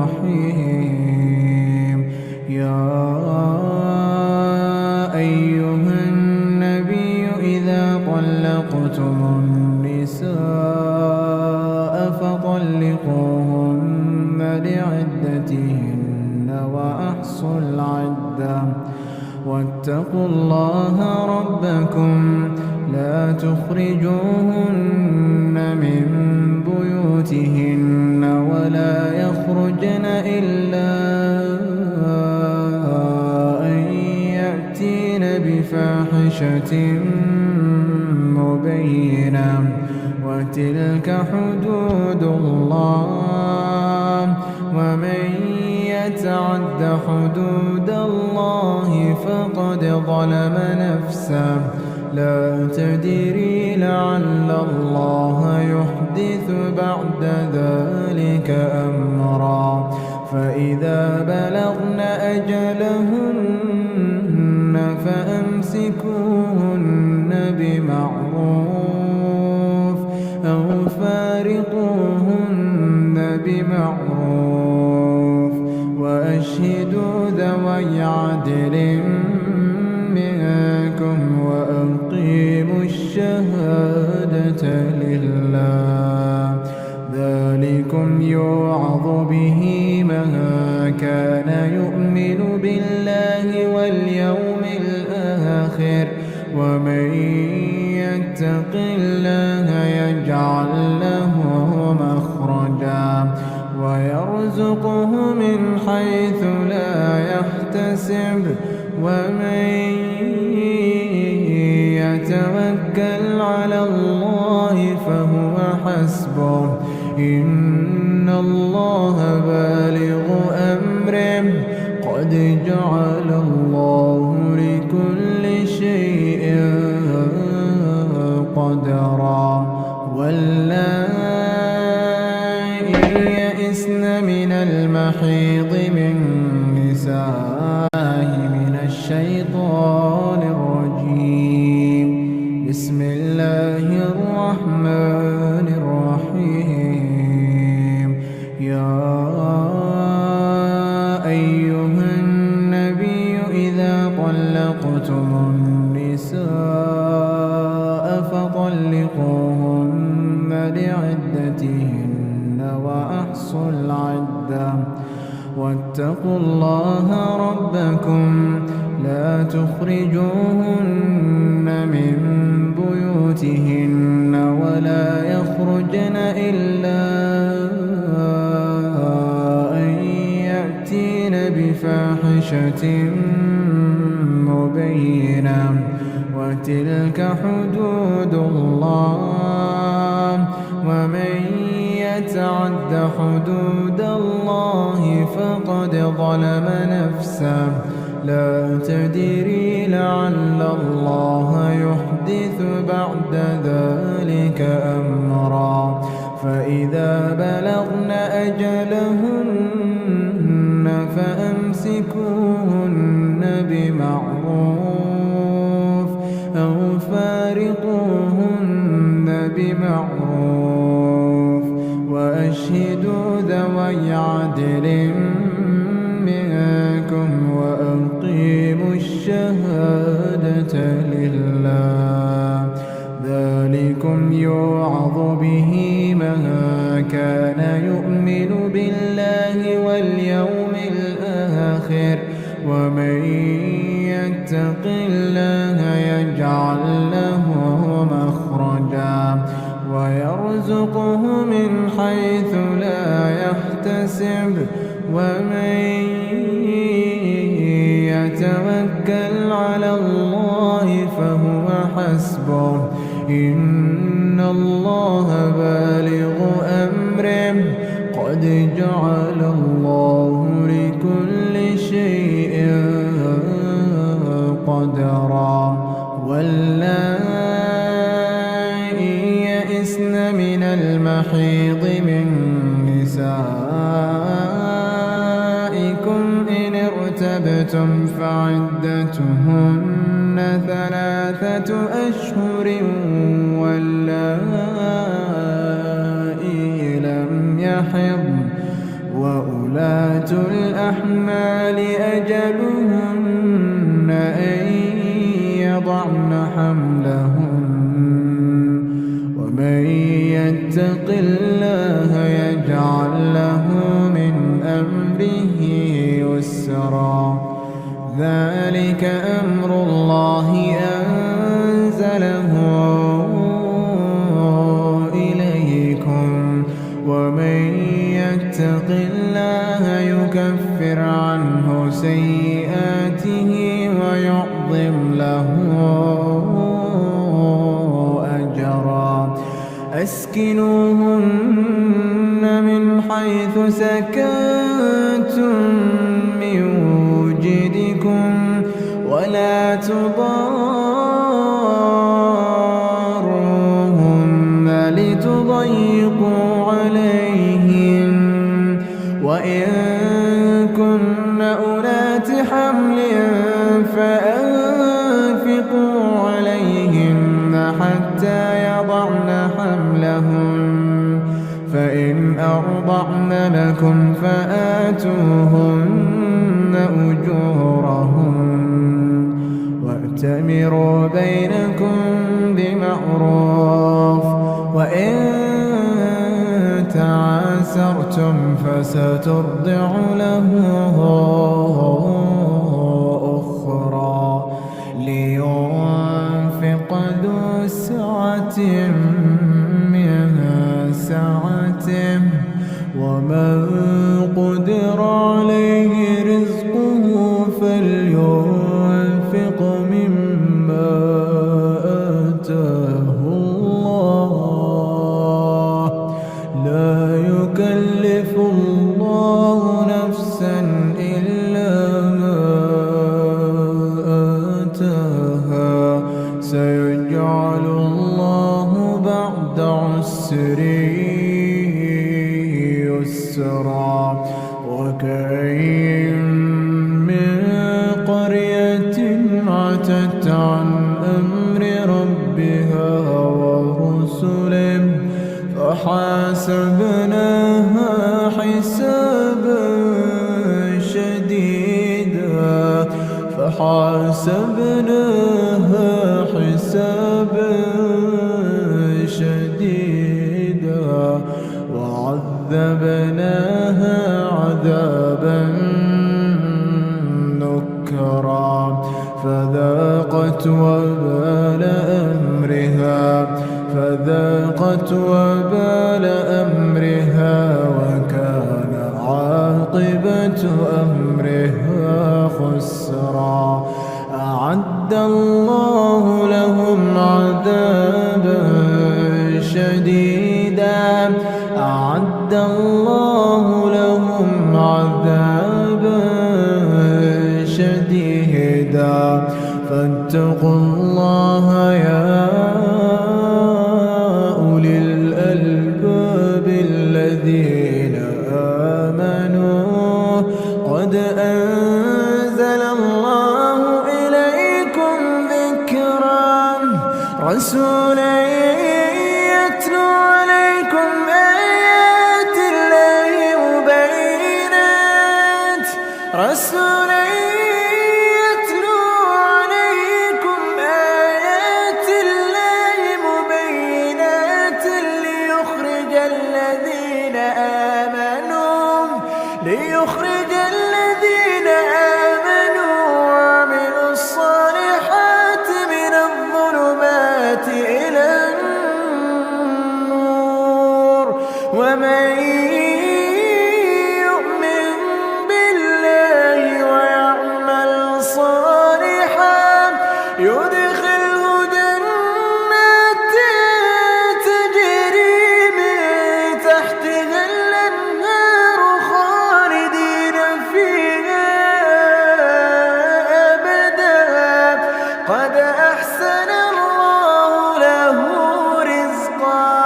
الرحيم. يا أيها النبي إذا طلقتم النساء فطلقوهن لعدتهن وأحصوا العدة واتقوا الله ربكم لا تخرجوهن من بيوتهن ولا يخرجن إلا أن يأتين بفاحشة مبينة وتلك حدود الله ومن يتعد حدود الله فقد ظلم نفسه لا تدري لعل الله يحدث بعد ذلك أمرا فإذا بلغن أجلهن فأمسكوهن بمعروف أو فارقوهن بمعروف وأشهدوا ذوي عدل منكم وأقيموا الشهادة لله ذلكم يوعظ به من كان يؤمن بالله واليوم الآخر ومن يتق الله يجعل له مخرجا ويرزقه من حيث لا يحتسب ومن يتوكل على الله فهو حسبه إن الله بالغ أمره قد جعل الله لكل شيء قدرا واللائي يئسن من المحيض من نسائه من الشيطان الرجيم بسم الله الرحمن الرحيم. يا أيها النبي إذا طلقتم النساء فطلقوهن لعدتهن وأحصوا العدة واتقوا الله ربكم لا تخرجوهن من بيوتهن ولا يخرجن إلا أن يأتين بفاحشة مبينة وتلك حدود الله ومن يتعد حدود الله فقد ظلم نفسه لا تدري لعل الله يحدث بعد ذلك أمرا فإذا بلغن أجلهن فأمسكوهن بمعروف أو فارقوهن بمعروف وأشهدوا ذوي عدل منكم وأقيموا الشهادة لله ذلكم يوعظ به من كان يؤمن بالله واليوم الآخر ومن يتق الله يجعل له مخرجا ويرزقه من حيث لا يحتسب ومن يتوكل على الله فهو حسبه إن الله بالغ أمره قد جعل الله لكل شيء قدرا واللائي يئسن من المحيض من نسائكم إن ارتبتم فعدتهن 3 أشهر واللائي لم يحضن وأولاة الأحمال أجلهن أن يضعن حملهن ومن يتق الله يجعل له من أمره يسرا ذلك أمر الله أنزله إليكم ومن يتق الله يكفر عنه سيئاته ويعظم له أجرا أسكنوهن من حيث سكنتم من وجدكم ولا تضاروهن لتضيقوا عليهن وإن كن أولات حمل فأنفقوا عليهن حتى يضعن حملهن فإن أرضعن لكم فآتوهن أجورهن وأتمروا بينكم بمعروف وإن تعاسرتم فسترضع له أخرى لينفق ذو سعة من سعته ومن قدر عليه رزقه فلينفق مما آتاه الله لا يكلف الله نفسا إلا ما آتاها سيجعل الله بعد عسر يسرا وكأين من قرية عتت عن أمر ربها ورسله فحاسبناها حسابا شديدا وعذبناها عذابا نكرا فذاقت وبال أمرها وكان عاقبة أمرها خسرا أعد الله لهم عذابا شديدا فاتقوا الله يا أولي الألباب الذين آمنوا قد أنزل الله إليكم ذكرا رسولا يتلو عليكم آيات الله مبينات ليخرج الذين آمنوا وعملوا الصالحات من الظلمات إلى النور ومن يؤمن بالله ويعمل صالحا يدخله جنات تجري من تحتها الأنهار خالدين فيها أبدا قد أحسن الله له رزقا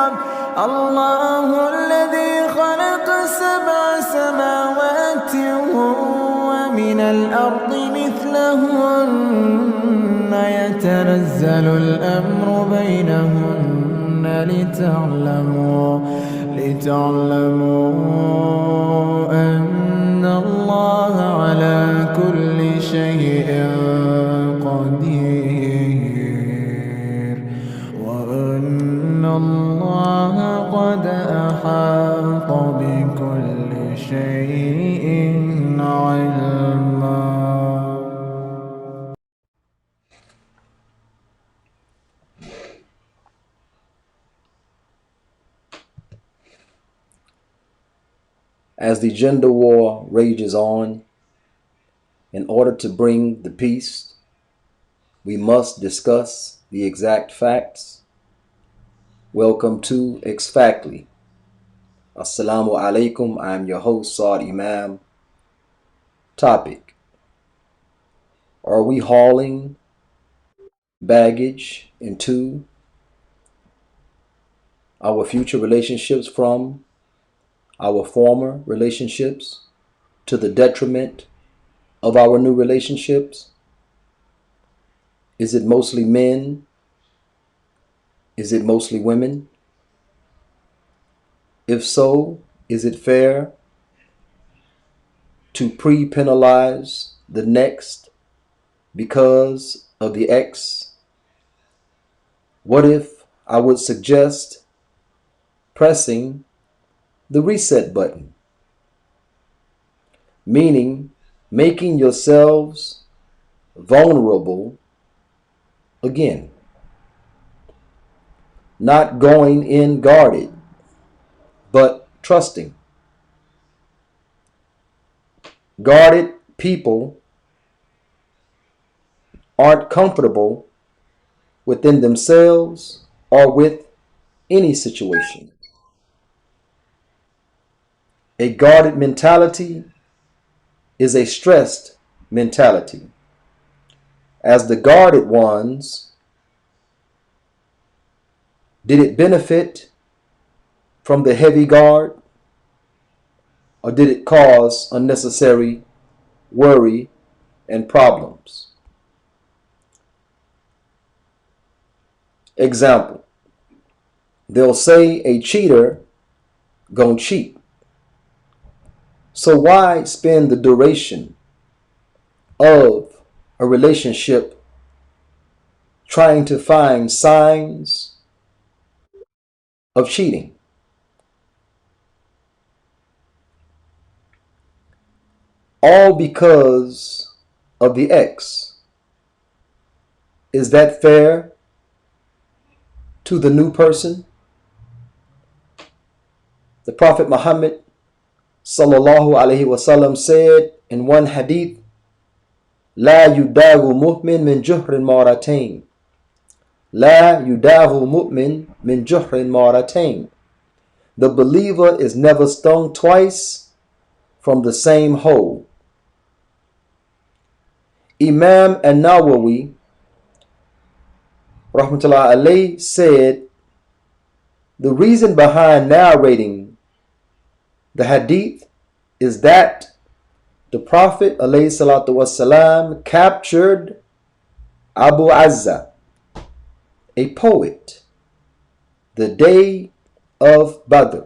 الله الذي خلق 7 سماوات ومن الأرض مثلهن يتنزل الأمر بينهن لتعلموا أن الله على كل شيء قدير وأن الله قد أحاط بكل شيء علما. As the gender war rages on, in order to bring the peace, we must discuss the exact facts. Welcome to Ex-Faktly. Assalamu alaikum. I am your host, Saad Imam. Topic: are we hauling baggage into our future relationships from our former relationships to the detriment of our new relationships? Is it mostly men? Is it mostly women? If so, is it fair to pre-penalize the next because of the ex? What if I would suggest pressing the reset button, meaning making yourselves vulnerable again, not going in guarded, but trusting. Guarded people aren't comfortable within themselves or with any situation. A guarded mentality is a stressed mentality. As the guarded ones, did it benefit from the heavy guard, or did it cause unnecessary worry and problems? Example, they'll say a cheater gon' cheat. So why spend the duration of a relationship trying to find signs of cheating? All because of the ex. Is that fair to the new person? The Prophet Muhammad sallallahu alaihi wasallam said in one hadith, لا يداغ مؤمن من جهر مرتين. لا يداغ مؤمن من جهر مرتين. The believer is never stung twice from the same hole. Imam an-Nawawi rahmatullah alayhi said the reason behind narrating the hadith is that the Prophet alayhi salatu wasalam captured Abu Azza, a poet, the day of Badr.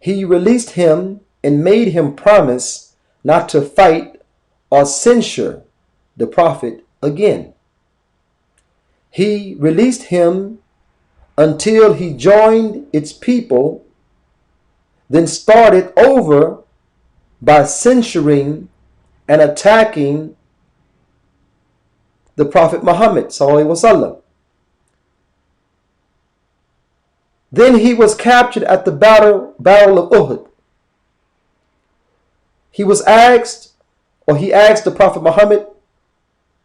He released him and made him promise not to fight or censure the Prophet again. He released him until he joined its people, then started over by censuring and attacking the Prophet Muhammad sallallahu alaihi wasallam. Then he was captured at the battle of Uhud. He asked the Prophet Muhammad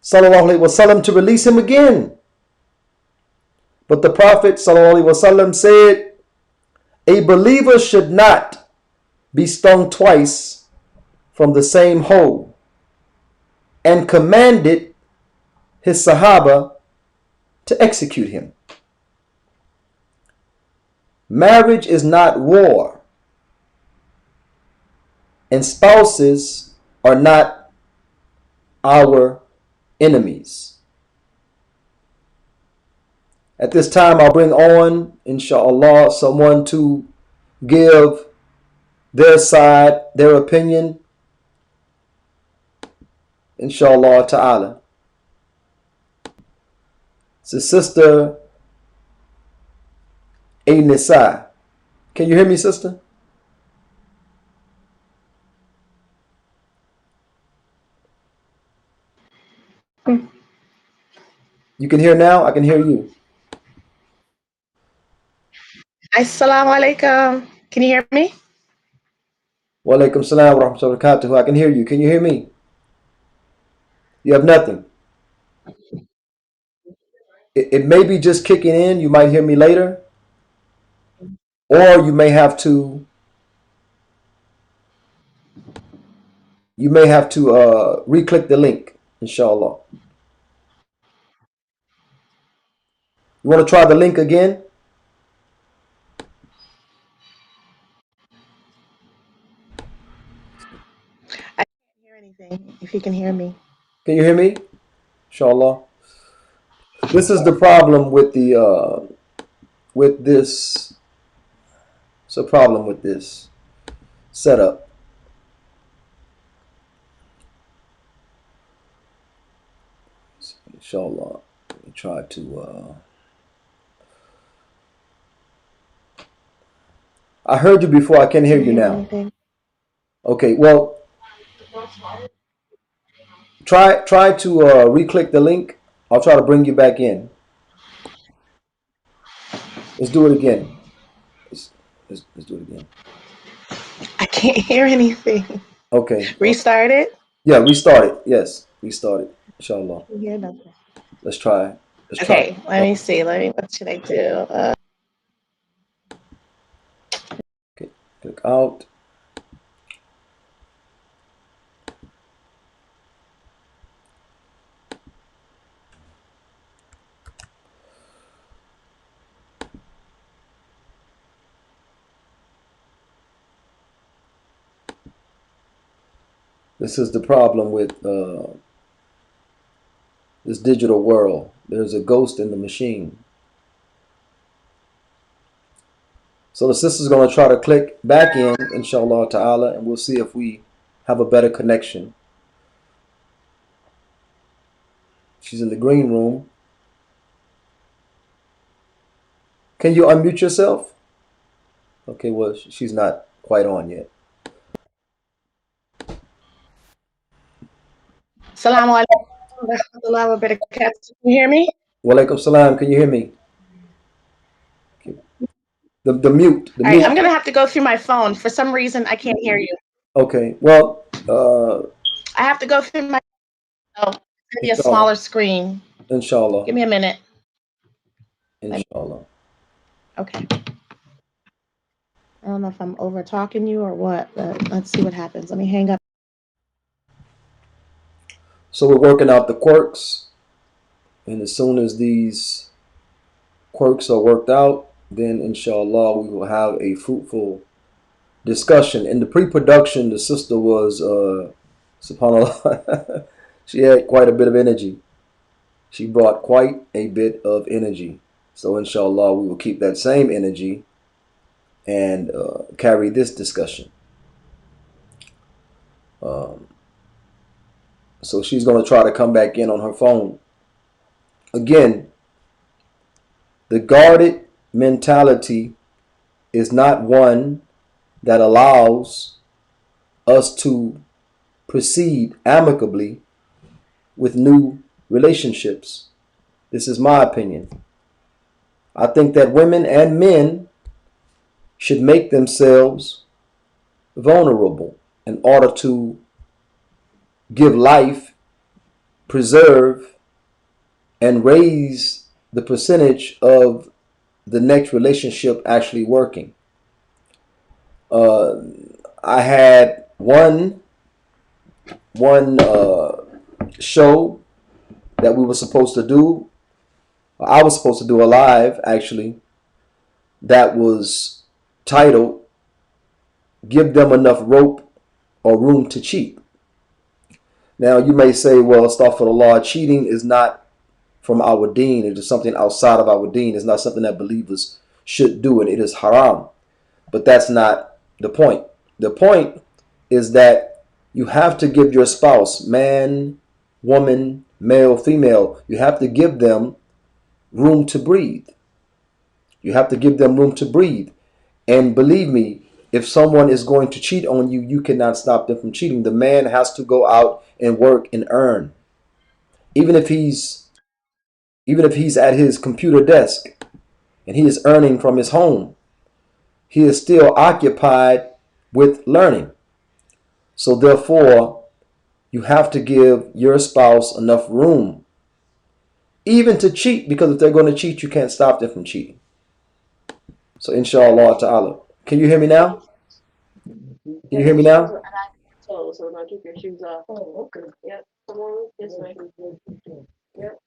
sallallahu alaihi wasallam to release him again. But the Prophet sallallahu alaihi wasallam said, a believer should not be stung twice from the same hole, and commanded his Sahaba to execute him. Marriage is not war, and spouses are not our enemies. At this time, I'll bring on, inshallah, someone to give their side, their opinion, inshallah ta'ala. So Sister A Nisa. Can you hear me, sister? You can hear now? I can hear you. Assalamu alaikum. Can you hear me? Wa alaikum salam wa rahmatullahi wa barakatuh. I can hear you. Can you hear me? You have nothing. It may be just kicking in. You might hear me later. Or you may have to re-click the link, inshallah. You want to try the link again? I can't hear anything. If you can hear me. Can you hear me? Inshallah. This is the problem with this. It's a problem with this setup. Inshallah. Let me try to. I heard you before. I can't hear you now. Anything? Okay. Well, try to re-click the link. I'll try to bring you back in. Let's do it again. Let's do it again. I can't hear anything. Okay. Restart it? Yeah, restart it. Yes, restart it. Inshallah. I can hear nothing. Let's try. Okay, let me see. What should I do? Okay, click out. This is the problem with this digital world. There's a ghost in the machine. So the sister's going to try to click back in, inshallah ta'ala, and we'll see if we have a better connection. She's in the green room. Can you unmute yourself? Okay, well, she's not quite on yet. Assalamu alaikum wa rahmatullahi wa barakatuh. Can you hear me? Wa alaikum salam. Can you hear me? Okay. The mute. All right, I'm going to have to go through my phone. For some reason, I can't hear you. Okay, well. I have to go through my. Oh, it's going to be a smaller screen. Inshallah. Give me a minute. Inshallah. Okay. I don't know if I'm over talking you or what, but let's see what happens. Let me hang up. So we're working out the quirks, and as soon as these quirks are worked out, then inshallah we will have a fruitful discussion. In the pre-production, the sister was subhanallah, she had quite a bit of energy. She brought quite a bit of energy. So inshallah we will keep that same energy and carry this discussion. So she's going to try to come back in on her phone. Again, the guarded mentality is not one that allows us to proceed amicably with new relationships. This is my opinion. I think that women and men should make themselves vulnerable in order to give life, preserve, and raise the percentage of the next relationship actually working. I had one show that we were supposed to do. I was supposed to do a live, actually, that was titled, "Give Them Enough Rope or Room to Cheat." Now, you may say, well, astaghfirullah, cheating is not from our deen. It is something outside of our deen. It's not something that believers should do, and it is haram. But that's not the point. The point is that you have to give your spouse, man, woman, male, female, you have to give them room to breathe. You have to give them room to breathe. And believe me, if someone is going to cheat on you, you cannot stop them from cheating. The man has to go out and work and earn. Even if he's even if he's at his computer desk and he is earning from his home, he is still occupied with learning. So therefore, you have to give your spouse enough room, even to cheat, because if they're going to cheat, you can't stop them from cheating. So inshallah ta'ala. Can you hear me now? Can you hear me now? So now keep your shoes off. Oh, okay. Yep. Come on this way. Yep.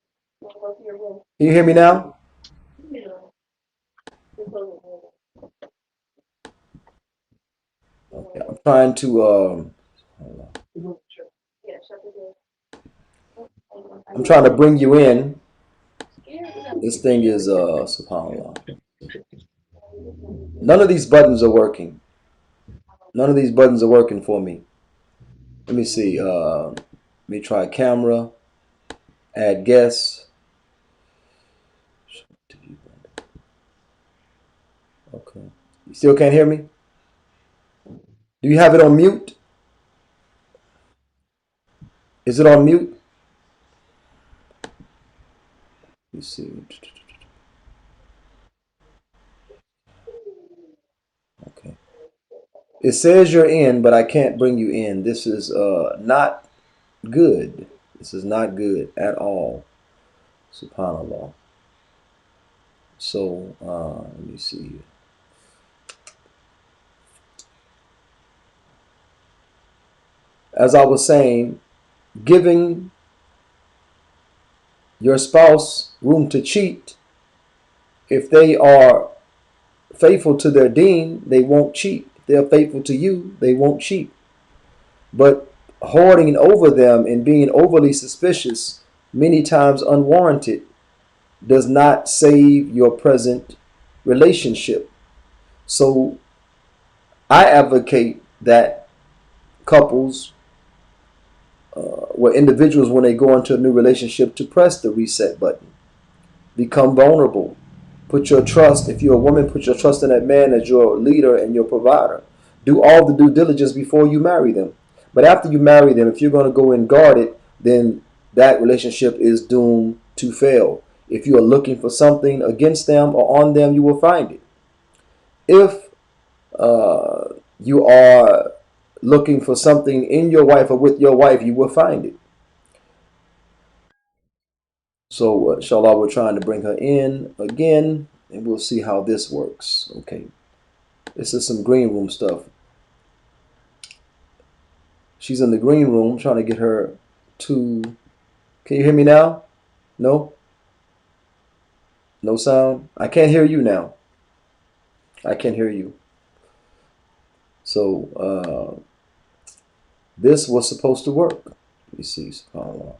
Go to your room. Can you hear me now? Yeah. Okay, I'm trying to I'm trying to bring you in. This thing is subhanallah. None of these buttons are working. None of these buttons are working for me. Let me see. Let me try camera, add guest. Okay. You still can't hear me? Do you have it on mute? Is it on mute? Let me see. Okay. It says you're in, but I can't bring you in. This is not good. This is not good at all. Subhanallah. So let me see. As I was saying, giving your spouse room to cheat, if they are faithful to their deen, they won't cheat. If they're faithful to you, they won't cheat. But hoarding over them and being overly suspicious, many times unwarranted, does not save your present relationship. So I advocate that couples, where individuals, when they go into a new relationship, to press the reset button. Become vulnerable. Put your trust, if you're a woman, put your trust in that man as your leader and your provider. Do all the due diligence before you marry them. But after you marry them, if you're going to go and guard it, then that relationship is doomed to fail. If you are looking for something against them or on them, you will find it. If you are looking for something in your wife or with your wife, you will find it. So, inshallah, we're trying to bring her in again, and we'll see how this works. Okay. This is some green room stuff. She's in the green room, trying to get her to... Can you hear me now? No? No sound? I can't hear you now. I can't hear you. So, this was supposed to work. Let me see. SubhanAllah.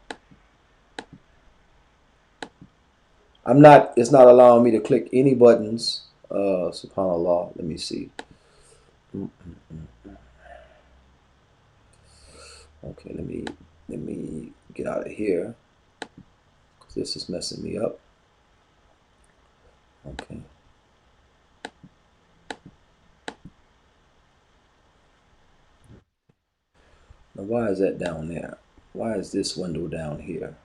It's not allowing me to click any buttons. SubhanAllah. Let me see. Okay, let me get out of here, because this is messing me up. Okay. Now, why is that down there? Why is this window down here?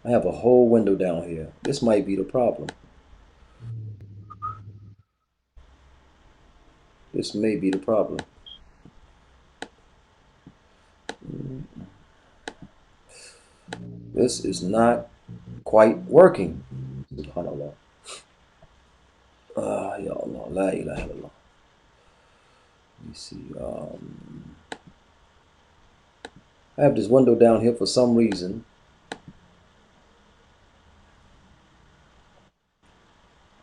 I have a whole window down here. This might be the problem. This may be the problem. This is not quite working. SubhanAllah. Ya Allah. La ilaha illallah. Let me see. I have this window down here for some reason.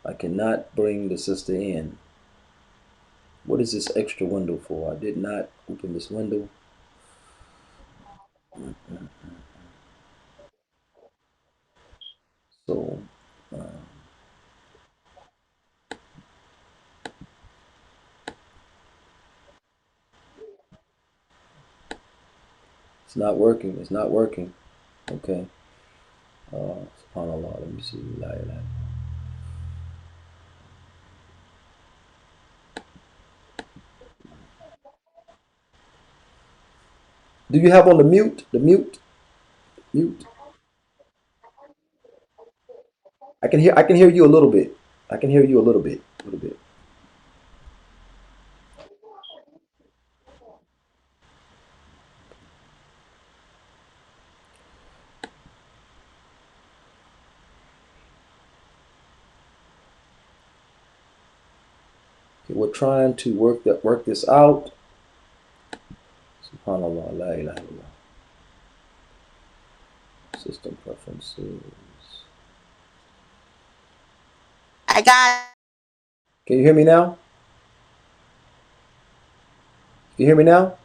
I cannot bring the sister in. What is this extra window for? I did not open this window. So, It's not working. It's not working. Okay. SubhanAllah. Let me see. La ilaha. Do you have on the mute? The mute? Mute. I can hear you a little bit. I can hear you a little bit. A little bit. Okay, we're trying to work this out. SubhanAllah. La ilaha illallah. System preferences. I got. Can you hear me now? Can you hear me now?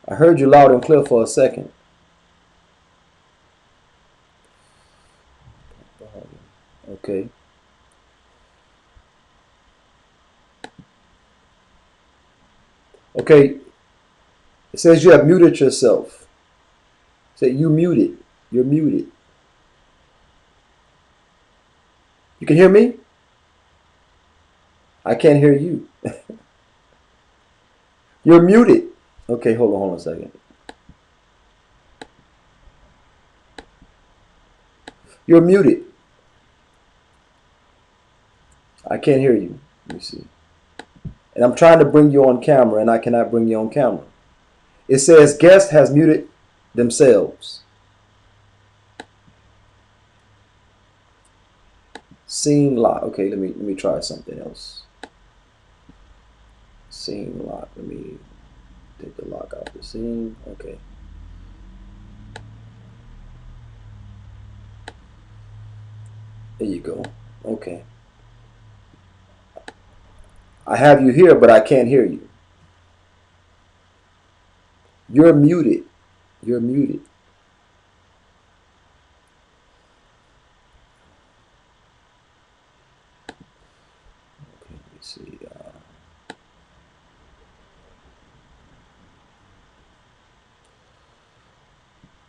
I heard you loud and clear for a second. Okay. Okay. It says you have muted yourself. Say you muted. You're muted. You can hear me? I can't hear you. You're muted. Okay, hold on a second. You're muted. I can't hear you. Let me see. And I'm trying to bring you on camera, and I cannot bring you on camera. It says guest has muted themselves. Scene lock. Okay, let me try something else. Scene lock. Let me take the lock out the scene. Okay. There you go. Okay. I have you here, but I can't hear you. You're muted. You're muted. Okay, let me see.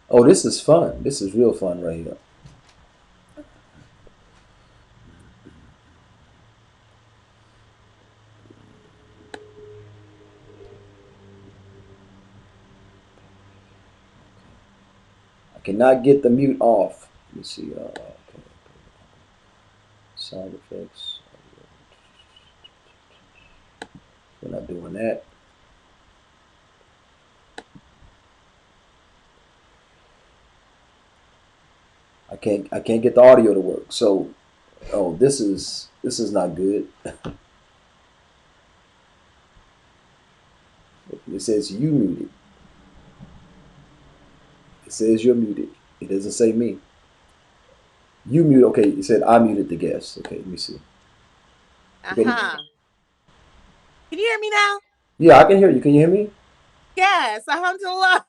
Oh, this is fun. This is real fun right here. I cannot get the mute off. Let me see. Okay. Sound effects. We're not doing that. I can't get the audio to work. So, oh, this is not good. It says you muted. It says you're muted. It doesn't say me. You mute. Okay, it said I muted the guest. Okay, let me see. Okay. Can you hear me now? Yeah, I can hear you. Can you hear me? Yes, alhamdulillah.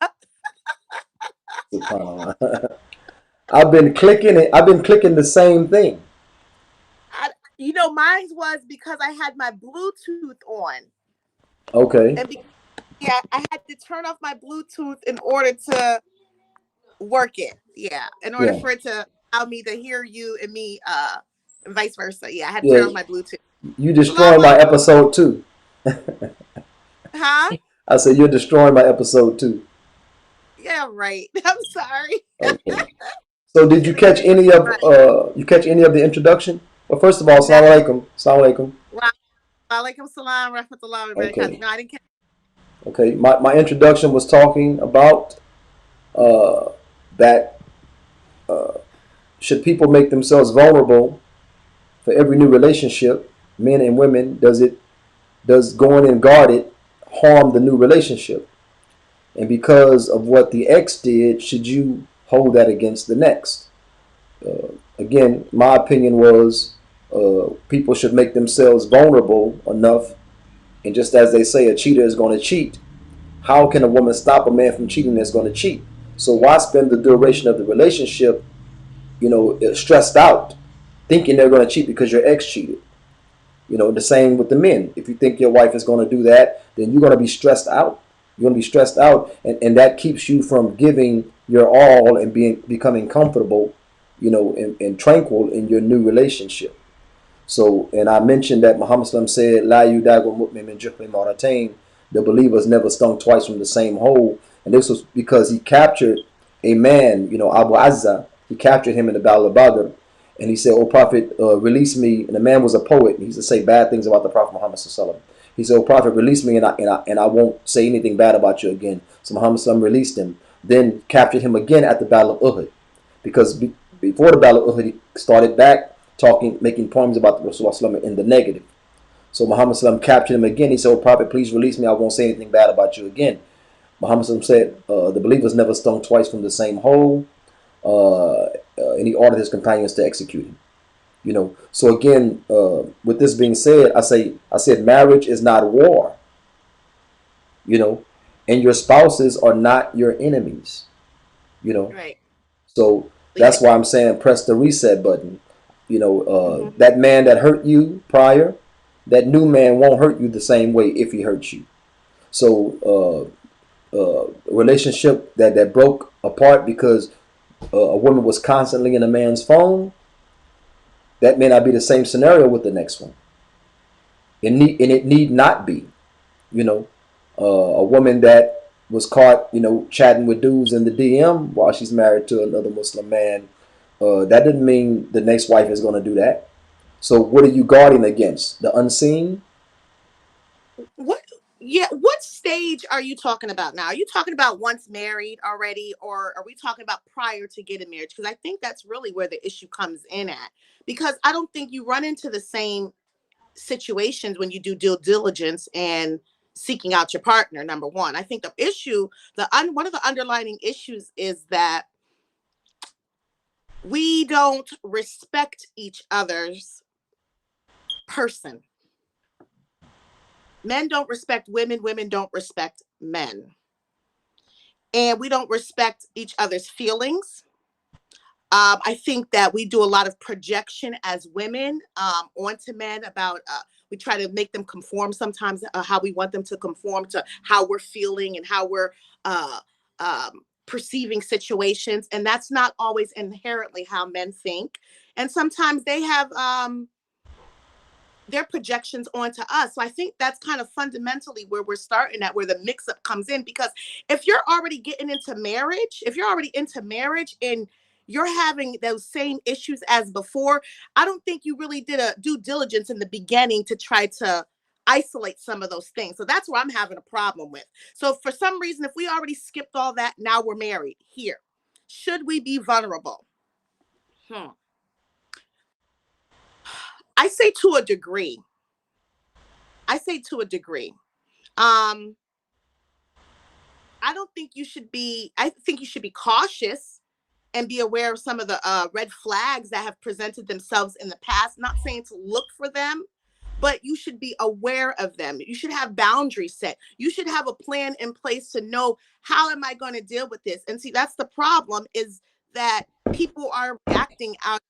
I've been clicking it. I've been clicking the same thing. Mine was because I had my Bluetooth on. Okay. And yeah, I had to turn off my Bluetooth in order to work it. Yeah, in order for it to allow me to hear you and me, and vice versa. Yeah, I had to turn off my Bluetooth. You destroying my episode too. Huh? I said you're destroying my episode too. Yeah, right. I'm sorry. Okay. So did you catch any of the introduction? Well, first of all, assalamu alaikum. Assalamu alaikum. Wa alaikum salam rahmatullahi wa barakatuh. No, I didn't catch. Okay, my introduction was talking about that should people make themselves vulnerable for every new relationship, men and women, does going and guard it harm the new relationship? And because of what the ex did, should you hold that against the next? Again, my opinion was people should make themselves vulnerable enough. And just as they say, a cheater is going to cheat. How can a woman stop a man from cheating that's going to cheat? So why spend the duration of the relationship, stressed out, thinking they're going to cheat because your ex cheated. You know, the same with the men. If you think your wife is going to do that, then you're going to be stressed out. You're going to be stressed out, and that keeps you from giving your all and becoming comfortable, you know, and tranquil in your new relationship. So, and I mentioned that Muhammad said, "La yudagu mu'min min juhri maratain." The believers never stung twice from the same hole, and this was because he captured a man, you know, Abu Azza. He captured him in the Battle of Badr, and he said, "Oh Prophet, release me." And the man was a poet, and he used to say bad things about the Prophet Muhammad sallallahu. He said, "Oh Prophet, release me, and I won't say anything bad about you again." So Muhammad released him, then captured him again at the Battle of Uhud, because before the Battle of Uhud, he started back talking, making poems about the Rasulullah in the negative. So Muhammad captured him again. He said, "Oh Prophet, please release me. I won't say anything bad about you again." Muhammad said, "The believers never stung twice from the same hole," and he ordered his companions to execute him. You know. So again, with this being said, I said marriage is not war. You know, and your spouses are not your enemies. You know. Right. So that's why I'm saying press the reset button. You know, that man that hurt you prior, that new man won't hurt you the same way if he hurts you. So relationship that broke apart because a woman was constantly in a man's phone, that may not be the same scenario with the next one. And it need not be. You know, a woman that was caught, you know, chatting with dudes in the DM while she's married to another Muslim man, that didn't mean the next wife is going to do that. So what are you guarding against? The unseen? What? Yeah. What stage are you talking about now? Are you talking about once married already, or are we talking about prior to getting married? Because I think that's really where the issue comes in at. Because I don't think you run into the same situations when you do due diligence and seeking out your partner. Number one, I think the issue, one of the underlying issues is that we don't respect each other's person. Men don't respect women, women don't respect men. And we don't respect each other's feelings. I think that we do a lot of projection as women onto men about, we try to make them conform sometimes how we want them to conform to how we're feeling and how we're perceiving situations. And that's not always inherently how men think. And sometimes they have their projections onto us. So I think that's kind of fundamentally where we're starting at, where the mix up comes in. Because if you're already getting into marriage, and you're having those same issues as before, I don't think you really did a due diligence in the beginning to try to isolate some of those things. So that's where I'm having a problem with. So for some reason, if we already skipped all that, now we're married here. Should we be vulnerable? I say to a degree. I don't think you should be, I think you should be cautious and be aware of some of the red flags that have presented themselves in the past. Not saying to look for them, but you should be aware of them. You should have boundaries set. You should have a plan in place to know, how am I going to deal with this? And see, that's the problem, is that people are reacting out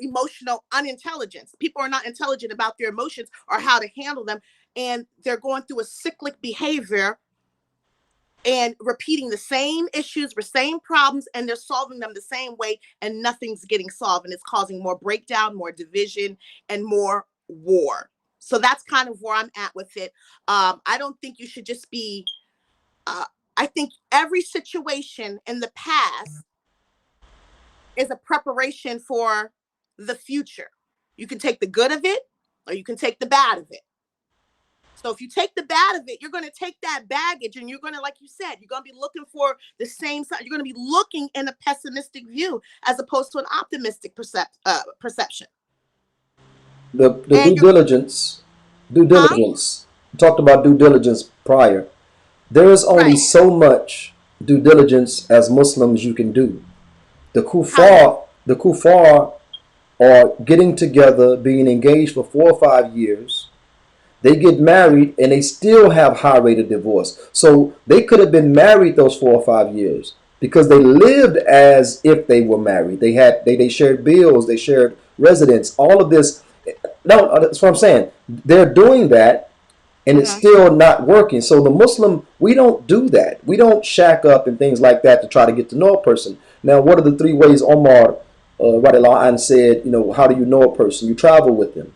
emotional unintelligence. People are not intelligent about their emotions or how to handle them. And they're going through a cyclic behavior and repeating the same issues, the same problems, and they're solving them the same way, and nothing's getting solved. And it's causing more breakdown, more division, and more war. So that's kind of where I'm at with it. I don't think you should just be, I think every situation in the past is a preparation for the future. You can take the good of it, or you can take the bad of it. So if you take the bad of it, you're going to take that baggage, and you're going to, like you said, you're going to be looking for the same side. You're going to be looking in a pessimistic view as opposed to an optimistic perception. The due diligence. We talked about due diligence prior. There is only so much due diligence as Muslims you can do. The kuffar are getting together, being engaged for 4 or 5 years. They get married and they still have high rate of divorce. So they could have been married those 4 or 5 years, because they lived as if they were married. They shared bills, they shared residence, all of this. No, that's what I'm saying. They're doing that, and it's still not working. So the Muslim, we don't do that. We don't shack up and things like that to try to get to know a person. Now, what are the three ways Omar radiallahu anh said, how do you know a person? You travel with them,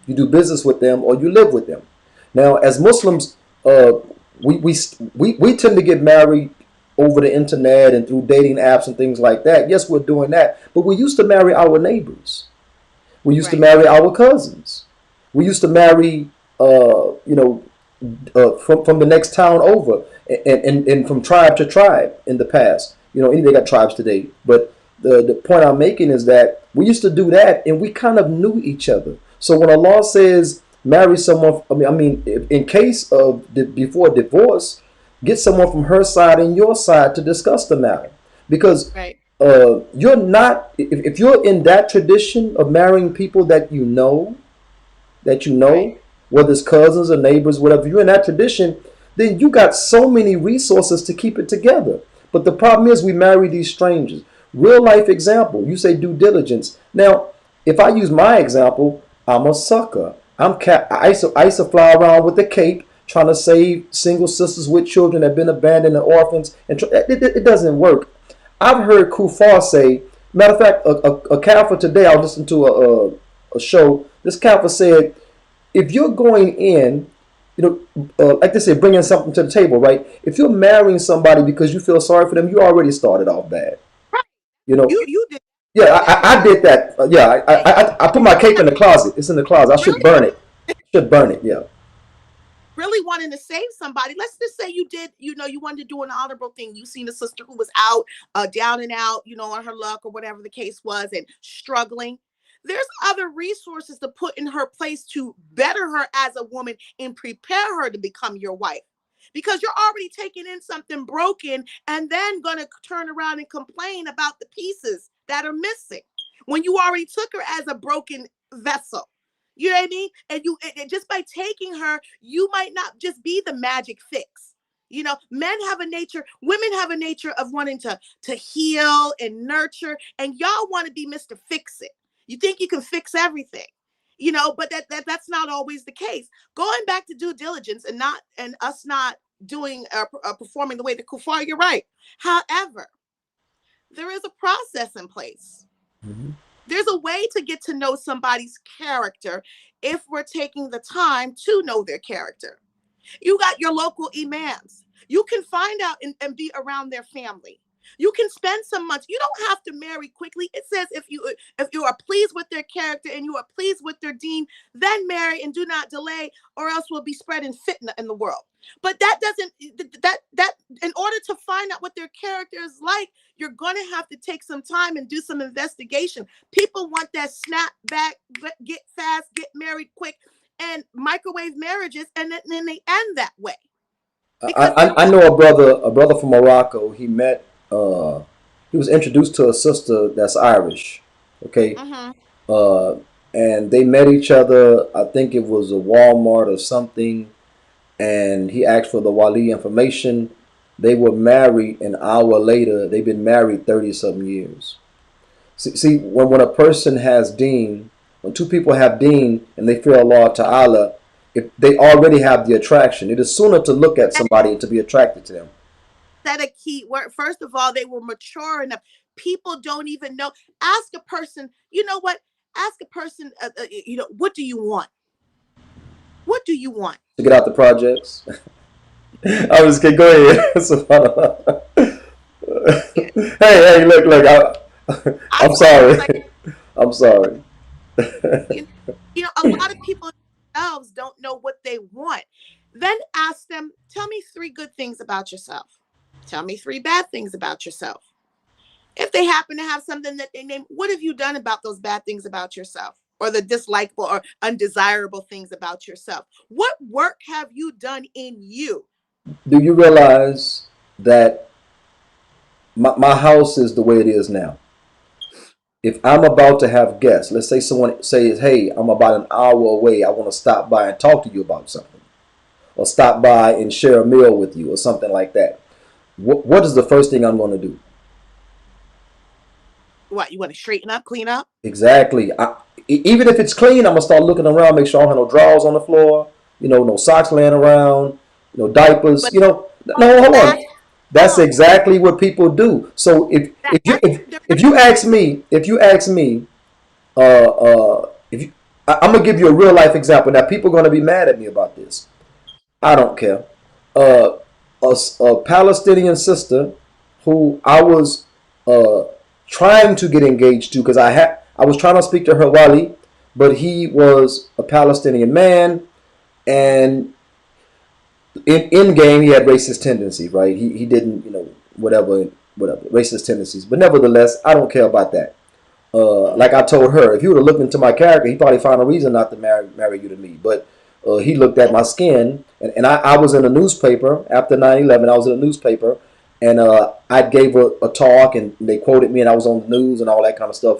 you do business with them, or you live with them. Now, as Muslims, we tend to get married over the internet and through dating apps and things like that. Yes, we're doing that, but we used to marry our neighbors. We used to marry our cousins. We used to marry, from the next town over, and from tribe to tribe in the past. They got tribes today, but the point I'm making is that we used to do that, and we kind of knew each other. So when Allah says marry someone, in case of before divorce, get someone from her side and your side to discuss the matter, because you're not, if you're in that tradition of marrying people that you know, whether it's cousins or neighbors, whatever, you're in that tradition, then you got so many resources to keep it together. But the problem is we marry these strangers. Real life example, you say due diligence. Now, if I use my example, I'm a sucker. I used to fly around with a cape trying to save single sisters with children that have been abandoned and orphans. And it doesn't work. I've heard Kufar say, matter of fact, a Kafir today, I was listening to a show. This Kafir said, if you're going in, like they say, bringing something to the table, right? If you're marrying somebody because you feel sorry for them, you already started off bad. You did. Yeah, I did that. I put my cape in the closet. It's in the closet. I should burn it. Yeah. Really wanting to save somebody. Let's just say you did, you wanted to do an honorable thing. You seen a sister who was out, down and out, on her luck or whatever the case was, and struggling. There's other resources to put in her place to better her as a woman and prepare her to become your wife. Because you're already taking in something broken and then going to turn around and complain about the pieces that are missing when you already took her as a broken vessel. You know what I mean? And just by taking her, you might not just be the magic fix. Men have a nature, women have a nature of wanting to heal and nurture, and y'all want to be Mr. Fix It. You think you can fix everything, but that's not always the case. Going back to due diligence and us not doing performing the way the Kufar, you're right. However, there is a process in place. Mm-hmm. There's a way to get to know somebody's character if we're taking the time to know their character. You got your local imams. You can find out and be around their family. You can spend some months. You don't have to marry quickly. It says if you are pleased with their character and you are pleased with their deen, then marry and do not delay, or else we'll be spreading fitna in the world. But that doesn't that in order to find out what their character is like, you're going to have to take some time and do some investigation. People want that snap back, get fast, get married quick, and microwave marriages, and then they end that way. I know a brother from Morocco. He met. He was introduced to a sister that's Irish. Okay. Mm-hmm. And they met each other. I think it was a Walmart or something. And he asked for the wali information. They were married an hour later. They've been married 30-something years. See, when a person has deen, when two people have deen and they fear Allah Ta'ala, if they already have the attraction, it is sooner to look at somebody and to be attracted to them. That a key word. First of all, they were mature enough. People don't even know. Ask a person, you know what? Ask a person, what do you want? What do you want? To get out the projects. I was kidding. Go ahead. hey, look. I'm sorry. I'm sorry. A lot of people themselves don't know what they want. Then ask them, tell me 3 good things about yourself. Tell me 3 bad things about yourself. If they happen to have something that they name, what have you done about those bad things about yourself? Or the dislikable or undesirable things about yourself? What work have you done in you? Do you realize that my house is the way it is now? If I'm about to have guests, let's say someone says, hey, I'm about an hour away. I want to stop by and talk to you about something. Or stop by and share a meal with you or something like that. What is the first thing I'm going to do? What, you want to straighten up, clean up? Exactly. Even if it's clean, I'm gonna start looking around, make sure I don't have no drawers on the floor, no socks laying around, no diapers, But no, hold on. that's That's wrong. exactly what people do. So if you ask me, if you, I'm gonna give you a real life example. Now people are gonna be mad at me about this. I don't care. Uh, a Palestinian sister who I was uh, trying to get engaged to because I was trying to speak to her wali, but he was a Palestinian man, and in game he had racist tendencies, right? He didn't, whatever racist tendencies, but nevertheless, I don't care about that. Like I told her, if you would have looked into my character, he probably found a reason not to marry you to me. But he looked at my skin, and I was in a newspaper after 9/11. I was in a newspaper, and I gave a talk, and they quoted me, and I was on the news and all that kind of stuff,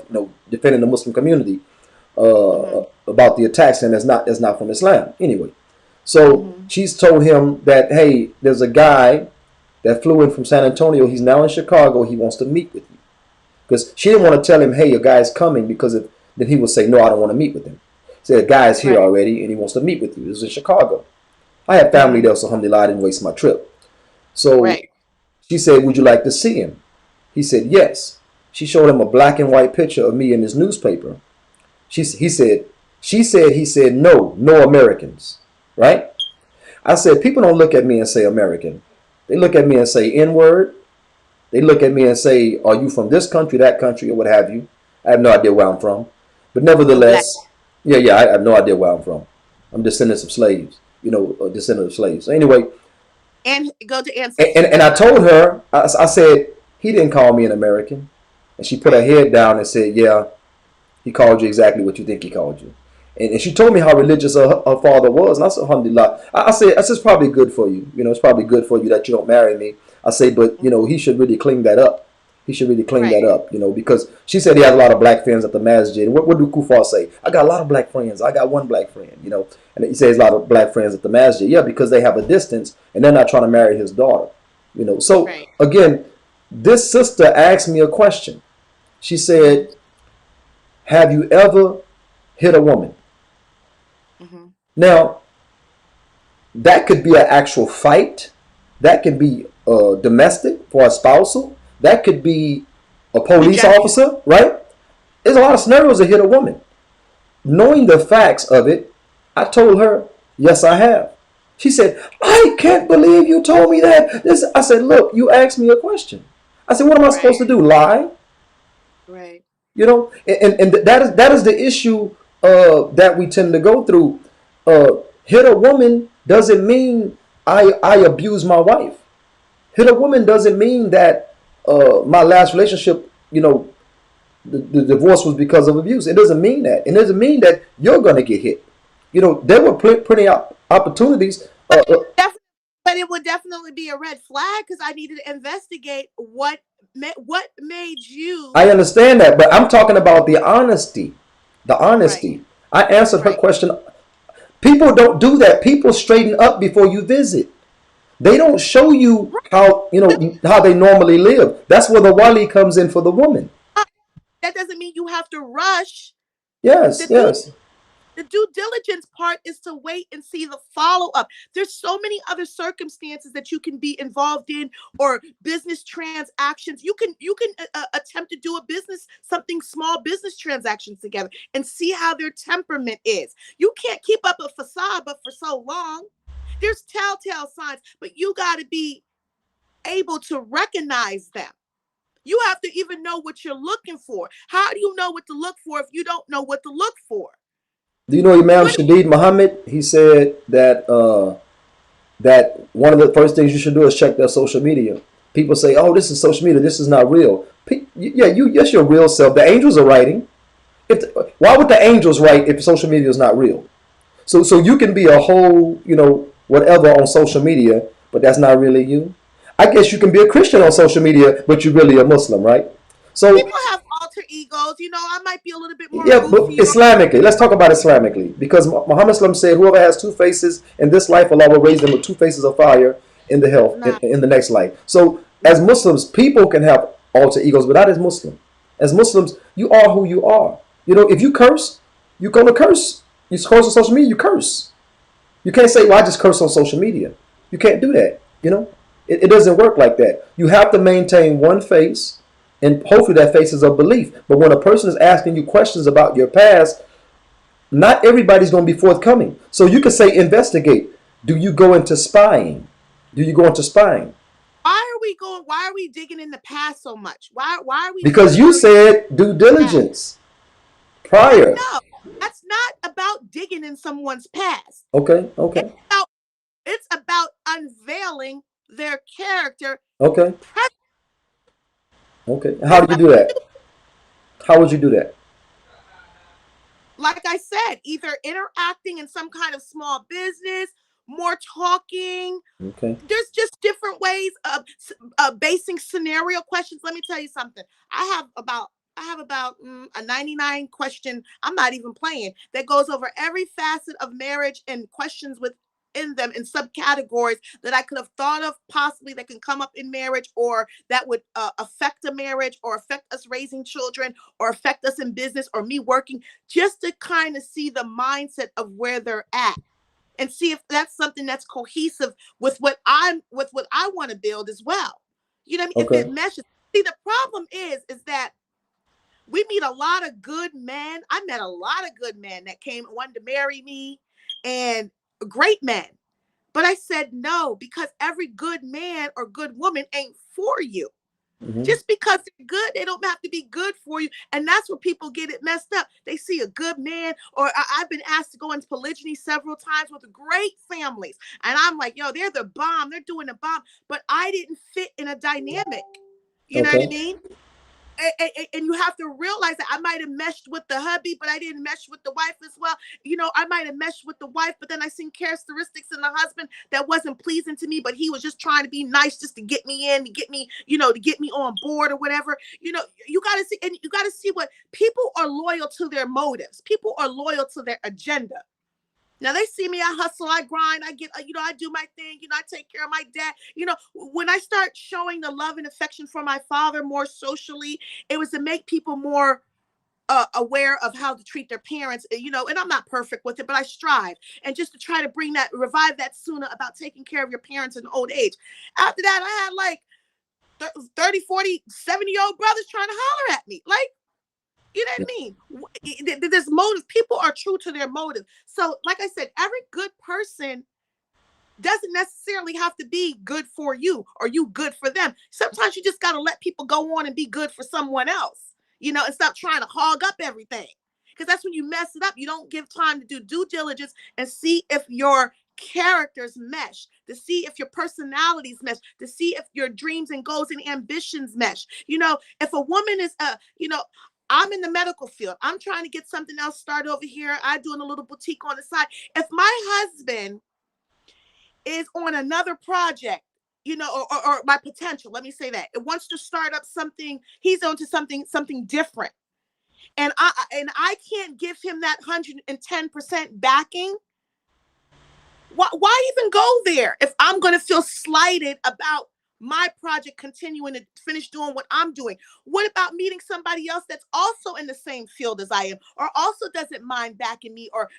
defending the Muslim community about the attacks, and it's not from Islam anyway. So she's told him that, hey, there's a guy that flew in from San Antonio. He's now in Chicago. He wants to meet with you. Because she didn't want to tell him, hey, your guy's coming, because then he would say, no, I don't want to meet with him. Say, the guy's here already, and he wants to meet with you. This is in Chicago. I had family there, so alhamdulillah, I didn't waste my trip. So she said, would you like to see him? He said, yes. She showed him a black and white picture of me in his newspaper. He said, no Americans, right? I said, people don't look at me and say American. They look at me and say N-word. They look at me and say, are you from this country, that country, or what have you? I have no idea where I'm from. But nevertheless, I have no idea where I'm from. I'm descendants of slaves, descendants of slaves. So anyway. And go to ancestry. And I told her, I said, he didn't call me an American. And she put her head down and said, yeah, he called you exactly what you think he called you. And she told me how religious her father was. And I said, alhamdulillah. I said, it's probably good for you. It's probably good for you that you don't marry me. I say, but, he should really clean that up. He should really clean that up, because she said he has a lot of black friends at the masjid. What do Kufar say? I got a lot of black friends. I got one black friend, And he says a lot of black friends at the masjid. Yeah, because they have a distance and they're not trying to marry his daughter, So, again, this sister asked me a question. She said, have you ever hit a woman? Now, that could be an actual fight. That could be domestic for a spousal. That could be a police officer, right? There's a lot of scenarios that hit a woman. Knowing the facts of it, I told her, yes, I have. She said, I can't believe you told me that. I said, look, you asked me a question. I said, what am I supposed to do? Lie? Right. And that is the issue that we tend to go through. Hit a woman doesn't mean I abuse my wife. Hit a woman doesn't mean that my last relationship, the divorce was because of abuse. It doesn't mean that. It doesn't mean that you're going to get hit. There were plenty of opportunities. But it would definitely be a red flag, because I needed to investigate what made you. I understand that, but I'm talking about the honesty. The honesty. I answered her question. People don't do that. People straighten up before you visit. They don't show you how they normally live. That's where the wali comes in for the woman. That doesn't mean you have to rush. Yes. The due diligence part is to wait and see the follow-up. There's so many other circumstances that you can be involved in, or business transactions. You can attempt to do something small business transactions together, and see how their temperament is. You can't keep up a facade but for so long. There's telltale signs, but you got to be able to recognize them. You have to even know what you're looking for. How do you know what to look for if you don't know what to look for? Do you know Imam Shadid Muhammad? He said that that one of the first things you should do is check their social media. People say, "Oh, this is social media. This is not real." Yes, your real self. The angels are writing. Why would the angels write if social media is not real? So you can be a whole, whatever on social media, but that's not really you. I guess you can be a Christian on social media, but you're really a Muslim, right? So people have alter egos. I might be a little bit more. Yeah, but Islamically, let's talk about Islamically, because Muhammad said, "Whoever has two faces in this life, Allah will raise them with two faces of fire in the next life." So, as Muslims, people can have alter egos, but not as Muslim. As Muslims, you are who you are. You know, if you curse, you're gonna curse. You curse on social media, you curse. You can't say, well, I just curse on social media. You can't do that. You know, it doesn't work like that. You have to maintain one face, and hopefully that face is of belief. But when a person is asking you questions about your past, not everybody's going to be forthcoming. So you can say, investigate. Do you go into spying? Do you go into spying? Why are we digging in the past so much? Why are we Because you said due past? diligence But prior. no, that's not about digging in someone's past. Okay, It's okay, about it's about unveiling their character. okay, okay. How It's do you do that? How would you do that? like I said, either interacting in some kind of small business, more talking. Okay. There's just different ways of basing scenario questions. Let me tell you something. I have about a 99 question. I'm not even playing. That goes over every facet of marriage and questions within them in subcategories that I could have thought of possibly that can come up in marriage or that would affect a marriage or affect us raising children or affect us in business or me working, just to kind of see the mindset of where they're at and see if that's something that's cohesive with what I want to build as well. You know what I mean? If it Okay. meshes. See, the problem is that we meet a lot of good men. I met a lot of good men that came and wanted to marry me and great men. But I said no, because every good man or good woman ain't for you. Mm-hmm. Just because they're good, they don't have to be good for you. And that's where people get it messed up. They see a good man, or I've been asked to go into polygyny several times with great families. And I'm like, yo, they're the bomb. They're doing the bomb. But I didn't fit in a dynamic. You know what I Okay. mean? And you have to realize that I might have meshed with the hubby, but I didn't mesh with the wife as well. You know, I might have meshed with the wife, but then I seen characteristics in the husband that wasn't pleasing to me, but he was just trying to be nice just to get me in, to get me, to get me on board or whatever. You know, you got to see, and you got to see what people are loyal to their motives. People are loyal to their agenda. Now they see me, I hustle, I grind, I get, I do my thing, I take care of my dad. When I start showing the love and affection for my father more socially, it was to make people more aware of how to treat their parents, and I'm not perfect with it, but I strive. And just to try to revive that sooner about taking care of your parents in old age. After that, I had like 30, 40, 70-year-old brothers trying to holler at me. Like, you know what I mean? There's motive. People are true to their motive. So, like I said, every good person doesn't necessarily have to be good for you or you good for them. Sometimes you just got to let people go on and be good for someone else, and stop trying to hog up everything. Because that's when you mess it up. You don't give time to do due diligence and see if your characters mesh, to see if your personalities mesh, to see if your dreams and goals and ambitions mesh. If a woman is, I'm in the medical field. I'm trying to get something else started over here. I'm doing a little boutique on the side. If my husband is on another project, or my potential, let me say that, it wants to start up something, he's onto something different. And I can't give him that 110% backing. Why even go there if I'm going to feel slighted about my project continuing to finish doing what I'm doing? What about meeting somebody else that's also in the same field as I am, or also doesn't mind backing me or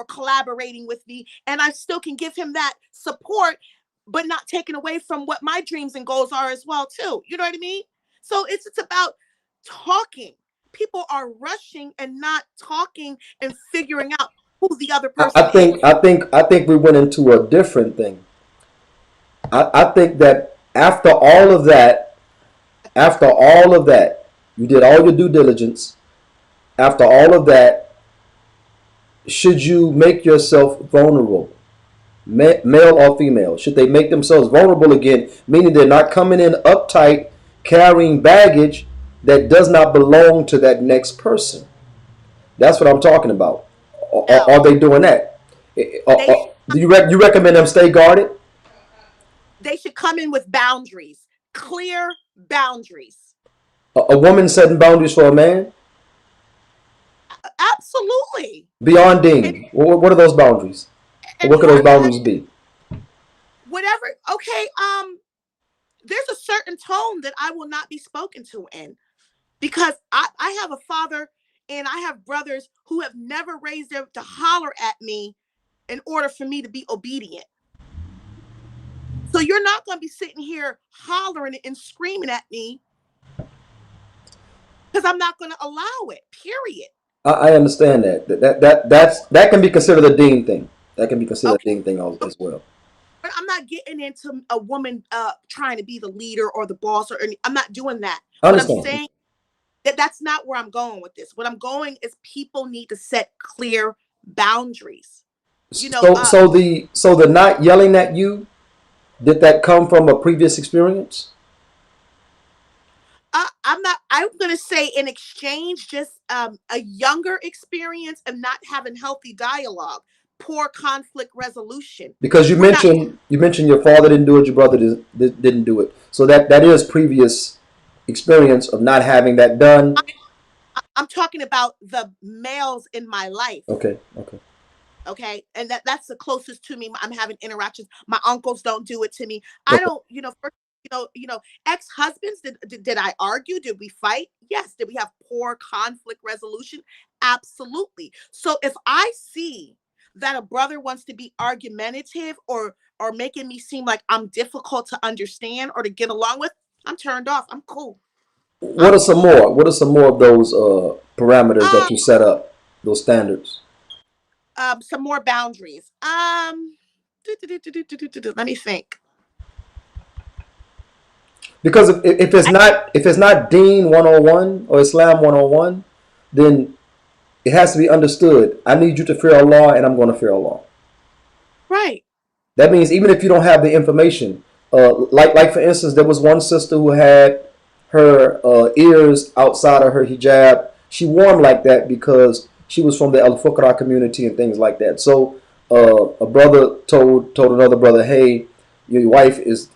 collaborating with me, and I still can give him that support, but not taken away from what my dreams and goals are as well too. You know what I mean? So it's about talking. People are rushing and not talking and figuring out who the other I person is. think I think I think we went into a different thing. I think that after all of that, you did all your due diligence. After all of that, should you make yourself vulnerable, male or female? Should they make themselves vulnerable again, meaning they're not coming in uptight, carrying baggage that does not belong to that next person? That's what I'm talking about. Are No, they doing that? they should Do you recommend them stay guarded? they should come in with boundaries, clear boundaries. A woman setting boundaries for a man Absolutely. beyond And Dean. What are those boundaries? and What could those her boundaries be? whatever. Okay, there's a certain tone that I will not be spoken to in. because I have a father and I have brothers who have never raised them to holler at me in order for me to be obedient. So you're not going to be sitting here hollering and screaming at me because I'm not going to allow it, period. I understand that can be considered a dean thing. That can be considered a dean thing as well. But I'm not getting into a woman trying to be the leader or the boss, or I'm not doing that. But I'm saying that's not where I'm going with this. What I'm going is people need to set clear boundaries. You know, so the not yelling at you, did that come from a previous experience? I'm going to say in exchange, just a younger experience of not having healthy dialogue, poor conflict resolution. Because you mentioned your father didn't do it, your brother didn't do it. So that is previous experience of not having that done. I'm talking about the males in my life. Okay. And that's the closest to me. I'm having interactions. My uncles don't do it to me. I don't, ex-husbands, did I argue? Did we fight? Yes. Did we have poor conflict resolution? Absolutely. So if I see that a brother wants to be argumentative or making me seem like I'm difficult to understand or to get along with, I'm turned off. I'm cool. What are some more? What are some more of those parameters that you set up? Those standards. Some more boundaries. Let me think. Because if it's not Deen 101 or Islam 101, then it has to be understood. I need you to fear Allah, and I'm going to fear Allah. Right. That means even if you don't have the information, like for instance, there was one sister who had her ears outside of her hijab. She wore them like that because she was from the Al-Fuqara community and things like that. So a brother told another brother, "Hey, your wife is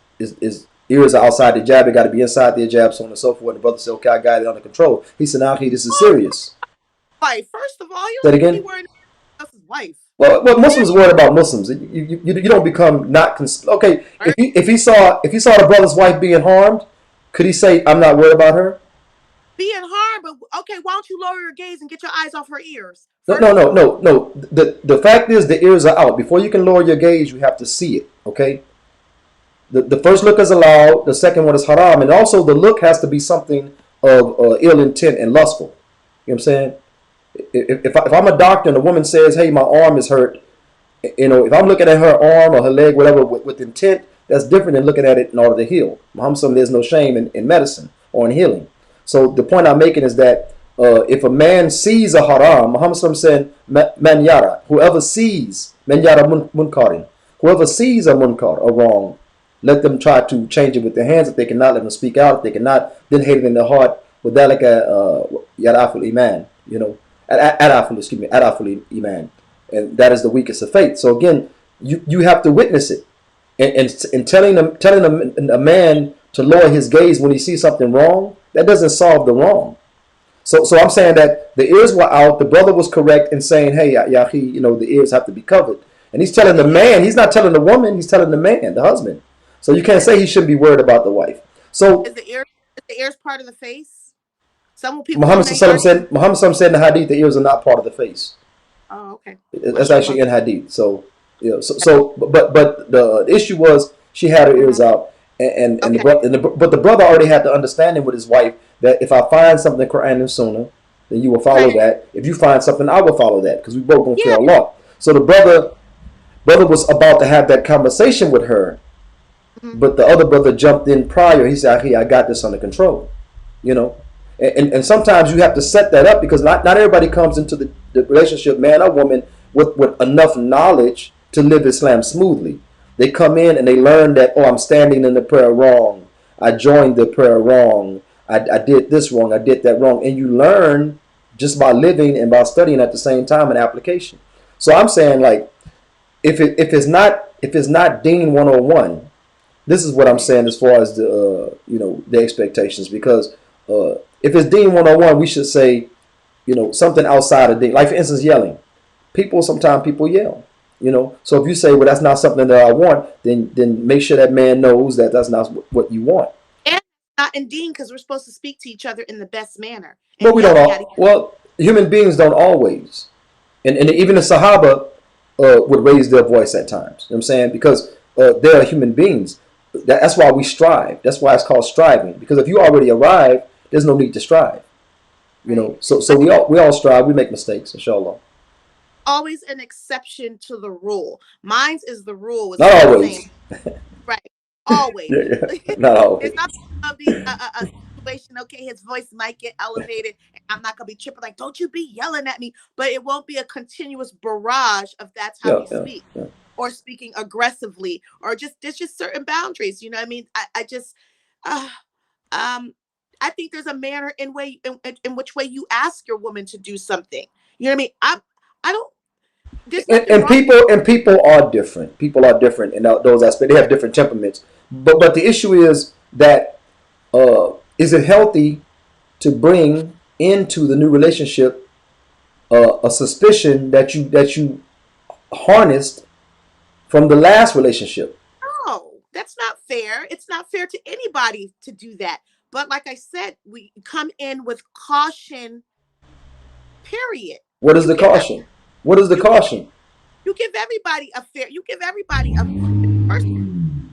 ears are outside the hijab. It got to be inside the hijab, so on and so forth." And the brother said, "Okay, I got it under control." He said, "Now, this is serious." Wife. First of all, you don't need to be worried about his wife. Well, Muslims worried about Muslims. You don't become not okay. If he saw the brother's wife being harmed, could he say, "I'm not worried about her"? Being harmed, but okay, why don't you lower your gaze and get your eyes off her ears? No. The fact is, the ears are out. Before you can lower your gaze, you have to see it. Okay. The first look is allowed. The second one is haram, and also the look has to be something of ill intent and lustful. You know what I'm saying? If I'm a doctor and a woman says, "Hey, my arm is hurt," if I'm looking at her arm or her leg, whatever, with intent, that's different than looking at it in order to heal. Muhammad said there's no shame in medicine or in healing. So the point I'm making is that if a man sees a haram, Muhammad said, "Man yara," whoever sees, man yara munkarin, whoever sees a munkar, a wrong, let them try to change it with their hands. If they cannot, let them speak out. If they cannot, then hate it in their heart. With that, like a yaraful iman, adaful iman, and that is the weakest of faith. So again, you have to witness it, and telling a man to lower his gaze when he sees something wrong, that doesn't solve the wrong. So I'm saying that the ears were out. The brother was correct in saying, "Hey, yahi, the ears have to be covered." And he's telling the man. He's not telling the woman. He's telling the man, the husband. So you can't say he shouldn't be worried about the wife. So is the ears part of the face? Some people. Muhammad said in the hadith, the ears are not part of the face. Oh, okay. That's actually in hadith. So but the issue was she had her ears out, but the brother already had the understanding with his wife that if I find something Quran and Sunnah, then you will follow that. If you find something, I will follow that because we both gonna fear Allah. So the brother was about to have that conversation with her. But the other brother jumped in prior. He said, "Hey, I got this under control," And sometimes you have to set that up because not everybody comes into the relationship, man or woman, with enough knowledge to live Islam smoothly. They come in and they learn that, I'm standing in the prayer wrong. I joined the prayer wrong. I did this wrong. I did that wrong. And you learn just by living and by studying at the same time in application. So I'm saying, like, if it's not Deen 101. This is what I'm saying as far as the expectations, because if it's Deen 101, we should say something outside of Deen. Like for instance, yelling. Sometimes people yell. So if you say, well, that's not something that I want, then make sure that man knows that that's not what you want. And not in deen because we're supposed to speak to each other in the best manner But and we don't yada yada. all. Well, human beings don't always, and even the Sahaba would raise their voice at times. You know what I'm saying? Because they are human beings. That's why we strive. That's why it's called striving. Because if you already arrive, there's no need to strive. You Right. know. So we all strive. We make mistakes, inshallah. Always an exception to the rule. Mine's is the rule. Is Not what I'm saying. always. Right. Always. Yeah, yeah. Not always. It's not gonna be a situation. Okay, his voice might get elevated, and I'm not gonna be tripping like, "Don't you be yelling at me!" But it won't be a continuous barrage of that's how Yeah, you yeah, speak, yeah. or speaking aggressively, or just there's just certain boundaries. You know what I mean? I just, uh, um, I think there's a manner in which way you ask your woman to do something. You know what I mean? I don't. There's And, nothing and wrong. people and people are different. People are different in those aspects. They have different temperaments. But the issue is that is it healthy to bring into the new relationship a suspicion that you harnessed from the last relationship? No, that's not fair. It's not fair to anybody to do that. But like I said, we come in with caution. Period. What is You the give caution? What is the you give caution? you give everybody a fair. You give everybody a first.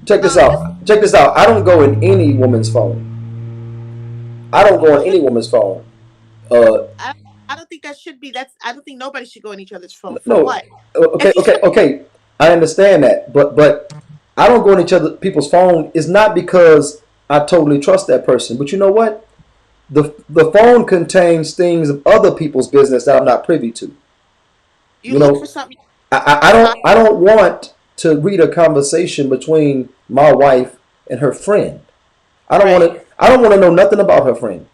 Check this Just out. Check this out. I don't go in any woman's phone. I don't you go in should. any woman's phone. Uh, I, I don't think that should be. That's. I don't think nobody should go on each other's phone for no. what. Okay, If you okay, okay. I understand that, but I don't go in each other people's phone. It's not because I totally trust that person. But you know what? The phone contains things of other people's business that I'm not privy to. you You look for know, something, I hide. don't want to read a conversation between my wife and her friend. Right. I don't want to know nothing about her friend.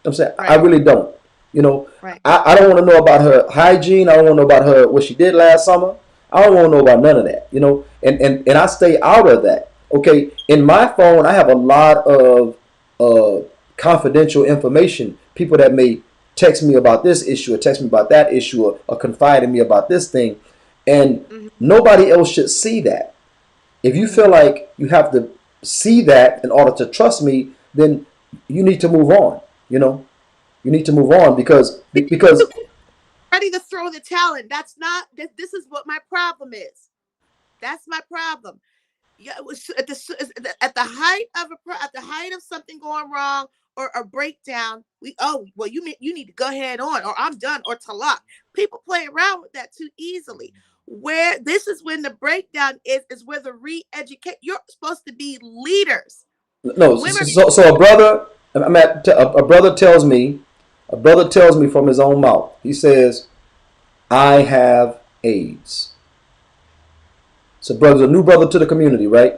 I'm saying I Right. really don't. You know, Right. I don't want to know about her hygiene. I don't want to know about her what she did last summer. I don't want to know about none of that. You know, and I stay out of that. Okay, in my phone, I have a lot of confidential information. People that may text me about this issue or text me about that issue or confide in me about this thing, and Mm-hmm. nobody else should see that. If you feel Mm-hmm. like you have to see that in order to trust me, then you need to move on. You know, you need to move on because Ready to throw the talent. That's not. This is what my problem is. That's my problem. Yeah, it was at the height of at the height of something going wrong or a breakdown. We well you need to go ahead on or I'm done or talak. People play around with that too easily. Where this is when the breakdown is where the re-educate. You're supposed to be leaders. no. Women. So a brother, a brother tells me from his own mouth. He says, "I have AIDS." So brother's a new brother to the community, right?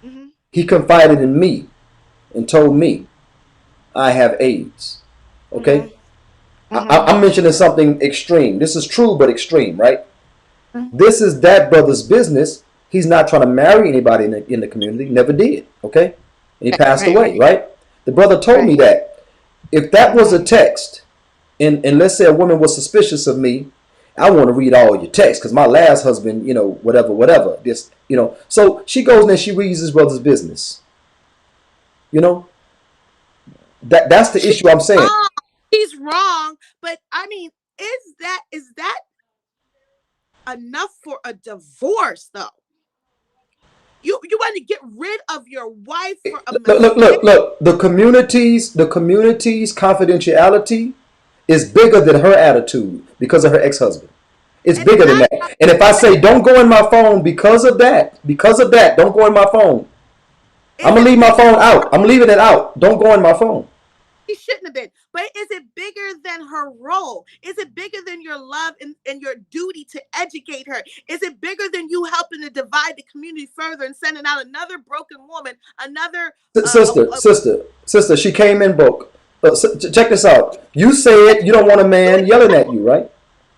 Mm-hmm, He confided in me and told me, "I have AIDS." mm-hmm, Okay, mm-hmm, I'm mentioning something extreme. This is true, but extreme, right? mm-hmm. This is that brother's business. He's not trying to marry anybody in the community. Never did. Okay, and he Right, passed right, away, right? The brother told me right. that if that was Mm-hmm. a text, and let's say a woman was suspicious of me, I want to read all your texts because my last husband, whatever, whatever. So she goes and then she reads his brother's business. You know, that's the She's issue I'm saying. wrong. She's wrong. But I mean, is that enough for a divorce though? You want to get rid of your wife for a Look, look, mistake? look, look. The community's confidentiality is bigger than her attitude because of her ex-husband. It's And bigger than that. And if I say don't go in my phone because of that, don't go in my phone. I'm is gonna leave it my bigger? phone out. I'm leaving it out. Don't go in my phone. She shouldn't have been. But is it bigger than her role? Is it bigger than your love and your duty to educate her? Is it bigger than you helping to divide the community further and sending out another broken woman, another Sister. She came in broke. Check this out. You said you don't want a you man yelling at you, right?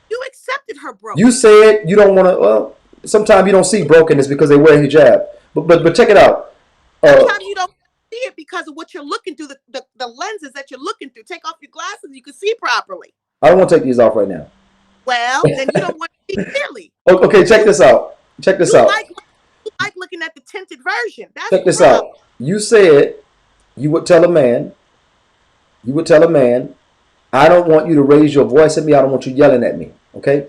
you accepted her You broken. said you don't want to. Well, sometimes you don't see brokenness because they wear hijab. But check it out. Uh, Sometimes you don't see it because of what you're looking through, the lenses that you're looking through. Take off your glasses, you can see properly. I don't want to take these off right now. Well, then you don't want to see clearly. Okay, check You this out. Check this you out. like you like looking at the tinted version. That's Check the this out. problem. You said you would tell a man, I don't want you to raise your voice at me. I don't want you yelling at me. Okay?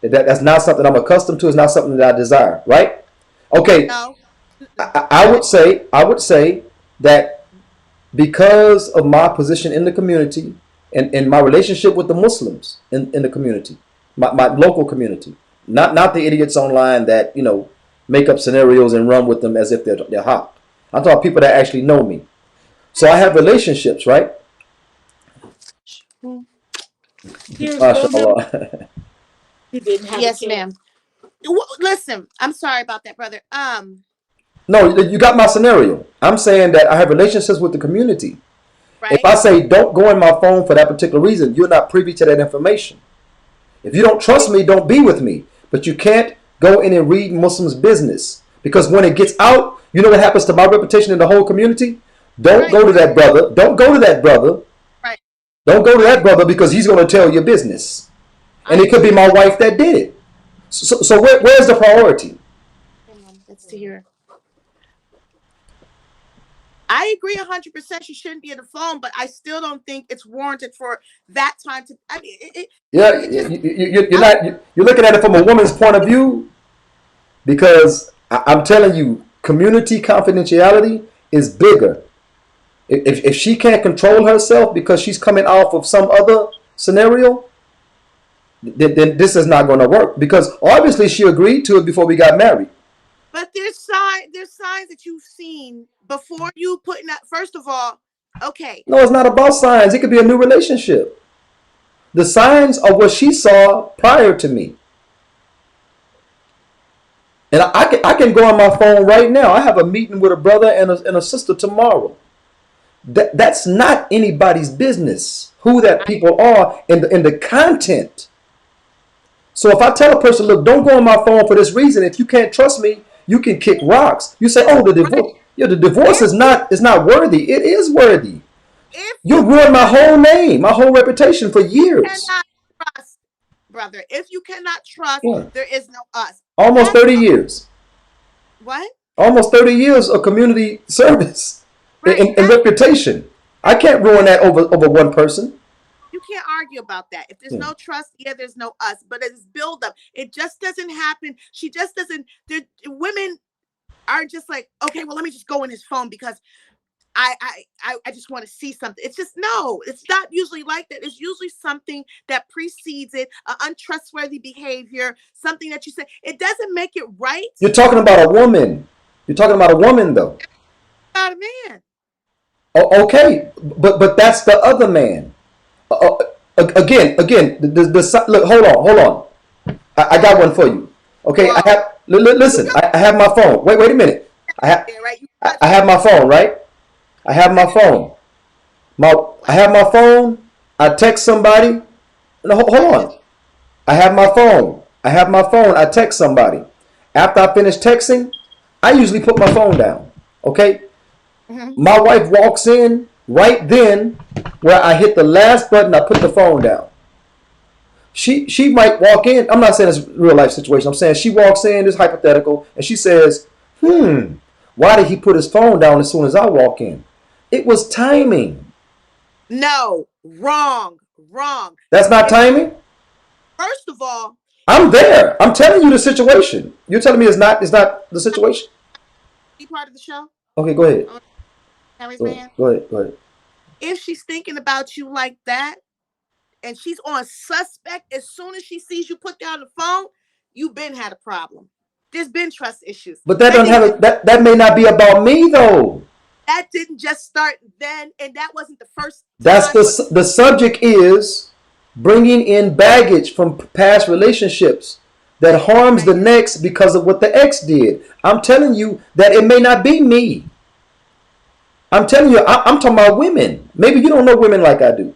That's not something I'm accustomed to. It's not something that I desire. Right? Okay. No. I would say that because of my position in the community and my relationship with the Muslims in the community, my local community, not the idiots online that, you know, make up scenarios and run with them as if they're hot. I'm talking people that actually know me. So I have relationships, right? MashaAllah. You didn't have yes, ma'am. Listen, I'm sorry about that, brother. No, you got my scenario. I'm saying that I have relationships with the community. Right? If I say don't go in my phone for that particular reason, you're not privy to that information. If you don't trust me, don't be with me. But you can't go in and read Muslims' business. Because when it gets out, you know what happens to my reputation in the whole community? Don't go to that brother. Don't go to that brother. Right. Don't go to that brother because he's going to tell your business. And it could be my wife that did it. So where's the priority? Let's see here. I agree 100%. She shouldn't be on the phone, but I still don't think it's warranted for that time to. I mean, you're looking at it from a woman's point of view, because I'm telling you, community confidentiality is bigger. If she can't control herself because she's coming off of some other scenario, then this is not going to work, because obviously she agreed to it before we got married. But there's signs that you've seen before you putting that. First of all, okay. No, it's not about signs. It could be a new relationship. The signs are what she saw prior to me. And I can go on my phone right now. I have a meeting with a brother and a sister tomorrow. That's not anybody's business who that people are in the content. So if I tell a person, look, don't go on my phone for this reason. If you can't trust me, you can kick rocks. You say, oh, the divorce. Yeah, the divorce is not worthy. It is worthy. You ruined my whole name, my whole reputation for years. Cannot trust, brother. If you cannot trust, there is no us. Almost 30 years. What? Almost 30 years of community service and reputation. I can't ruin that over one person. You can't argue about that. If there's no trust, there's no us. But it's build up. It just doesn't happen. She just doesn't. Women are just like, okay, well, let me just go in his phone because I just want to see something. It's just, no, it's not usually like that. It's usually something that precedes it, untrustworthy behavior, something that you say. It doesn't make it right. You're talking about a woman. You're talking about a woman, though. About a man. Oh, okay, but that's the other man. Again, look, hold on. I got one for you. Okay, I have. Listen, I have my phone. Wait a minute. I have my phone, right? I have my phone. I have my phone. I text somebody. No, hold on. I have my phone. I text somebody. After I finish texting, I usually put my phone down. Okay. My wife walks in right then where I hit the last button. I put the phone down. She might walk in. I'm not saying it's a real life situation. I'm saying she walks in, this hypothetical, and she says, why did he put his phone down as soon as I walk in? It was timing. No, wrong. That's not timing? First of all, I'm there. I'm telling you the situation. You're telling me it's not the situation? Be part of the show? Okay, go ahead. Go ahead. If she's thinking about you like that, and she's on suspect, as soon as she sees you put down the phone, you've been had a problem. There's been trust issues. But that doesn't have that may not be about me, though. That didn't just start then, and that wasn't the first. That's the subject is bringing in baggage from past relationships that harms the next because of what the ex did. I'm telling you that it may not be me. I'm telling you, I'm talking about women. Maybe you don't know women like I do.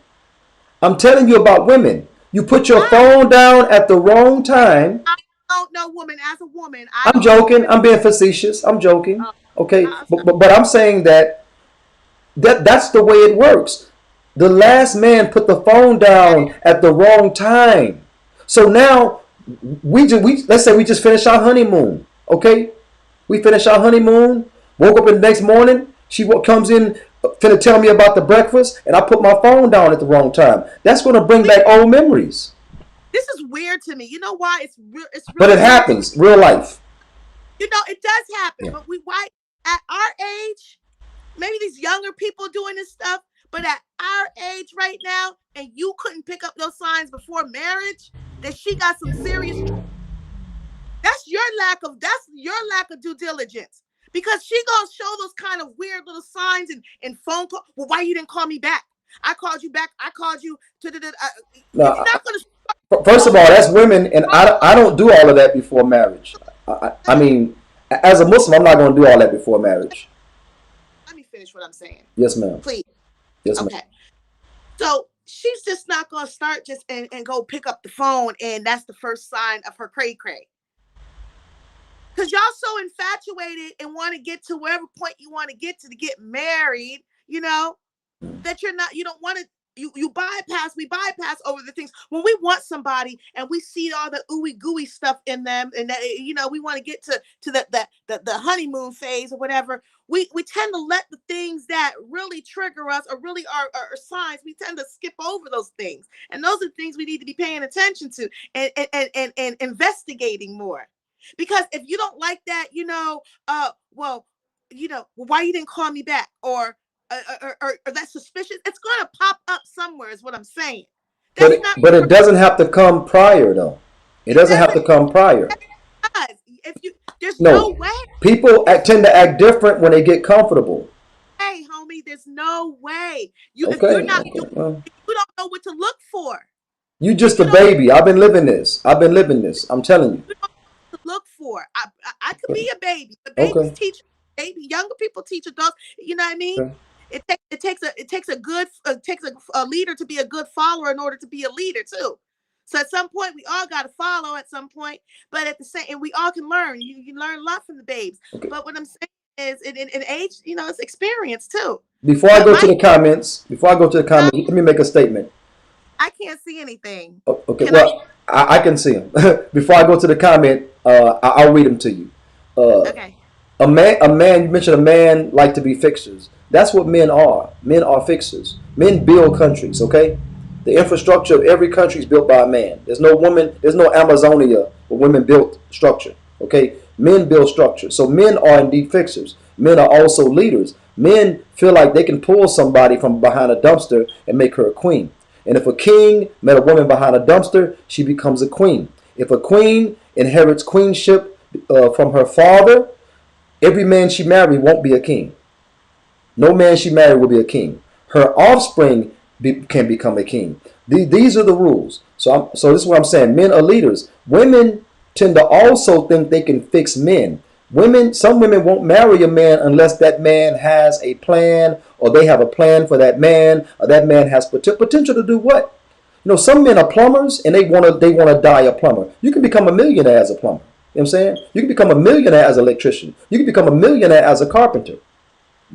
I'm telling you about women. You put your phone down at the wrong time. I don't know woman as a woman. I'm joking. I'm being facetious. I'm joking. Okay, but I'm saying that's the way it works. The last man put the phone down at the wrong time. So now let's say we just finished our honeymoon. Okay, we finished our honeymoon. Woke up the next morning. She comes in finna tell me about the breakfast, and I put my phone down at the wrong time. That's going to bring back old memories. This is weird to me. You know why? It's But really it weird to me. happens, real life. You know, it does happen. Yeah. But why at our age, maybe these younger people doing this stuff, but at our age right now, and you couldn't pick up those signs before marriage that she got some serious. That's your lack of due diligence. Because she gonna show those kind of weird little signs and phone call. Well, why you didn't call me back? I called you back. I called you to the. It's Now, not gonna. first of all, that's women, and I don't do all of that before marriage. I mean, as a Muslim, I'm not going to do all that before marriage. Let me finish what I'm saying. Yes, ma'am. Please. Yes, ma'am. Okay. So she's just not gonna start just and go pick up the phone, and that's the first sign of her cray cray. Because y'all so infatuated and want to get to wherever point you want to get married, you know, that you don't want to, we bypass over the things. When we want somebody and we see all the ooey gooey stuff in them, and that, you know, we want to get to the honeymoon phase or whatever, we tend to let the things that really trigger us or really are signs, we tend to skip over those things. And those are things we need to be paying attention to and investigating more. Because if you don't like that, you know, well, why you didn't call me back, or that's suspicious, it's going to pop up somewhere, is what I'm saying. But it doesn't have to come prior, though. It doesn't have to come prior. There's no way. People tend to act different when they get comfortable. Hey, homie, there's no way. If you're not doing, if you don't know what to look for. You just a baby. I've been living this. I'm telling you. To look for. I could be a baby, but babies teach younger people teach adults. You know what I mean? Okay. It takes a leader to be a good follower in order to be a leader too. So at some point we all got to follow at some point, but at the same, and we all can learn. You learn a lot from the babes. Okay. But what I'm saying is, in age, you know, it's experience too. Before I go to the comments, let me make a statement. I can't see anything. Okay, I can see them. Before I go to the comment, I'll read them to you. Okay. A man. You mentioned a man like to be fixers. That's what men are. Men are fixers. Men build countries. Okay, the infrastructure of every country is built by a man. There's no woman. There's no Amazonia where women built structure. Okay, men build structure. So men are indeed fixers. Men are also leaders. Men feel like they can pull somebody from behind a dumpster and make her a queen. And if a king met a woman behind a dumpster, she becomes a queen. If a queen inherits queenship from her father, every man she married won't be a king. No man she married will be a king. Her offspring can become a king. These are the rules. So this is what I'm saying. Men are leaders. Women tend to also think they can fix men. Some women won't marry a man unless that man has a plan, or they have a plan for that man, or that man has potential to do what? You know, some men are plumbers and they want to die a plumber. You can become a millionaire as a plumber. You know what I'm saying? You can become a millionaire as an electrician. You can become a millionaire as a carpenter.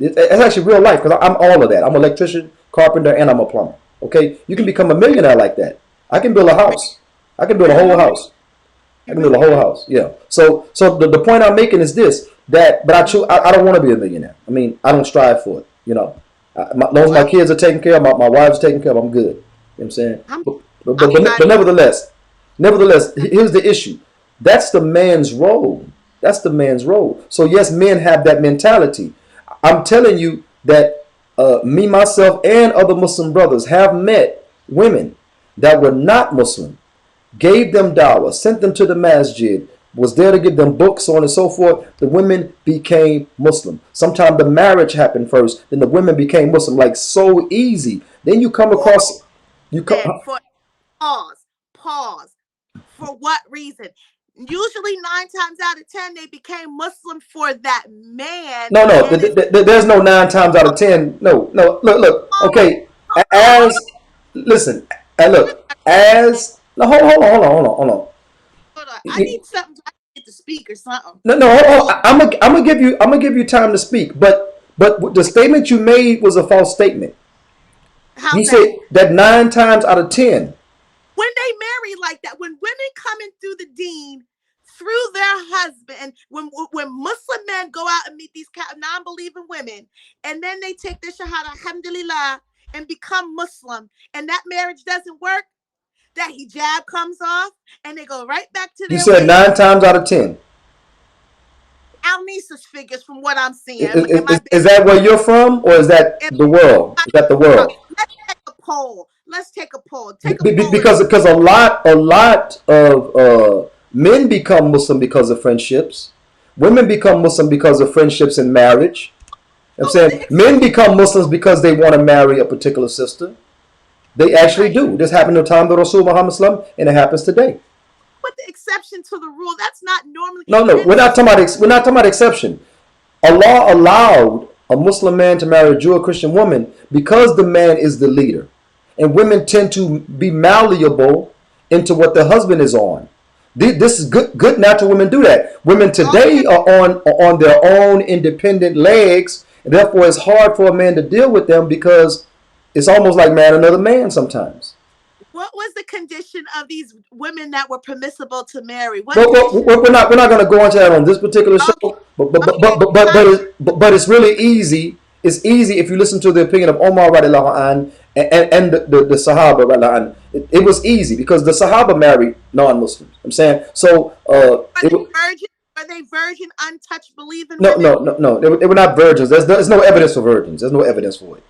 It's actually real life, because I'm all of that. I'm an electrician, carpenter, and I'm a plumber. Okay? You can become a millionaire like that. I can build a house. I can build a whole house. Yeah. So the point I'm making is this: but I don't want to be a millionaire. I mean, I don't strive for it. You know, as long as my kids are taken care of, my wife's taken care of, I'm good. You know what I'm saying? But nevertheless, here's the issue. That's the man's role. So yes, men have that mentality. I'm telling you that me, myself, and other Muslim brothers have met women that were not Muslim, gave them dawah, sent them to the masjid, was there to give them books, so on and so forth. The women became Muslim. Sometimes the marriage happened first, then the women became Muslim, like so easy. Then you come across... Pause. For what reason? Usually 9 times out of 10, they became Muslim for that man. No, there's no 9 times out of 10. No, look. Okay, hold on. I need something to get to speak or something. No, hold on. I'm gonna give you time to speak. But the statement you made was a false statement. You said that 9 times out of 10. When they marry like that, when women coming through the deen through their husband. And when Muslim men go out and meet these non-believing women, and then they take their shahada, alhamdulillah, and become Muslim, and that marriage doesn't work, that hijab comes off, and they go right back to their You said 9 times out of 10. Al-Nisa's figures from what I'm seeing. Is that where you're from, or is that the world? Is that the world? Let's take a poll. Let's take a poll. Because a lot of men become Muslim because of friendships. Women become Muslim because of friendships and marriage. I'm saying men become Muslims because they want to marry a particular sister. They actually do. This happened in the time of Rasul Muhammad Sallam, and it happens today. But the exception to the rule, that's not normally. No, we're not talking about exception. Allah allowed a Muslim man to marry a Jew or Christian woman because the man is the leader, and women tend to be malleable into what the husband is on. This is good natural women do that. Women today are on their own independent legs, and therefore it's hard for a man to deal with them because it's almost like man another man sometimes. What was the condition of these women that were permissible to marry? We're not going to go into that on this particular show, but it's really easy. It's easy if you listen to the opinion of Omar radiallahu an and the Sahaba radiallahu an. It was easy because the Sahaba married non-Muslims. I'm saying so. Were they virgin, untouched, believing? No. They were not virgins. There's no evidence for virgins. There's no evidence for it.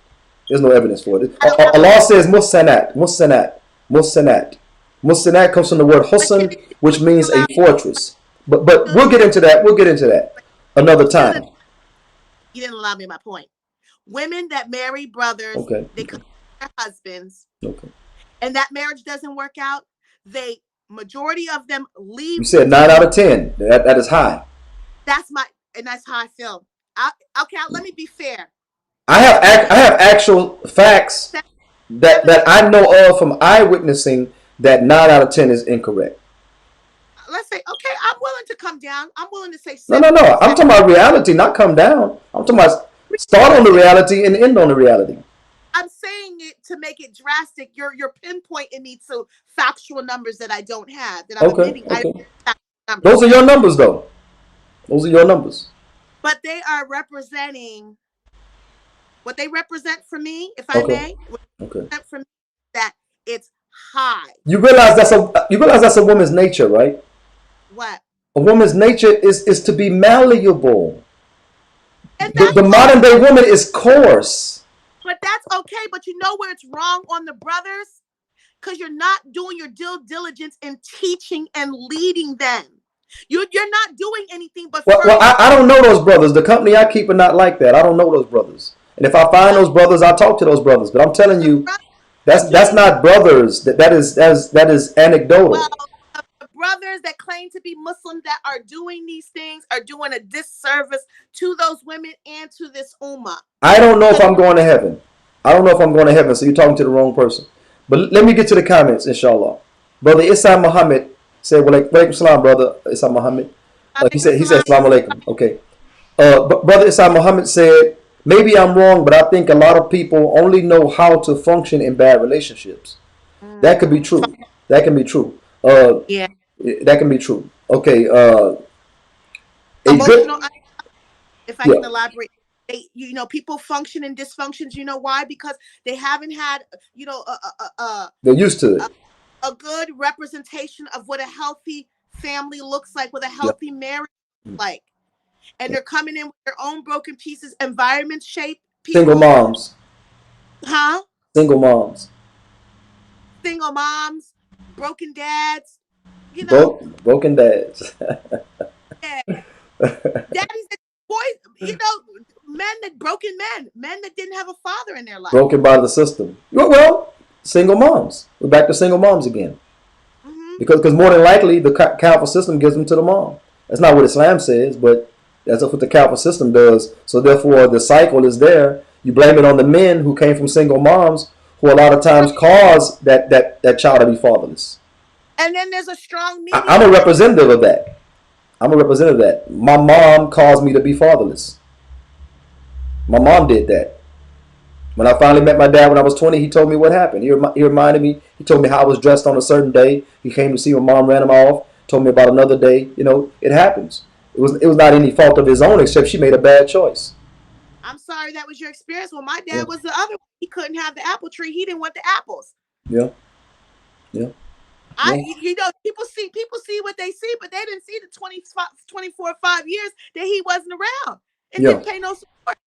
There's no evidence for it. Allah says musanat. Musanat comes from the word husn, which means a fortress. But we'll get into that. We'll get into that another time. You didn't allow me my point. Women that marry brothers, they come to their husbands, and that marriage doesn't work out. Majority of them leave. You said 9 out of 10. That is high. That's how I feel. Let me be fair. I have actual facts that I know of from eyewitnessing that 9 out of 10 is incorrect. Let's say, okay, I'm willing to come down. I'm willing to say 7. No. I'm talking about reality, not come down. I'm talking about start on the reality and end on the reality. I'm saying it to make it drastic. You're pinpointing me to factual numbers that I don't have. That I'm admitting numbers. Those are your numbers, though. Those are your numbers. But they are representing what they represent for me, if I may. Represent for me that it's high. You realize that's a woman's nature, right? What? A woman's nature is to be malleable. The modern day woman is coarse. But that's okay. But you know where it's wrong on the brothers? Because you're not doing your due diligence in teaching and leading them. You're not doing anything but. Well, I don't know those brothers. The company I keep are not like that. I don't know those brothers. And if I find those brothers, I'll talk to those brothers. But I'm telling you, that's not brothers. That is anecdotal. Well, the brothers that claim to be Muslim that are doing these things are doing a disservice to those women and to this ummah. I don't know if I'm going to heaven. So you're talking to the wrong person. But let me get to the comments, inshallah. Brother Isam Muhammad said, "Walaikum salam, brother Isam Muhammad." He said, "Assalamu alaikum." Okay. Brother Isam Muhammad said, "Maybe I'm wrong, but I think a lot of people only know how to function in bad relationships." That could be true. That can be true. That can be true. Okay. Emotional. If I can elaborate. People function in dysfunctions. You know why? Because they haven't had, they're used to it. A good representation of what a healthy family looks like, what a healthy marriage looks like. And they're coming in with their own broken pieces, environment shape. Single moms. Huh? Single moms. Single moms, broken dads. Broken dads. Daddies that boys, broken men that didn't have a father in their life. Broken by the system. Well, single moms. We're back to single moms again. Because more than likely the Calvin system gives them to the mom. That's not what Islam says, but that's what the Calvin system does. So therefore the cycle is there. You blame it on the men who came from single moms who a lot of times cause that child to be fatherless. And then there's a strong media. I'm a representative of that. My mom caused me to be fatherless. My mom did that. When I finally met my dad when I was 20, he told me what happened. He reminded me. He told me how I was dressed on a certain day. He came to see my mom, ran him off. told me about another day. It happens. It was not any fault of his own, except she made a bad choice. I'm sorry that was your experience. Well, my Yeah. dad was the other one. He couldn't have the apple tree. He didn't want the apples. Yeah. Yeah. Yeah. People see what they see, but they didn't see the 24, 5 years that he wasn't around and Yeah. didn't pay no support.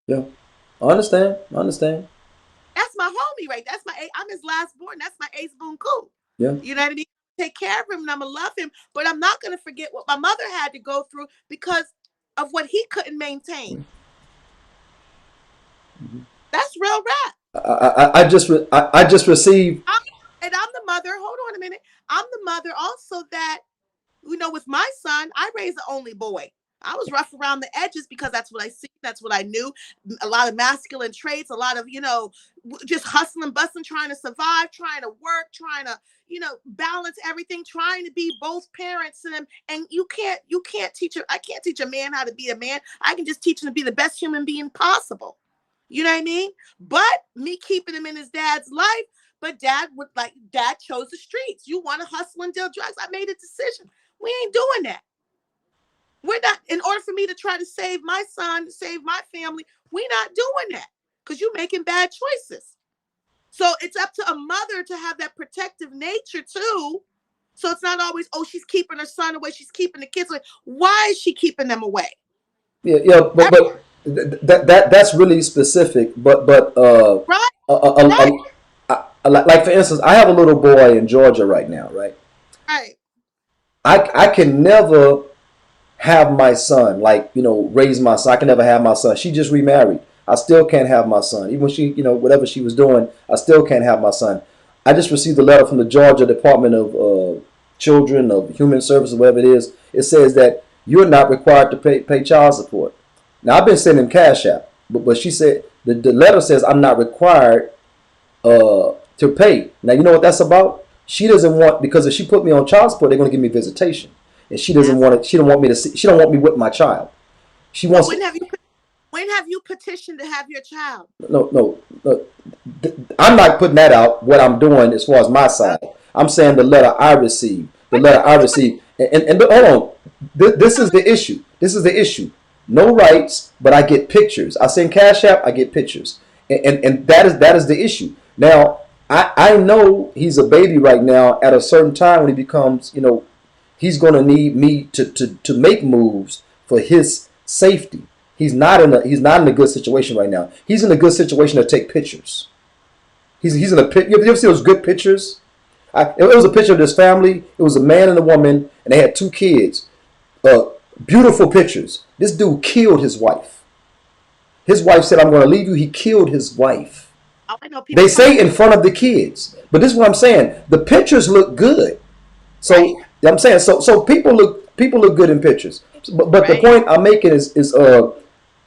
Yeah. I understand. That's my homie, right? I'm his last born. That's my ace boon cool. Yeah. You know what I mean? Take care of him and I'm gonna love him, but I'm not gonna forget what my mother had to go through because of what he couldn't maintain. Mm-hmm. That's real rap. I just received. And I'm the mother. Hold on a minute. I'm the mother also that, with my son, I raised an only boy. I was rough around the edges because that's what I see. That's what I knew. A lot of masculine traits, a lot of, just hustling, busting, trying to survive, trying to work, trying to, balance everything, trying to be both parents to them. And you can't teach I can't teach a man how to be a man. I can just teach him to be the best human being possible. You know what I mean? But me keeping him in his dad's life, but dad chose the streets. You want to hustle and deal drugs. I made a decision. We ain't doing that. We're not, in order for me to try to save my son, save my family, we're not doing that because you're making bad choices. So it's up to a mother to have that protective nature too. So it's not always, she's keeping her son away. She's keeping the kids away. Why is she keeping them away? Yeah, but that's really specific. But right. Like for instance, I have a little boy in Georgia right now, right? Right. I can never have my son, raise my son. I can never have my son. She just remarried. I still can't have my son. Even when she, whatever she was doing, I still can't have my son. I just received a letter from the Georgia Department of Children, of Human Services, whatever it is. It says that you're not required to pay child support. Now, I've been sending Cash App, but she said, the letter says I'm not required to pay. Now, you know what that's about? She doesn't want, because if she put me on child support, they're going to give me visitation. And she doesn't want it. She don't want me to see. She don't want me with my child. She wants. When have you petitioned to have your child? No. I'm not putting that out. What I'm doing as far as my side, I'm saying the letter I received. And hold on. This is the issue. No rights, but I get pictures. I send Cash App. I get pictures, and that is the issue. Now I know he's a baby right now. At a certain time when he becomes, he's going to need me to make moves for his safety. He's not in a good situation right now. He's in a good situation to take pictures. He's in a pit. You ever see those good pictures? It was a picture of this family. It was a man and a woman, and they had 2 kids. Beautiful pictures. This dude killed his wife. His wife said, "I'm going to leave you." He killed his wife. They say in front of the kids, but this is what I'm saying. The pictures look good. So right. I'm saying so people look good in pictures. But right. The point I'm making is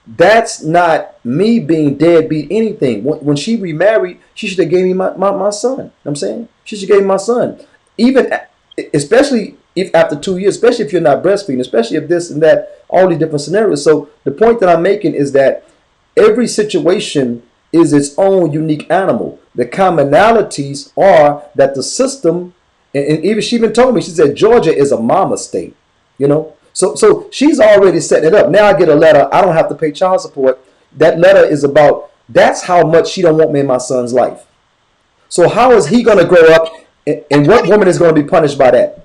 that's not me being deadbeat anything. When she remarried, she should have gave me my son. I'm saying she should have gave me my son. Even especially if after 2 years, especially if you're not breastfeeding, especially if this and that, all these different scenarios. So the point that I'm making is that every situation is its own unique animal. The commonalities are that the system, and even she even told me, she said Georgia is a mama state, So she's already setting it up. Now I get a letter. I don't have to pay child support. That letter is about, that's how much she don't want me in my son's life. So how is he going to grow up, and what woman is going to be punished by that?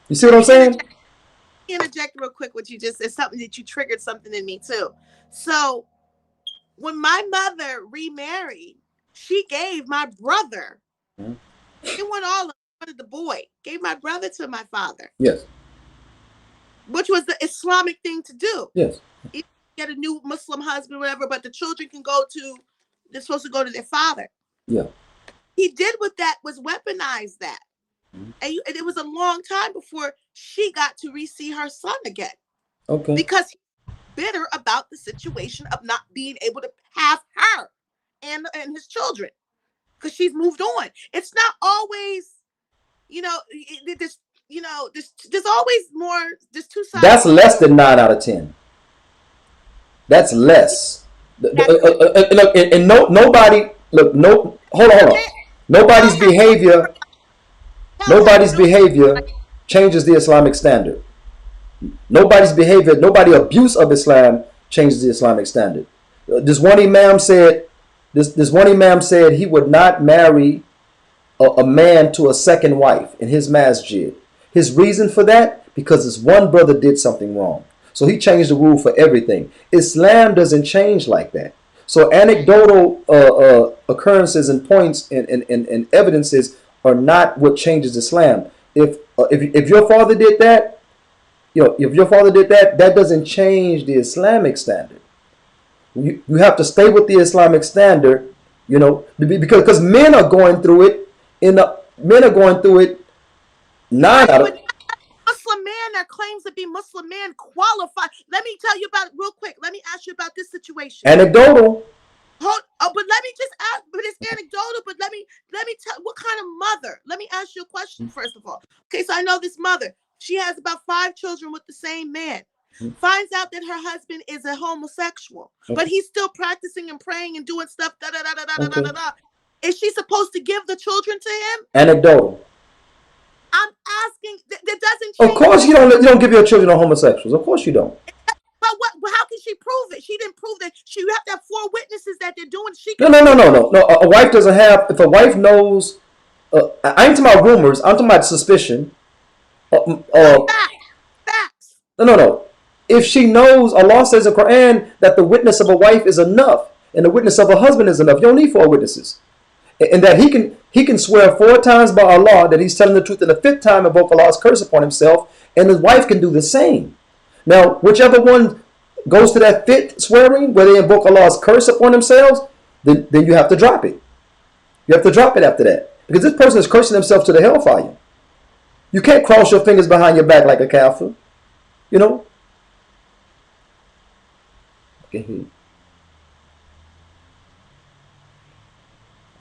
You see what I'm saying? Interject real quick. What you just, it's something that you triggered something in me too. So when my mother remarried, she gave my brother. Mm-hmm. It went all of the boy. Gave my brother to my father. Yes. Which was the Islamic thing to do. Yes. You get a new Muslim husband, whatever, but the children they're supposed to go to their father. Yeah. He did with that was weaponize that. Mm-hmm. And it was a long time before she got to re-see her son again. Okay. Because he's bitter about the situation of not being able to have her and his children. Because she's moved on. It's not always, there's always more. There's 2 sides. That's less than 9 out of 10. That's less. And nobody. Look, no. Hold on. Nobody's behavior. changes the Islamic standard. Nobody's behavior, nobody abuse of Islam changes the Islamic standard. This one imam said he would not marry a man to a second wife in his masjid. His reason for that, because this one brother did something wrong. So he changed the rule for everything. Islam doesn't change like that. So anecdotal occurrences and points and evidences are not what changes Islam. If your father did that, that doesn't change the Islamic standard. You have to stay with the Islamic standard, because men are going through it. Men are going through it. Muslim man that claims to be Muslim man qualified. Let me tell you about it real quick. Let me ask you about this situation. Anecdotal. But let me just ask. But it's anecdotal. But let me tell. What kind of mother? Let me ask you a question first of all. Okay, so I know this mother. She has about 5 children with the same man. Finds out that her husband is a homosexual, but he's still practicing and praying and doing stuff. Is she supposed to give the children to him? Anecdotal. I'm asking. That doesn't change. Of course, you don't give your children to homosexuals. Of course, you don't. But how can she prove it? She didn't prove that. You have to have 4 witnesses that they're doing. No. A wife doesn't have. If a wife knows, I ain't talking about rumors. I'm talking about suspicion. Facts. No. If she knows, Allah says in the Quran that the witness of a wife is enough, and the witness of a husband is enough. You don't need 4 witnesses, and that he can swear 4 times by Allah that he's telling the truth, and the 5th time invoke Allah's curse upon himself, and his wife can do the same. Now, whichever one goes to that 5th swearing, where they invoke Allah's curse upon themselves, then you have to drop it. You have to drop it after that, because this person is cursing himself to the hellfire. You can't cross your fingers behind your back like a kafir. Can't hear you.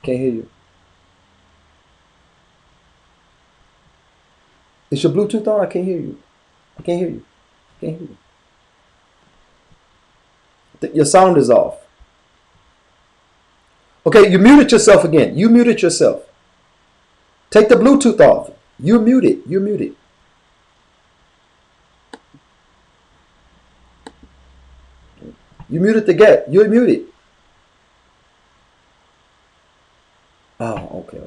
Can't hear you. Is your Bluetooth on? I can't hear you. Can't hear you. Your sound is off. Okay, you muted yourself again. You muted yourself. Take the Bluetooth off. You're muted. You muted the get. You're muted. Oh, okay.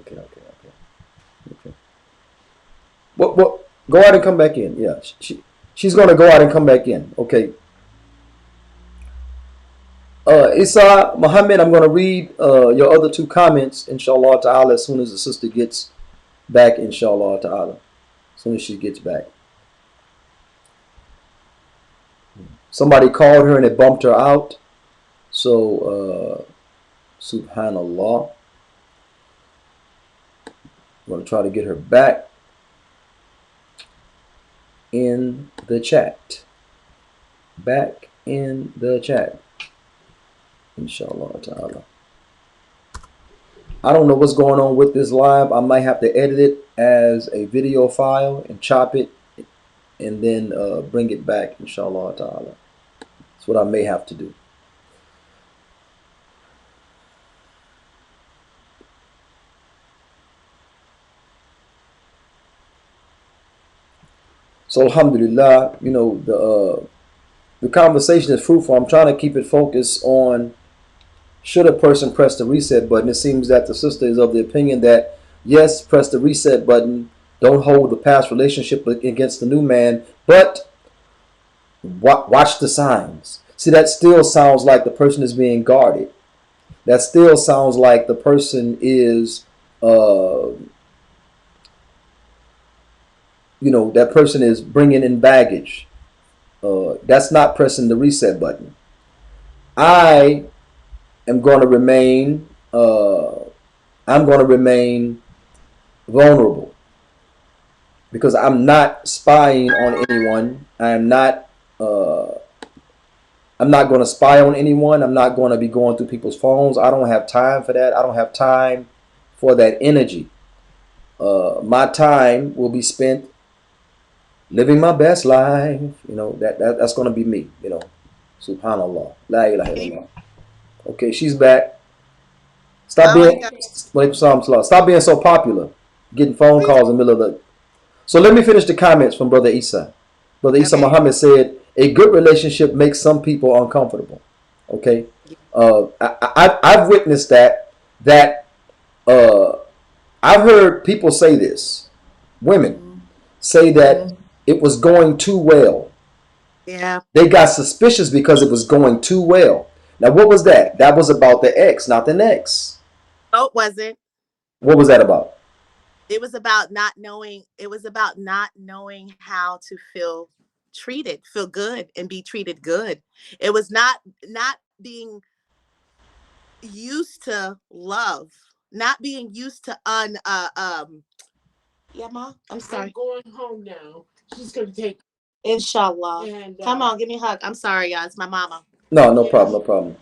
What? Go out and come back in. Yeah, she's going to go out and come back in. Okay. Isa, Muhammad, I'm going to read your other 2 comments, inshallah ta'ala, as soon as the sister gets back, inshallah ta'ala. As soon as she gets back. Somebody called her and it bumped her out. So, subhanallah. I'm going to try to get her back in the chat. Back in the chat. Inshallah ta'ala. I don't know what's going on with this live. I might have to edit it as a video file and chop it and then bring it back, inshallah ta'ala. That's what I may have to do. So alhamdulillah, the conversation is fruitful. I'm trying to keep it focused on, should a person press the reset button? It seems that the sister is of the opinion that yes, press the reset button. Don't hold the past relationship against the new man, but watch the signs. See, that still sounds like the person is being guarded. That still sounds like the person is, that person is bringing in baggage. That's not pressing the reset button. I am going to remain. I'm going to remain vulnerable because I'm not spying on anyone. I'm not going to spy on anyone. I'm not going to be going through people's phones. I don't have time for that. I don't have time for that energy. My time will be spent living my best life. That's going to be me. Subhanallah. La ilaha illallah. Okay, she's back. Stop being so popular. Getting phone calls in the middle of the. So let me finish the comments from Brother Isa. Brother Isa Muhammad said, a good relationship makes some people uncomfortable. Okay. I've witnessed that. I've heard people say this. Women say that it was going too well. Yeah. They got suspicious because it was going too well. Now, what was that? That was about the ex, not the next. No, it wasn't. What was that about? It was about not knowing. It was about not knowing how to feel good, and be treated good. It was not being used to love, not being used to yeah, Ma, I'm sorry. I'm going home now. She's gonna take. Inshallah. And, come on, give me a hug. I'm sorry, y'all. It's my mama. No problem, no problem.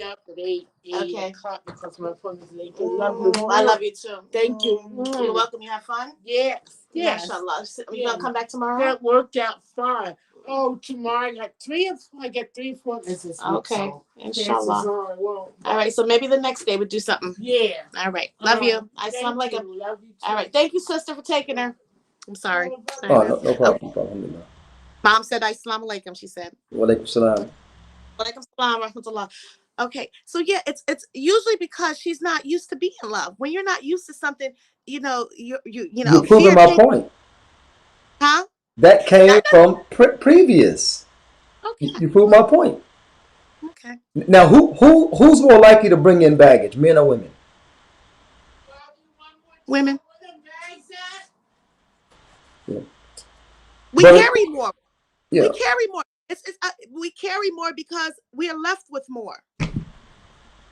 Up at 8 Okay. o'clock because my phone is late. I love you too. Thank you. You're welcome. You have fun? Yes. Yes. Inshallah. You gonna come back tomorrow? That worked out fine. Oh, tomorrow I got 3 or 4 visits. Okay. Inshallah. All right. So maybe the next day we'll do something. Yeah. All right. Love you. Assalamu alaikum. Love you too. All right. Thank you, sister, for taking her. I'm sorry. Oh, no problem. No problem. Mom said, Assalamu alaikum, she said. Wa alaikum salam. Wa alaikum salam wa rahmatullah. Okay, so yeah, it's usually because she's not used to being loved. When you're not used to something, you know. You're proving my point. Huh? That came from previous. Okay. You proved my point. Okay. Now, who's more likely to bring in baggage, men or women? Women. Yeah. We carry more. Yeah. We carry more. We carry more because we are left with more.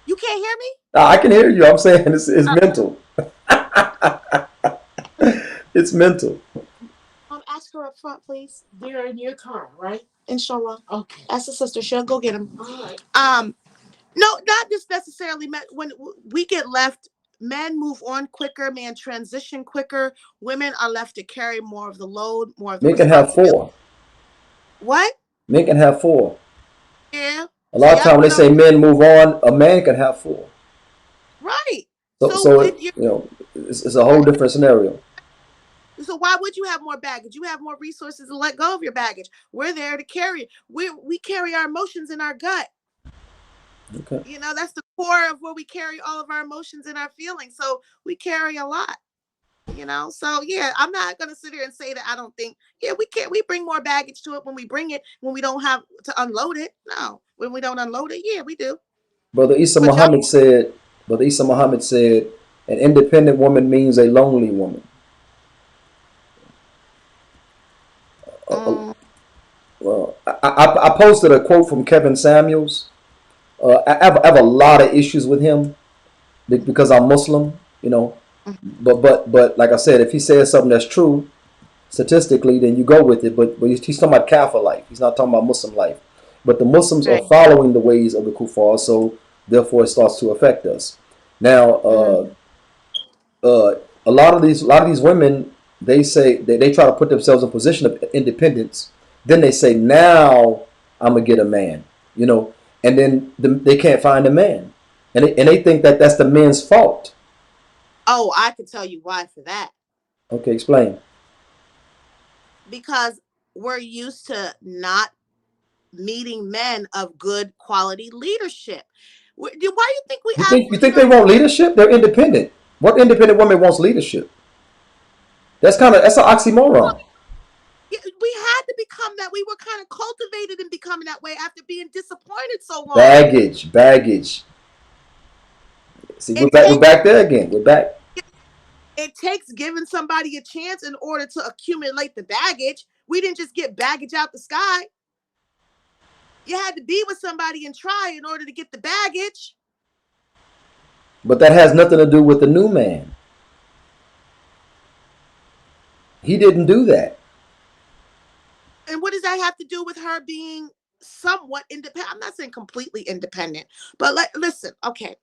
You can't hear me? I can hear you. I'm saying it's mental. It's mental. Ask her up front, please. They're in your car, right? Inshallah. Okay. Ask the sister. She'll go get them. All right. No, not just necessarily. When we get left, men move on quicker. Men transition quicker. Women are left to carry more of the load. More of the. Men can have 4. What? Men can have 4. Yeah. A lot of times when they say men move on, a man can have 4. Right. So it's a whole different scenario. So why would you have more baggage? You have more resources to let go of your baggage. We're there to carry. We carry our emotions in our gut. Okay. You know, that's the core of where we carry all of our emotions and our feelings. So we carry a lot. You know, so yeah, I'm not gonna sit here and say that I don't think. Yeah, we bring more baggage to it when we bring it, when we don't have to unload it. No, when we don't unload it, yeah, we do. Brother Isa Muhammad said, an independent woman means a lonely woman. Well, I posted a quote from Kevin Samuels. I have a lot of issues with him because I'm Muslim, you know. But like I said, if he says something that's true, statistically, then you go with it. But he's talking about Kafir life. He's not talking about Muslim life. But the Muslims are following the ways of the kuffar, so therefore it starts to affect us. Now, a lot of these women, they say they try to put themselves in a position of independence. Then they say, now I'm gonna get a man, you know, and then they can't find a man, and they think that that's the men's fault. Oh, I can tell you why for that. Okay, explain. Because we're used to not meeting men of good quality leadership. Why do you think we? You think they want leadership? They're independent. What independent woman wants leadership? That's an oxymoron. We had to become that. We were kind of cultivated in becoming that way after being disappointed so long. Baggage. See, we're back there again. We're back. It takes giving somebody a chance in order to accumulate the baggage. We didn't just get baggage out the sky. You had to be with somebody and try in order to get the baggage. But that has nothing to do with the new man. He didn't do that. And what does that have to do with her being somewhat independent? I'm not saying completely independent, but listen, okay.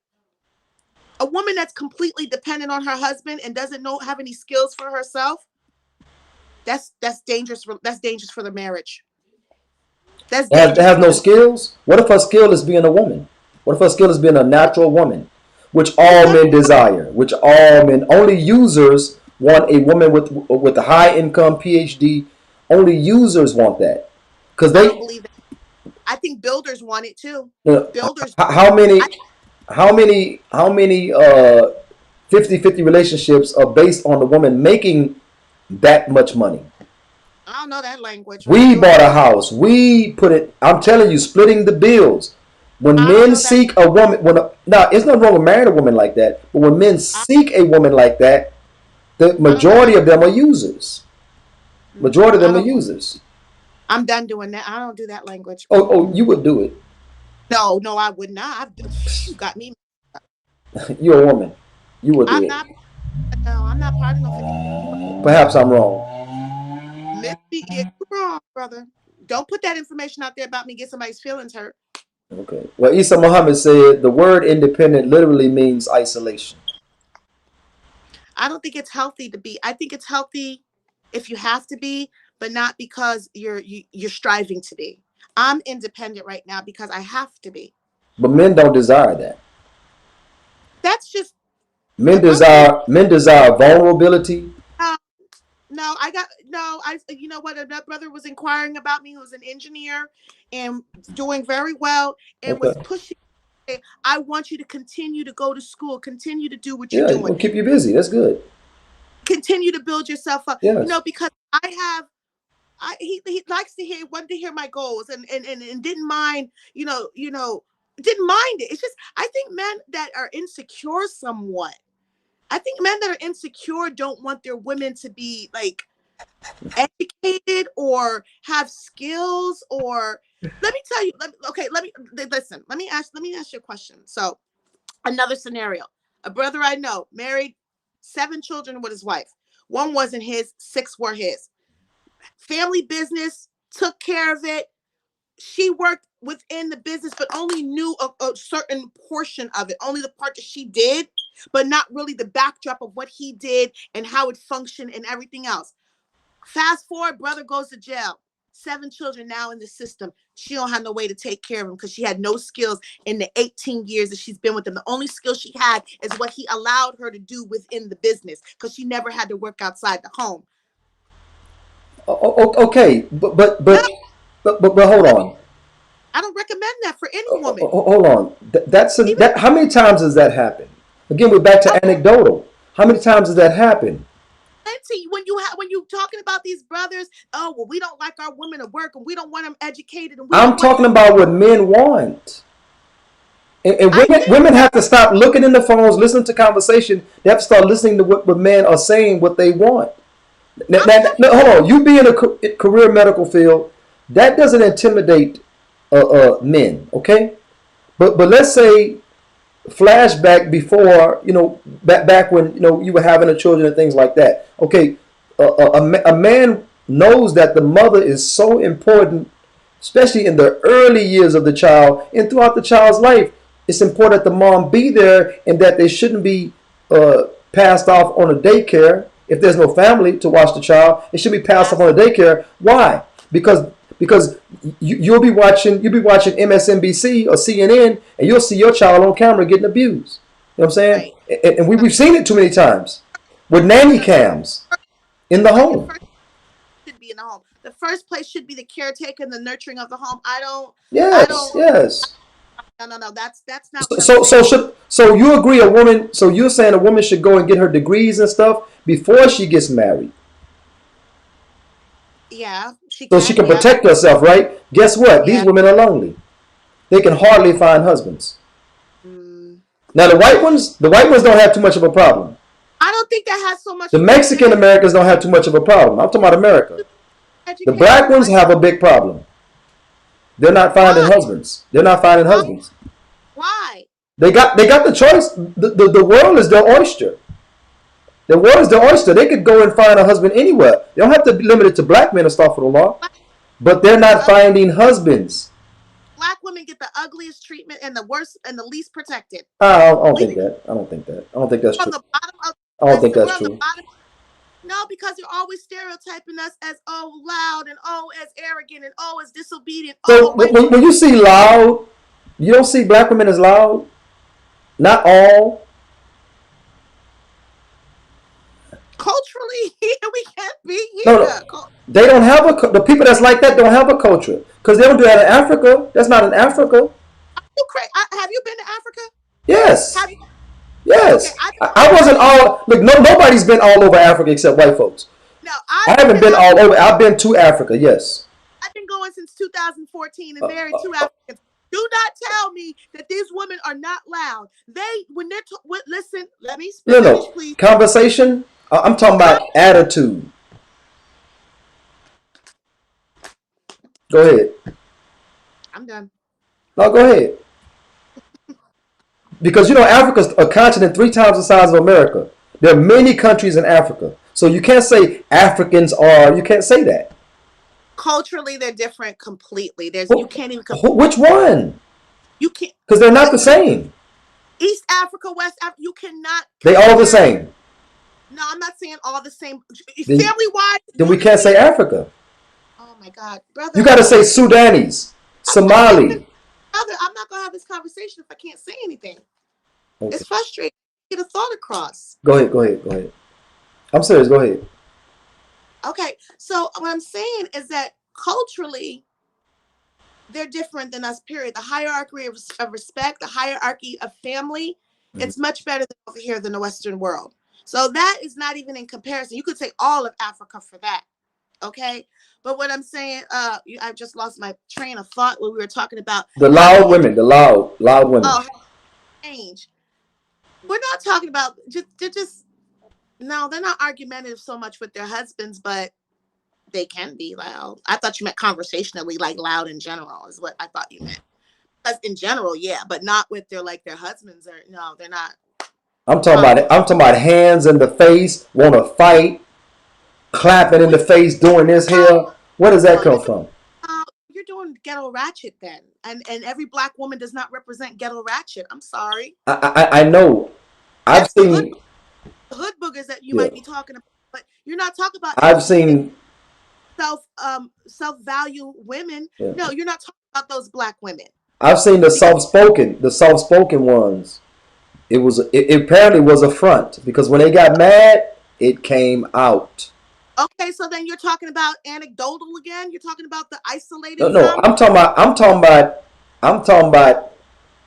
A woman that's completely dependent on her husband and doesn't have any skills for herself, that's dangerous. That's dangerous for the marriage. That has no skills. What if her skill is being a woman? What if her skill is being a natural woman, which all men desire? Which all men, only users want a woman with a high income PhD. Only users want that because I they. don't believe that. I think builders want it too. You know, Builders. how I, many how many 50-50 relationships are based on the woman making that much money? I don't know that language. What you We doing? bought a house. We put it. I'm telling you, splitting the bills. When I don't men know that. seek a woman, now it's not wrong to marry a woman like that. But when men I, seek a woman like that, the I don't know majority that. of them are users. Majority of I them are don't. users. I'm done doing that. I don't do that language. Oh, you would do it. No, no, I would not. You got me. You're a woman. You would do I'm it. not. No, I'm not part of no 50. Perhaps I'm wrong. Missy, yeah, you wrong, brother. Don't put that information out there about me. Get somebody's feelings hurt. Okay. Well, Isa Muhammad said the word independent literally means isolation. I don't think it's healthy to be. I think it's healthy if you have to be, but not because you're striving to be. I'm independent right now because I have to be. But men don't desire that. That's just Men a brother who desire vulnerability. uh, no, I got no. I you know what? That brother was inquiring about me. Who was an engineer and doing very well and was Okay. pushing. I want you to continue to go to school, continue to do what you're Yeah, it's doing, gonna keep you busy. That's good. continue to build yourself up. Yes. Because he likes to hear wanted to hear my goals and didn't mind didn't mind it. It's just I think men that are insecure somewhat. I think men that are insecure don't want their women to be like educated or have skills or let me tell you. Let me listen. Let me ask you a question. So another scenario: a brother I know married 7 children with his wife. One wasn't his, 6 were his. Family business, took care of it. She worked within the business, but only knew a certain portion of it, only the part that she did, but not really the backdrop of what he did and how it functioned and everything else. Fast forward, brother goes to jail. 7 children now in the system. She don't have no way to take care of him because she had no skills in the 18 years that she's been with him. The only skill she had is what he allowed her to do within the business because she never had to work outside the home. Okay, No, but hold no, on. I don't recommend that for any woman. Hold on. Even How many times does that happen? Again, we're back to oh, anecdotal. How many times does that happen? plenty when you talking about these brothers. Oh well, we don't like our women to work and we don't want them educated and we I'm don't want. talking about what men want. And I think women have to stop looking in the phones, listening to conversation. They have to start listening to what men are saying, what they want. I'm telling Hold on. You be in a career medical field, that doesn't intimidate men, okay? But let's say flashback before, back when, you were having a children and things like that. Okay, a man knows that the mother is so important, especially in the early years of the child and throughout the child's life. It's important that the mom be there and that they shouldn't be passed off on a daycare. If there's no family to watch the child, it should be passed off yes, on a daycare. Why? Because you'll be watching MSNBC or CNN and you'll see your child on camera getting abused. You know what I'm saying? right. And we've seen it too many times with nanny The cams in the but your home. first should be in the home. The first place should be the caretaker and the nurturing of the home. I Yes, don't. yes. No. That's not So what I'm so saying. so, should, so you agree a woman? So you're saying a woman should go and get her degrees and stuff before she gets married, Yeah, she so she can. can Yeah, protect herself, right? Guess what? These yeah. women are lonely. They can hardly find husbands. Mm. Now the white ones don't have too much of a problem. I don't think that has so much The to do with Mexican Americans don't have too much of a problem. I'm talking about America. The black education. ones have a big problem. They're not finding Why? husbands. They're not finding Why? husbands. Why? They got the choice. The world is their oyster. The world is their oyster. They could go and find a husband anywhere. They don't have to be limited to black men or stuff for the law. Black, But they're the not ug- finding husbands. black women get the ugliest treatment and the worst and the least protected. I don't We think that. I don't think that. I don't think that's on true. the bottom of I don't think listen, we're that's on the true. bottom. No, because you're always stereotyping us as oh loud and oh as arrogant and oh as disobedient. So Oh, white when you see loud, you don't see black women as loud. Not all. culture. we can't be. No. They don't have the people that's like that don't have a culture because they don't do that in Africa. That's not in Africa. Have you been to Africa? Yes. Have you? Okay, Yes. I wasn't all look. No, nobody's been all over Africa except white folks. No, I haven't been all over. I've been to Africa. Yes. I've been going since 2014 and married 2 Africans. Do not tell me that these women are not loud. When they're listen, let me finish, please. Conversation. I'm talking about attitude. Go ahead. I'm done. No, go ahead. Because Africa's a continent 3 times the size of America. There are many countries in Africa. So you can't say Africans are, you can't say that. Culturally, they're different completely. You can't even which one? You can't. Because they're not the same. East Africa, West Africa, you cannot. They all the same. No, I'm not saying all the same. Family-wise. Then we can't say Africa. Oh my God, brother. You got to say Sudanese, Somali. Brother, I'm not going to have this conversation if I can't say anything. Okay. It's frustrating. Get a thought across. Go ahead. I'm serious. Go ahead. Okay, so what I'm saying is that culturally, they're different than us, period. The hierarchy of respect, the hierarchy of family, it's much better than over here than the Western world. So that is not even in comparison. You could say all of Africa for that, okay? But what I'm saying, I've just lost my train of thought when we were talking about the loud women, the loud women. Oh, change. We're not talking about no, they're not argumentative so much with their husbands, but they can be loud. I thought you meant conversationally, like loud in general is what I thought you meant. Because in general, yeah, but not with their husbands or no, they're not. I'm talking about hands in the face, want to fight, clapping in the face, doing this here. Where does that come from? You're doing ghetto ratchet then, and every black woman does not represent ghetto ratchet. I'm sorry. I know. I've seen hood boogers that you might be talking about, but you're not talking about. I've seen self-value women. Yeah. No, you're not talking about those black women. I've seen the soft-spoken ones. It apparently was a front because when they got mad, it came out. Okay, so then you're talking about anecdotal again. You're talking about the isolated. No, I'm talking about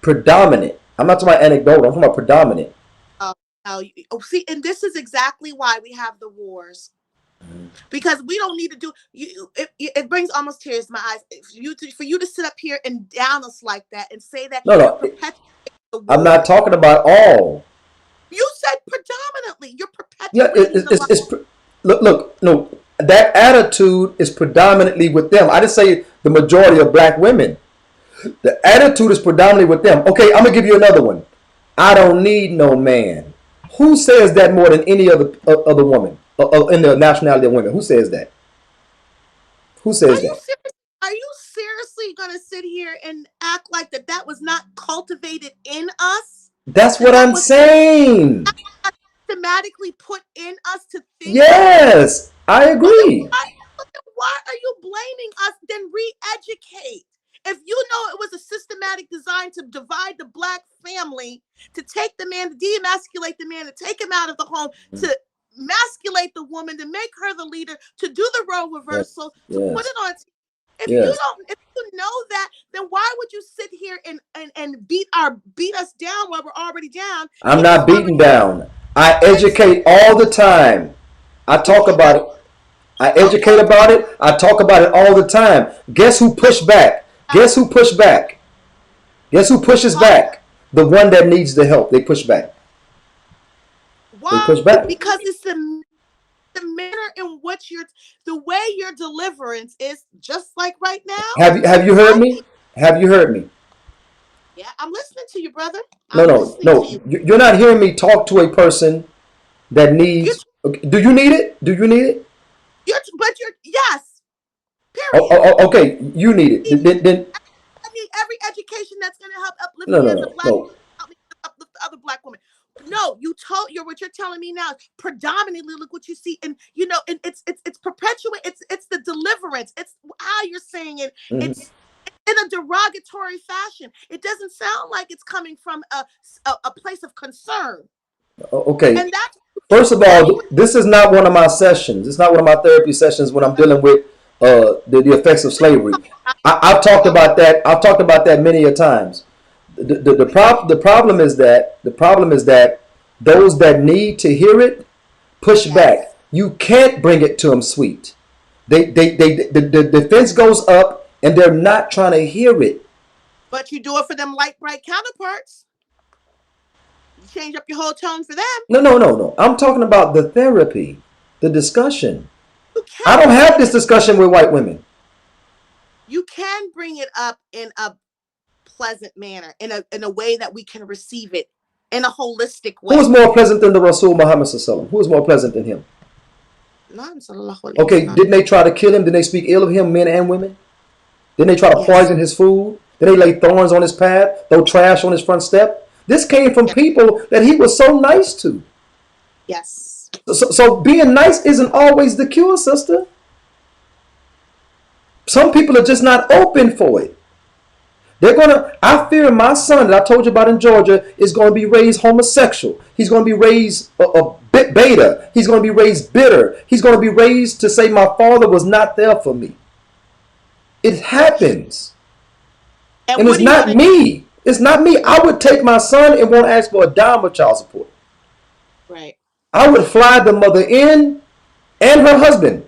predominant. I'm not talking about anecdotal. I'm talking about predominant. See, and this is exactly why we have the wars. Because we don't need to do it brings almost tears to my eyes for you to sit up here and down us like that and say that I'm not talking about all. You said predominantly. You're perpetuating look, no, that attitude is predominantly with them. I didn't say the majority of black women. The attitude is predominantly with them. Okay, I'm gonna give you another one. I don't need no man. Who says that more than any other woman? In the nationality of women, who says that? Who says that? Are you seriously gonna sit here and act like that was not cultivated in us? That's what I'm saying. Systematically put in us to think. Yes, I agree. Why are you blaming us? Then re-educate. If you know it was a systematic design to divide the black family, to take the man, to demasculate the man, to take him out of the home, to masculate the woman, to make her the leader, to do the role reversal, to put it on. If you know that, then why would you sit here and beat us down while we're already down? I'm not beating down. I educate all the time. I talk about it. I educate about it. I talk about it all the time. Guess who pushed back? Guess who pushed back? Guess who pushes back? The one that needs the help. They push back. Why? They push back. Because it's the manner in which the way your deliverance is, just like right now. Have you heard me? Have you heard me? Yeah, I'm listening to you, brother. No. You're not hearing me talk to a person that needs. Do you need it? Do you need it? Yes. Period. Okay, you need it. Then I need every education that's going to help uplift me as a black woman, help me uplift the other black women. No, what you're telling me now is predominantly look what you see, and and it's perpetuate. It's the deliverance. It's how you're saying it. Mm-hmm. It's in a derogatory fashion. It doesn't sound like it's coming from a place of concern. Okay. And that's First of that's all, this is not one of my sessions. It's not one of my therapy sessions when I'm dealing with the effects of slavery. I've talked okay. about that. I've talked about that many a times. The problem is that those that need to hear it push Yes. back. You can't bring it to them sweet. The defense goes up and they're not trying to hear it. But you do it for them light bright counterparts. You change up your whole tone for them. No, no, no, no. I'm talking about the therapy, the discussion. You I can don't bring have it. this discussion with white women. You can bring it up in a pleasant manner, in a way that we can receive it in a holistic Who is way. more pleasant than the Rasul Muhammad Sallallahu? Who is more pleasant than him? Na'am, sallallahu alayhi Okay, wasallam. didn't they try to kill him? Didn't they speak ill of him, men and women? Didn't they try to Yes. poison his food? Didn't they lay thorns on his path, throw trash on his front step? This came from Yes. people that he was so nice to. Yes. So being nice isn't always the cure, sister. Some people are just not open for it. I fear my son that I told you about in Georgia is going to be raised homosexual. He's going to be raised a bit beta. He's going to be raised bitter. He's going to be raised to say my father was not there for me. It happens. And What it's are you not gonna me. It's not me. I would take my son and won't ask for a dime of child support. right? I would fly the mother in and her husband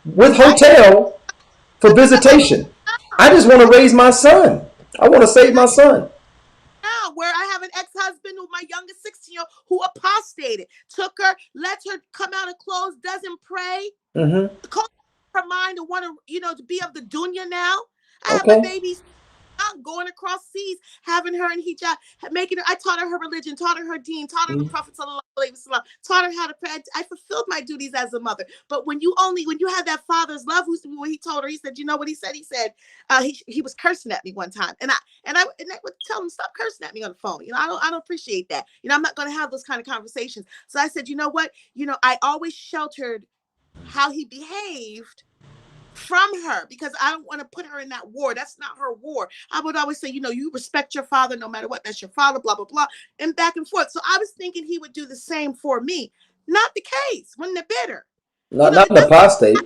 with I hear hotel for visitation. I just want to raise my son. I want to save and I my son. now where I have an ex-husband who my youngest 16-year-old who apostated, took her, lets her come out of clothes, doesn't pray, Mm-hmm. calls her mind to want to, to be of the dunya now. I have my Okay. babies out going across seas, having her in hijab, making her. I taught her religion, taught her deen, taught her the Mm-hmm. Prophet sallallahu alaihi wasallam, taught her how to pray. I fulfilled my duties as a mother. But when you have that father's love, what he told her, he said, you know what he said? He said he was cursing at me one time, and I would tell him stop cursing at me on the phone. I don't appreciate that. I'm not going to have those kind of conversations. So I said, you know what? I always sheltered how he behaved from her because I don't want to put her in that war. That's not her war. I would always say, you respect your father no matter what. That's your father, blah, blah, blah, and back and forth. So I was thinking he would do the same for me. Not the case when they're bitter. Not It an apostate.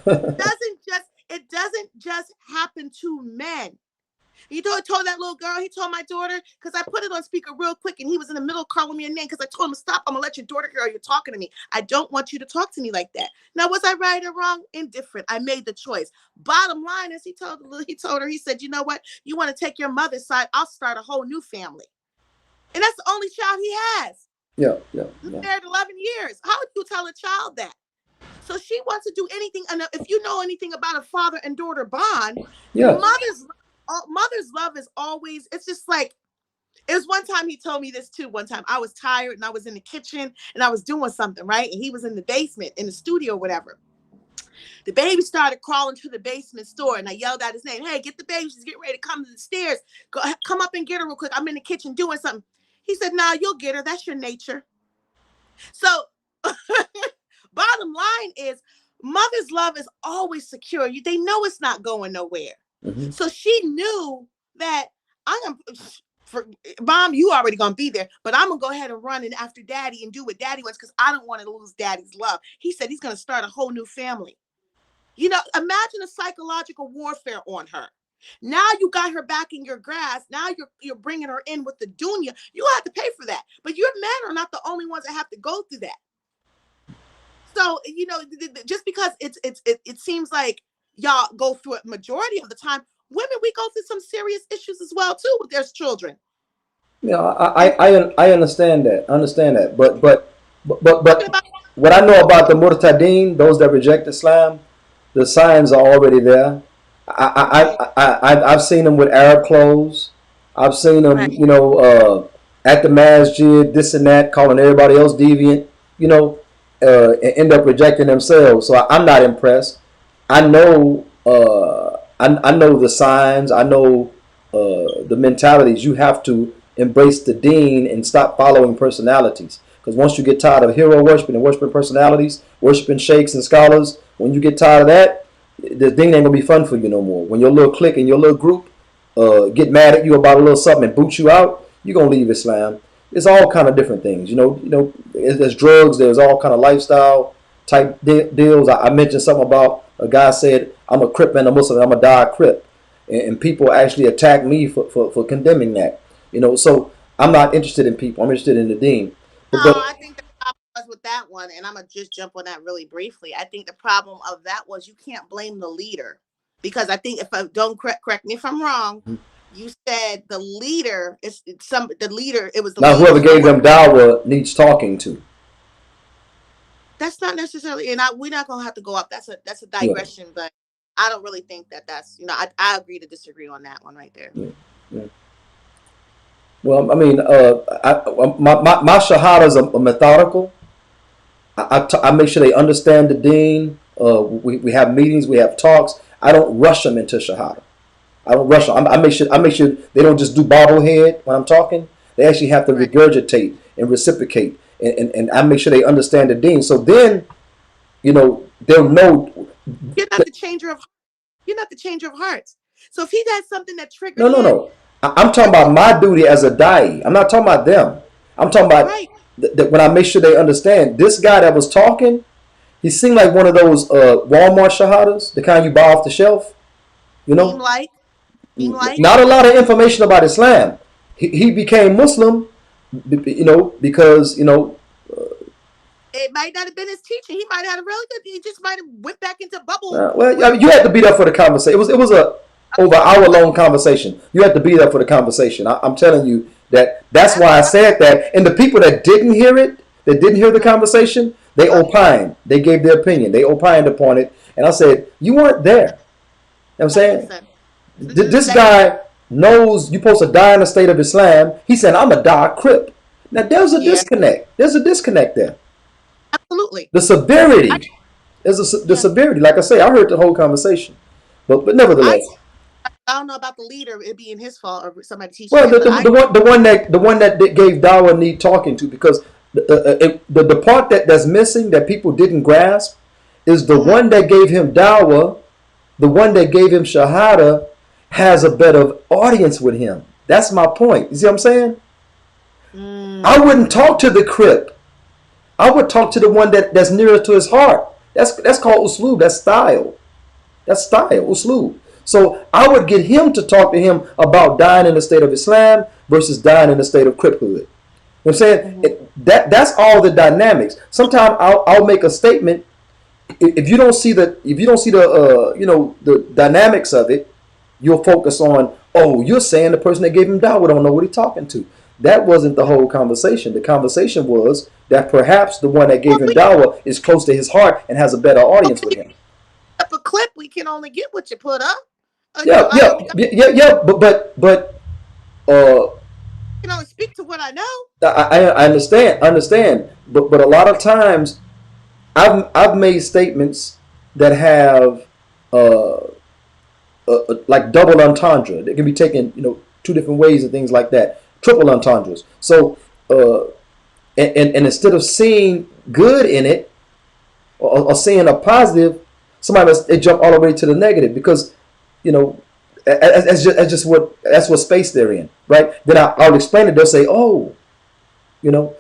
doesn't just happen to men. He told that little girl, he told my daughter, because I put it on speaker real quick and he was in the middle of calling me a name because I told him, stop, I'm going to let your daughter hear you're talking to me. I don't want you to talk to me like that. Now, was I right or wrong? Indifferent. I made the choice. Bottom line is he told her, he said, you know what? You want to take your mother's side? I'll start a whole new family. And that's the only child he has. Yeah. Married 11 years. How would you tell a child that? So she wants to do anything. And if you know anything about a father and daughter bond, Yeah. mother's love is always, it's just like, it was one time he told me this too. One time I was tired and I was in the kitchen and I was doing something, right? And he was in the basement, in the studio, whatever. The baby started crawling to the basement store and I yelled out his name. Hey, get the baby. She's getting ready to come to the stairs. Come up and get her real quick. I'm in the kitchen doing something. He said, nah, you'll get her. That's your nature. So bottom line is mother's love is always secure. They know it's not going nowhere. Mm-hmm. So she knew that Mom, you already gonna be there, but I'm gonna go ahead and run in after daddy and do what daddy wants because I don't want to lose daddy's love. He said he's gonna start a whole new family. Imagine a psychological warfare on her. Now you got her back in your grasp. Now you're bringing her in with the dunya. You have to pay for that. But your men are not the only ones that have to go through that. So, just because it seems like y'all go through it majority of the time, women, we go through some serious issues as well, too, with their children. Yeah, I understand that. But About, what I know about the murtadeen, those that reject Islam, the signs are already there. right, I've seen them with Arab clothes. I've seen them, right. at the masjid, this and that, calling everybody else deviant, and end up rejecting themselves. So I'm not impressed. I know, I know the signs. I know the mentalities. You have to embrace the deen and stop following personalities. Because once you get tired of hero worshiping and worshiping personalities, worshiping sheikhs and scholars, when you get tired of that, the deen ain't gonna be fun for you no more. When your little clique and your little group get mad at you about a little something and boot you out, you're gonna leave Islam. It's all kind of different things. There's drugs. There's all kind of lifestyle type deals. I mentioned something about a guy said, "I'm a Crip and a Muslim. I'm a die Crip," and people actually attack me for condemning that. So I'm not interested in people. I'm interested in the Deen. No, But I think the problem was with that one, and I'm gonna just jump on that really briefly. I think the problem of that was you can't blame the leader, because I think, if I don't correct me if I'm wrong, you said the leader is some the leader. It was the now whoever leaders gave who were. them dawah needs talking to. That's not necessarily, and we're not gonna have to go up. That's a Yeah, digression, but I don't really think that's I agree to disagree on that one right there. yeah, yeah. Well, I mean, my shahadas are methodical. I make sure they understand the Deen. We have meetings, we have talks. I don't rush them into shahada. I don't rush them. I make sure they don't just do bobblehead when I'm talking. They actually have to Right. regurgitate and reciprocate, and I make sure they understand the Deen. So then, they'll know. You're not the changer of you're not the changer of hearts. So if he does something that triggered No, no, him, no. I'm talking that's about my duty as a dai. I'm not talking about them. I'm talking about right. that when I make sure they understand. This guy that was talking, he seemed like one of those Walmart shahadas, the kind you buy off the shelf. You Seem know, like, seem like not a lot of information about Islam. He became Muslim, because it might not have been his teaching. He might have had a really good. He just might have went back into bubble. well, I mean, you had to be there for the conversation. It was a over hour long conversation. You had to be there for the conversation. I'm telling you that's That's why I said that. And the people that didn't hear it, that didn't hear the conversation, they opined. They gave their opinion. They opined upon it. And I said, you weren't there. You know what I'm that makes saying? sense. This That makes guy knows you're supposed to die in the state of Islam. He said, I'm a die Crip. Now there's a yeah, disconnect. There's a disconnect there. absolutely. The I, severity. The yeah, severity. Like I say, I heard the whole conversation. But I nevertheless. I don't know about the leader. It being his fault or somebody teaching Well, him, but I the one that gave Dawa need talking to, because the part that's missing that people didn't grasp is the mm-hmm, one that gave him Dawa, the one that gave him Shahada, has a better audience with him. That's my point. You see what I'm saying? I wouldn't talk to the Crip. I would talk to the one that's nearer to his heart. That's called uslub. That's style. That's style, uslub. So I would get him to talk to him about dying in the state of Islam versus dying in the state of criphood. You know what I'm saying? mm-hmm. That's all the dynamics. Sometimes I'll make a statement. If you don't see the dynamics of it, you'll focus on, oh, you're saying the person that gave him dawah don't know what he's talking to. That wasn't the whole conversation. The conversation was that perhaps the one that gave Well, him we dawah is close to his heart and has a better well, audience when with you him. put up a clip, we can only get what you put up. Yeah, I yeah, only yeah, yeah, yeah. But uh, can only speak to what I know. I understand. But a lot of times I've made statements that have uh, like double entendre. They can be taken, two different ways and things like that. Triple entendres. So and instead of seeing good in it, or seeing a positive, somebody they jump all the way to the negative, because you know that's what space they're in, right? Then I'll explain it. They'll say, oh,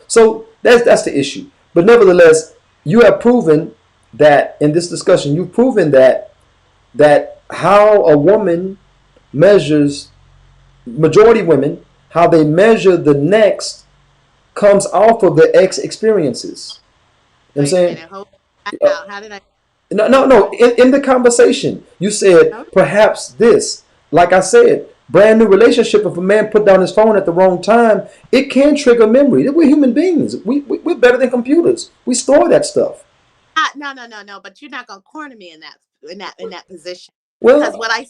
So that's the issue. But nevertheless, you have proven that in this discussion, you've proven that how a woman measures, majority women, how they measure the next comes off of the ex experiences. You know what I'm Wait a saying? minute, hold that Uh, out. How did I? no, no, no. Okay. In the conversation, you said Okay. perhaps this. Like I said, brand new relationship. If a man put down his phone at the wrong time, it can trigger memory. We're human beings. We're better than computers. We store that stuff. No, no, no, no. But you're not gonna corner me in that position, because Well, what I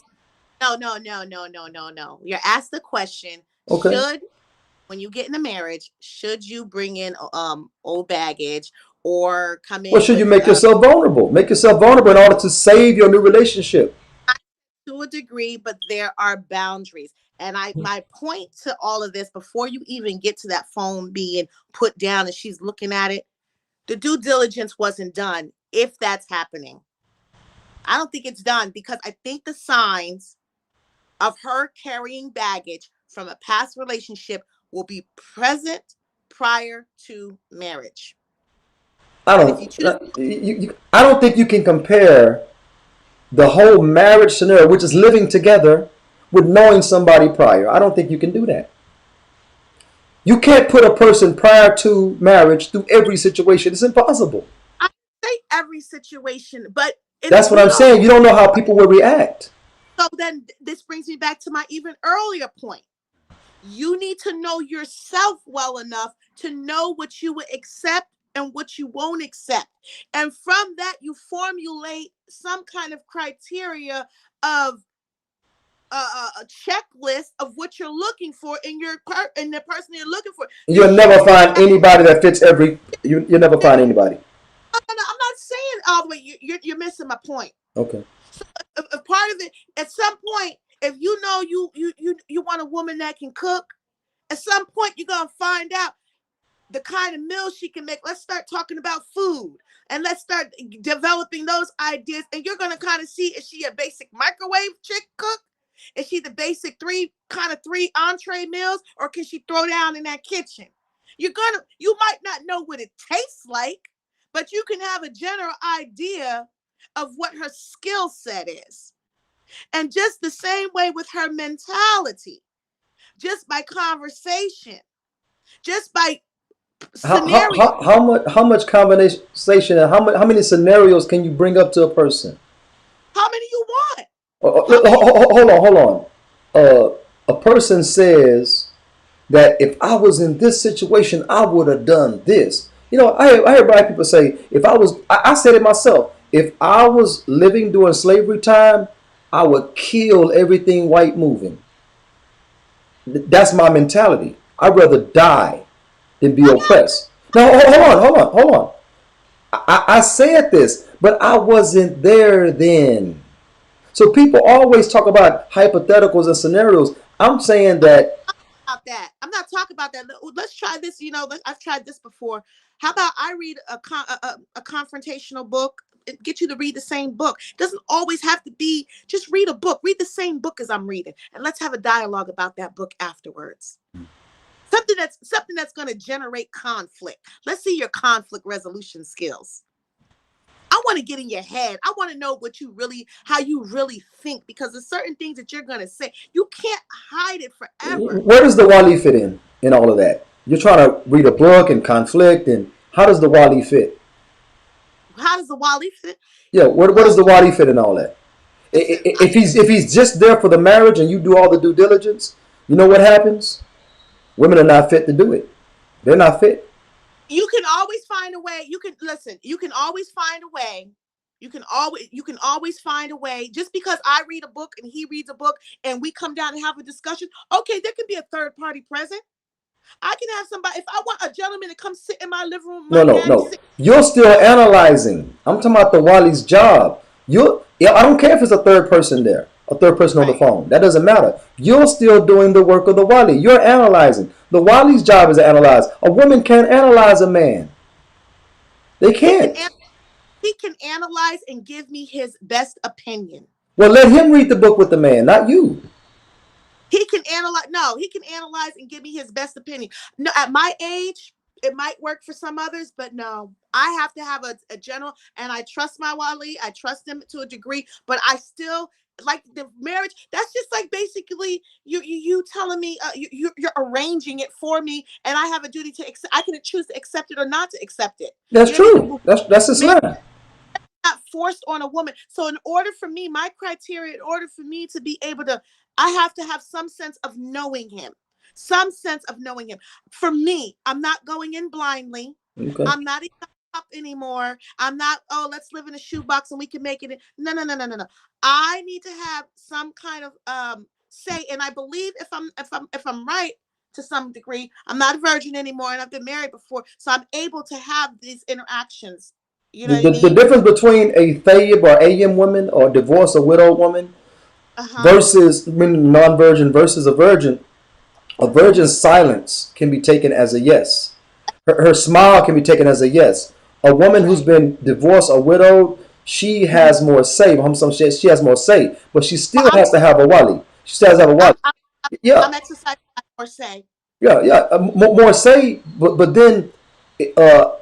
no, no, no, no, no, no, no. You're asked the question: okay. should, when you get in a marriage, should you bring in old baggage or come Well, in should you with make yourself vulnerable? Make yourself vulnerable in order to save your new relationship. to a degree, but there are boundaries. And my point to all of this, before you even get to that phone being put down and she's looking at it, the due diligence wasn't done. If that's happening, I don't think it's done, because I think the signs of her carrying baggage from a past relationship will be present prior to marriage. I And if you don't. choose, I don't think you can compare the whole marriage scenario, which is living together, with knowing somebody prior. I don't think you can do that. You can't put a person prior to marriage through every situation. It's impossible. I say every situation, but That's what you I'm don't. saying. You don't know how people will react. So then this brings me back to my even earlier point. You need to know yourself well enough to know what you would accept and what you won't accept. And from that, you formulate some kind of criteria of a checklist of what you're looking for in in the person you're looking for. You'll never find anybody that fits every. You'll never find anybody. I'm not saying all the way. You're missing my point. Okay. So a part of it, at some point, if you know you want a woman that can cook, at some point you're gonna find out the kind of meals she can make. Let's start talking about food and let's start developing those ideas. And you're gonna kind of see, is she a basic microwave chick cook? Is she the basic three entree meals, or can she throw down in that kitchen? You might not know what it tastes like, but you can have a general idea of what her skill set is. And just the same way with her mentality, just by conversation, just by scenario. How much conversation and how many scenarios can you bring up to a person? How many you want? Hold on. A person says that if I was in this situation, I would have done this. You know, I hear black people say, I said it myself, if I was living during slavery time, I would kill everything white moving. That's my mentality. I'd rather die than be oppressed. Now, hold on. I said this, but I wasn't there then. So people always talk about hypotheticals and scenarios. I'm saying that. I'm not talking about that. Let's try this. I've tried this before. How about I read a confrontational book, get you to read the same book. It doesn't always have to be just read a book. Read the same book as I'm reading, and let's have a dialogue about that book afterwards. Something that's going to generate conflict. Let's see your conflict resolution skills. I want to get in your head. I want to know how you really think, because there's certain things that you're going to say. You can't hide it forever. Where does the wali fit in all of that? You're trying to read a book and conflict, and how does the wali fit? How does the wali fit? Yeah, where does the wali fit in all that? If he's just there for the marriage and you do all the due diligence, you know what happens? Women are not fit to do it. They're not fit. You can always find a way. You can always find a way. You can always find a way. Just because I read a book and he reads a book and we come down and have a discussion, okay, there can be a third party present. I can have somebody, if I want a gentleman to come sit in my living room. No. You're still analyzing. I'm talking about the wali's job. I don't care if it's a third person there, a third person on the phone. That doesn't matter. You're still doing the work of the wali. You're analyzing. The wali's job is to analyze. A woman can't analyze a man. They can't. He can analyze and give me his best opinion. Well, let him read the book with the man, not you. He can analyze. No, he can analyze and give me his best opinion. No, at my age, it might work for some others, but no, I have to have a general, and I trust my wali. I trust him to a degree, but I still like the marriage. That's just like basically you telling me you're arranging it for me, and I have a duty to accept. I can choose to accept it or not to accept it. That's true. That's Islam. Not forced on a woman. So in order for me, my criteria, in order for me to be able to, I have to have some sense of knowing him. For me, I'm not going in blindly. Okay. I'm not up anymore. I'm not, let's live in a shoebox and we can make it. No. I need to have some kind of say. And I believe if I'm right to some degree, I'm not a virgin anymore and I've been married before. So I'm able to have these interactions. You know the difference between a thayyib or ayyim woman or divorced or widowed woman versus non-virgin versus a virgin's silence can be taken as a yes. Her smile can be taken as a yes. A woman who's been divorced or widowed, she has more say. She has more say, but she still has to have a wali. She still has to have a wali. I'm exercising more say. More say, but then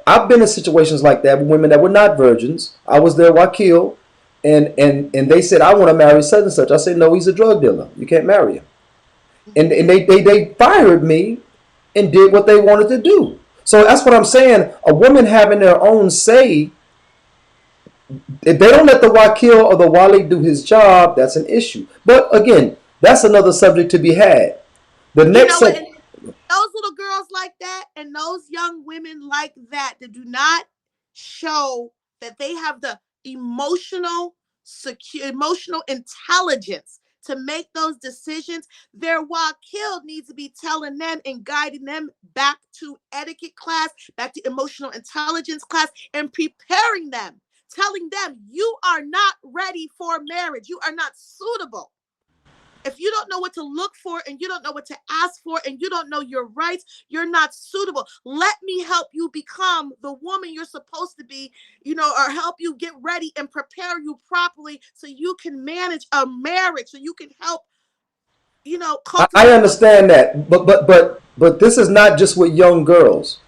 I've been in situations like that with women that were not virgins. I was there, Wakil, and they said, I want to marry such and such. I said, no, he's a drug dealer. You can't marry him. And they fired me and did what they wanted to do. So that's what I'm saying. A woman having their own say, if they don't let the Wakil or the Wali do his job, that's an issue. But again, that's another subject to be had. The You next know what? subject. And those little girls like that and those young women like that do not show that they have the emotional intelligence to make those decisions. Their Wakil needs to be telling them and guiding them back to etiquette class, back to emotional intelligence class, and preparing them, telling them you are not ready for marriage. You are not suitable. If you don't know what to look for and you don't know what to ask for and you don't know your rights, you're not suitable. Let me help you become the woman you're supposed to be, or help you get ready and prepare you properly so you can manage a marriage, so you can help, I cultivate a understand that, but this is not just with young girls.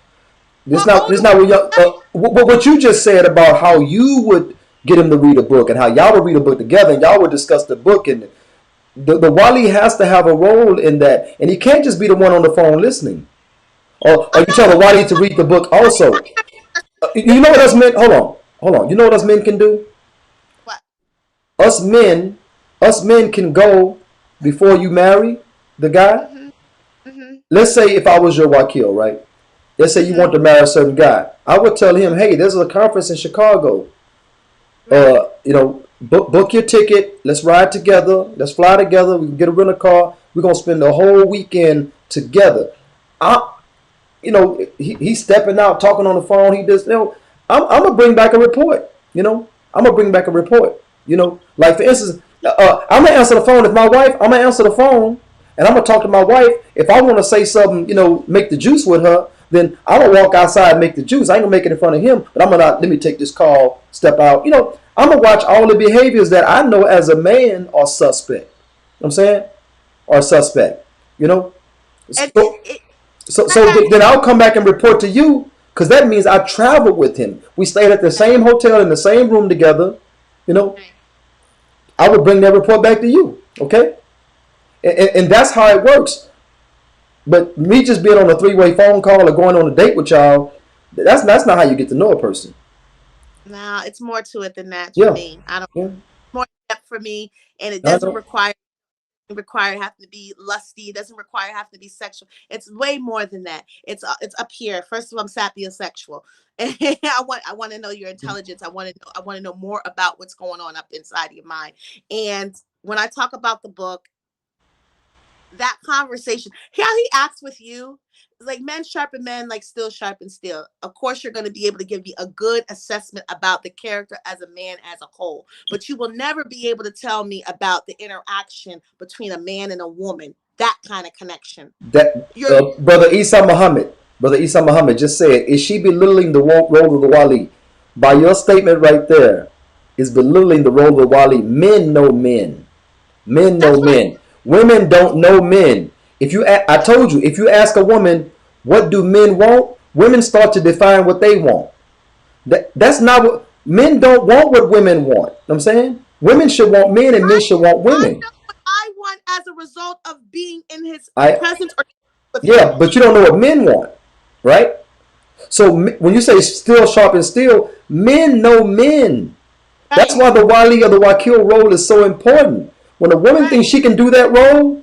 well This older not with women. young. What you just said about how you would get him to read a book and how y'all would read a book together and y'all would discuss the book, and the Wali has to have a role in that, and he can't just be the one on the phone listening. Or you tell the No, Wali to read the book also. You know what us men? Hold on. You know what us men can do? what? Us men, us men can go before you marry the guy. Mm-hmm. Mm-hmm. Let's say if I was your Wakil, right? Let's say you Mm-hmm. want to marry a certain guy. I would tell him, hey, there's a conference in Chicago. Right. Book your ticket. Let's ride together. Let's fly together. We can get a rental car. We're gonna spend the whole weekend together. I, he's stepping out, talking on the phone. He does, I'm gonna bring back a report. I'm gonna bring back a report. Like for instance, I'm gonna answer the phone if my wife. I'm gonna answer the phone, and I'm gonna talk to my wife. If I want to say something, make the juice with her, then I'm gonna walk outside and make the juice. I ain't gonna make it in front of him, but I'm gonna let me take this call, step out. I'm gonna watch all the behaviors that I know as a man are suspect. You know what I'm saying, are suspect. You know, And so so, I so ask then I'll come back and report to you because that means I traveled with him. We stayed at the same hotel in the same room together. You know, I would bring that report back to you. Okay, and that's how it works. But me just being on a three-way phone call or going on a date with y'all, that's not how you get to know a person. now it's more to it than that for Yeah, me. I don't yeah, more depth for me, and it I doesn't know. require have to be lusty. It doesn't require have to be sexual. It's way more than that. It's up here. First of all, I'm sapiosexual. And I want to know your intelligence. I want to know more about what's going on up inside of your mind. And when I talk about the book, that conversation, how he acts with you, like men sharpen men, like steel sharpen steel. Of course, you're going to be able to give me a good assessment about the character as a man as a whole, but you will never be able to tell me about the interaction between a man and a woman. That kind of connection. That You're Brother Isa Muhammad just said, is she belittling the role of the Wali? By your statement right there, is belittling the role of the Wali. Men know men. Men know that's right. men. Women don't know men. I told you, if you ask a woman, what do men want? Women start to define what they want. That's not what men don't want. What women want. You know what I'm saying, women should want men, and men should want I women. know what I want as a result of being in his I presence or with him. Yeah, but you don't know what men want, right? So when you say steel sharp and steel, men know men. That's Right. why the Wali or the Wakil role is so important. When a woman Right. thinks she can do that role,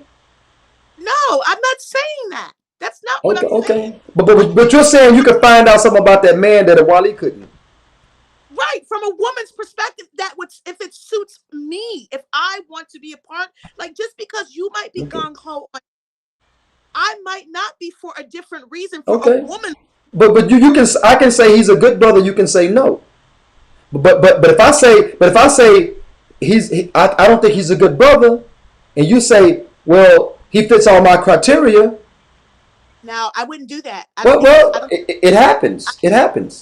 No, I'm not saying that. That's not what okay, I'm saying. okay. But you're saying you can find out something about that man that a Wali couldn't. Right, from a woman's perspective, that would, if it suits me, if I want to be a part, like just because you might be Okay, gung ho, I might not be for a different reason for a okay. woman. But you can, I can say he's a good brother. You can say no. But if I say I don't think he's a good brother, and you say, well, he fits all my criteria. Now, I wouldn't do that. I don't Well, think that's. well, it happens. It happens.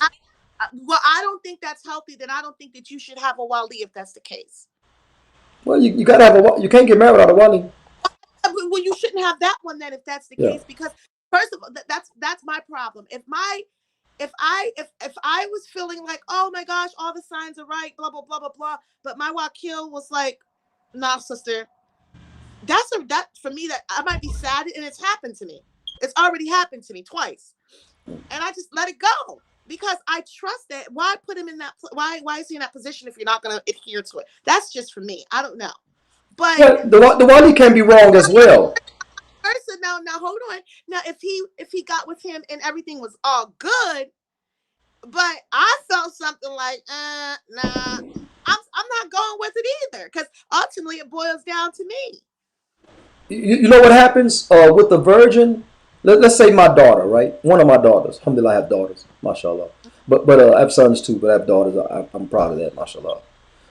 Well, I don't think that's healthy. Then I don't think that you should have a wali if that's the case. Well, you gotta have a. You can't get married without a wali. Well, you shouldn't have that one then if that's the Yeah. case because First of all, that's my problem. If I was feeling like, oh my gosh, all the signs are right, blah blah blah blah blah, but my wakil was like, nah, sister, that for me, that I might be sad, and it's happened to me. It's already happened to me twice, and I just let it go because I trust that. Why put him in that? Why is he in that position if you're not going to adhere to it? That's just for me. I don't know, but Yeah, the wali can be wrong as well. person, now hold on. Now if he got with him and everything was all good, but I felt something like, nah, I'm not going with it either, because ultimately it boils down to me. You know what happens with the virgin? Let's say my daughter, right? One of my daughters. Alhamdulillah, I have daughters, mashallah. But I have sons too, but I have daughters. I'm proud of that, mashallah.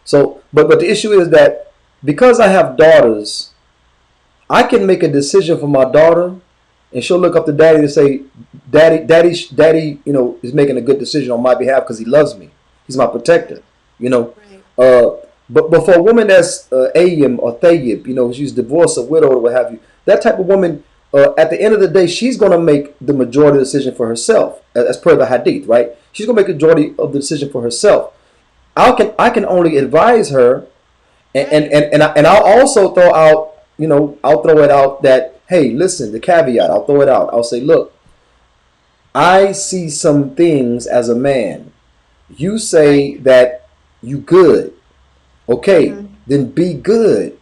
So, but the issue is that because I have daughters, I can make a decision for my daughter, and she'll look up to daddy and say, daddy, is making a good decision on my behalf because he loves me. He's my protector, you know. Right. But for a woman that's ayyim or thayyib, she's divorced or widowed or what have you, that type of woman, at the end of the day, she's going to make the majority of the decision for herself, as per the hadith, right? She's going to make the majority of the decision for herself. I can only advise her, and I'll also throw out, I'll throw it out that, hey, listen, the caveat, I'll throw it out. I'll say, look, I see some things as a man. You say that you good. Okay, then be good.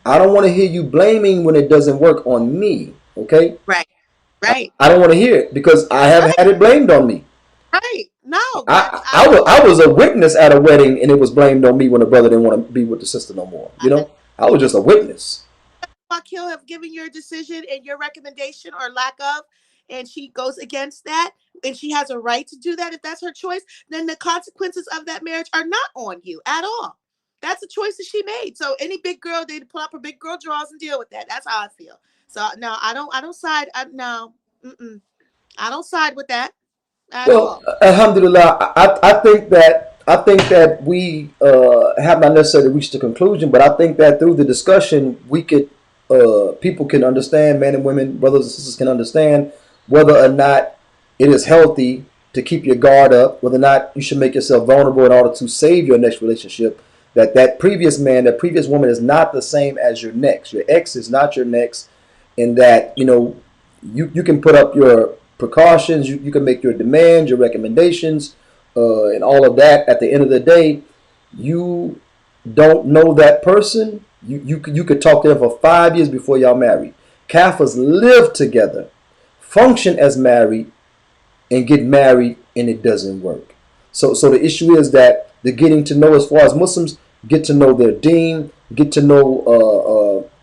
I don't want to hear you blaming when it doesn't work on me. Okay? Right. I don't want to hear it because I have had it blamed on me. Right. No, I was a witness at a wedding and it was blamed on me when the brother didn't want to be with the sister no more. I was just a witness. He'll have given your decision and your recommendation or lack of, and she goes against that, and she has a right to do that if that's her choice, then the consequences of that marriage are not on you at all. That's a choice that she made. So any big girl, they pull up her big girl drawers and deal with that. That's how I feel. So no, I don't side. No, I don't side with that at Well, all. alhamdulillah, I think that we have not necessarily reached a conclusion, but I think that through the discussion, we could people can understand, men and women, brothers and sisters can understand whether or not it is healthy to keep your guard up, whether or not you should make yourself vulnerable in order to save your next relationship. That previous man, that previous woman is not the same as your next. Your ex is not your next, and that you can put up your precautions, you can make your demands, your recommendations, and all of that. At the end of the day, you don't know that person. You could talk to them for 5 years before y'all married. Kafirs live together, function as married, and get married, and it doesn't work. So the issue is that the getting to know, as far as Muslims get to know their deen, get to know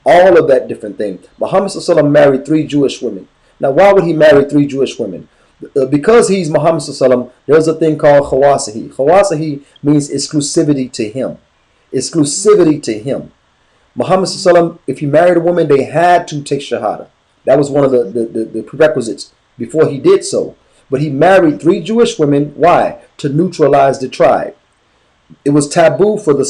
all of that different thing. Muhammad sallallahu alaihi wasallam married 3 Jewish women. Now, why would he marry 3 Jewish women? Because he's Muhammad sallallahu alaihi wasallam, there's a thing called khawasahi. Khawasahi means exclusivity to him. Exclusivity to him. Muhammad sallallahu alaihi wasallam, if he married a woman, they had to take shahada. That was one of the prerequisites before he did so. But he married 3 Jewish women. Why? To neutralize the tribe. It was taboo for the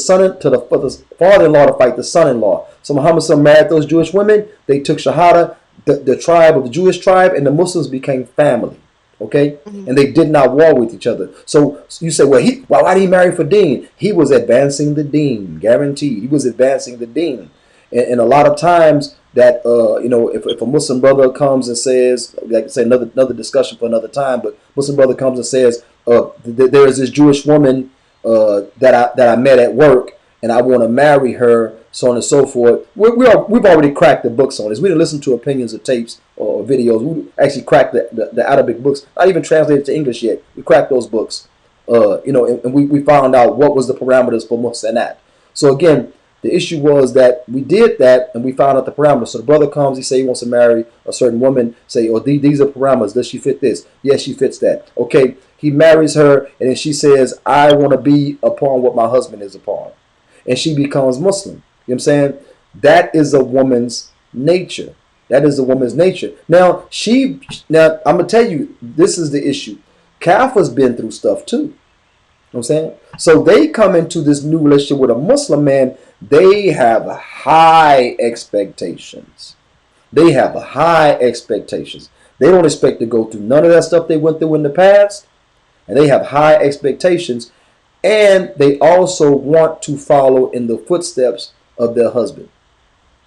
father-in-law to fight the son-in-law. So Muhammad sallallahu alaihi wasallam married those Jewish women. They took shahada. The tribe of the Jewish tribe and the Muslims became family. Okay? And they did not war with each other. So you say, well, why did he marry for deen? He was advancing the deen, guaranteed. He was advancing the deen. And a lot of times that, if a Muslim brother comes and says, like I say, another discussion for another time, but Muslim brother comes and says, there is this Jewish woman that I met at work and I want to marry her, so on and so forth. We've already cracked the books on this. We didn't listen to opinions or tapes or videos. We actually cracked the Arabic books, not even translated to English yet. We cracked those books, and we found out what was the parameters for muhsanat. So again, the issue was that we did that and we found out the parameters. So the brother comes, he say he wants to marry a certain woman, say, oh, these are parameters. Does she fit this? Yes, she fits that. Okay, he marries her, and then she says, I want to be upon what my husband is upon. And she becomes Muslim. You know what I'm saying? That is a woman's nature. That is a woman's nature. Now, I'm going to tell you, this is the issue. Kafirs been through stuff too. You know what I'm saying? So they come into this new relationship with a Muslim man. They have high expectations. They have high expectations. They don't expect to go through none of that stuff they went through in the past. And they have high expectations. And they also want to follow in the footsteps of their husband.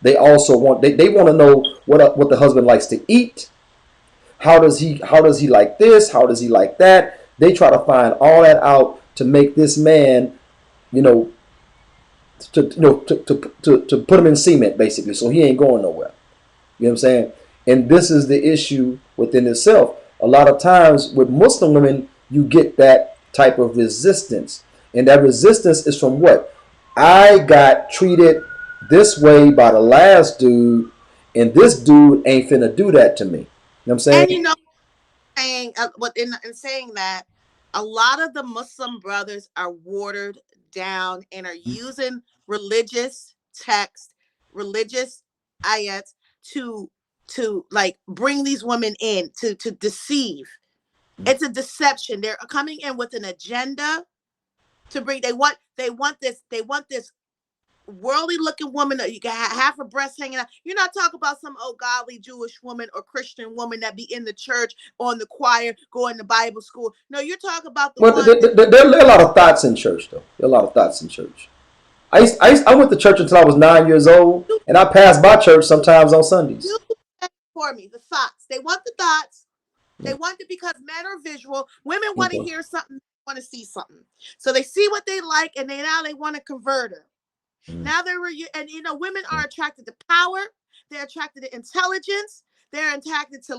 They also want they want to know what the husband likes to eat. How does he like this? How does he like that? They try to find all that out to make this man, to put him in cement, basically, so he ain't going nowhere. You know what I'm saying? And this is the issue within itself. A lot of times with Muslim women, you get that type of resistance. And that resistance is from what? I got treated this way by the last dude, and this dude ain't finna do that to me. You know what I'm saying? And in saying that, a lot of the Muslim brothers are watered down and are using religious text, religious ayats to like bring these women in to deceive. It's a deception. They're coming in with an agenda to bring. They want this worldly looking woman that you can have half her breast hanging out. You're not talking about some old godly Jewish woman or Christian woman that be in the church or in the choir, going to Bible school. No, you're talking about the one. There are a lot of thoughts in church, though. There are a lot of thoughts in church. I went to church until I was 9 years old, and I passed by church sometimes on Sundays. For me, the thoughts. They want the thoughts. They want it because men are visual. Women want to hear something, want to see something. So they see what they like, and now they want to convert her. Now women are attracted to power. They're attracted to intelligence. They're attracted to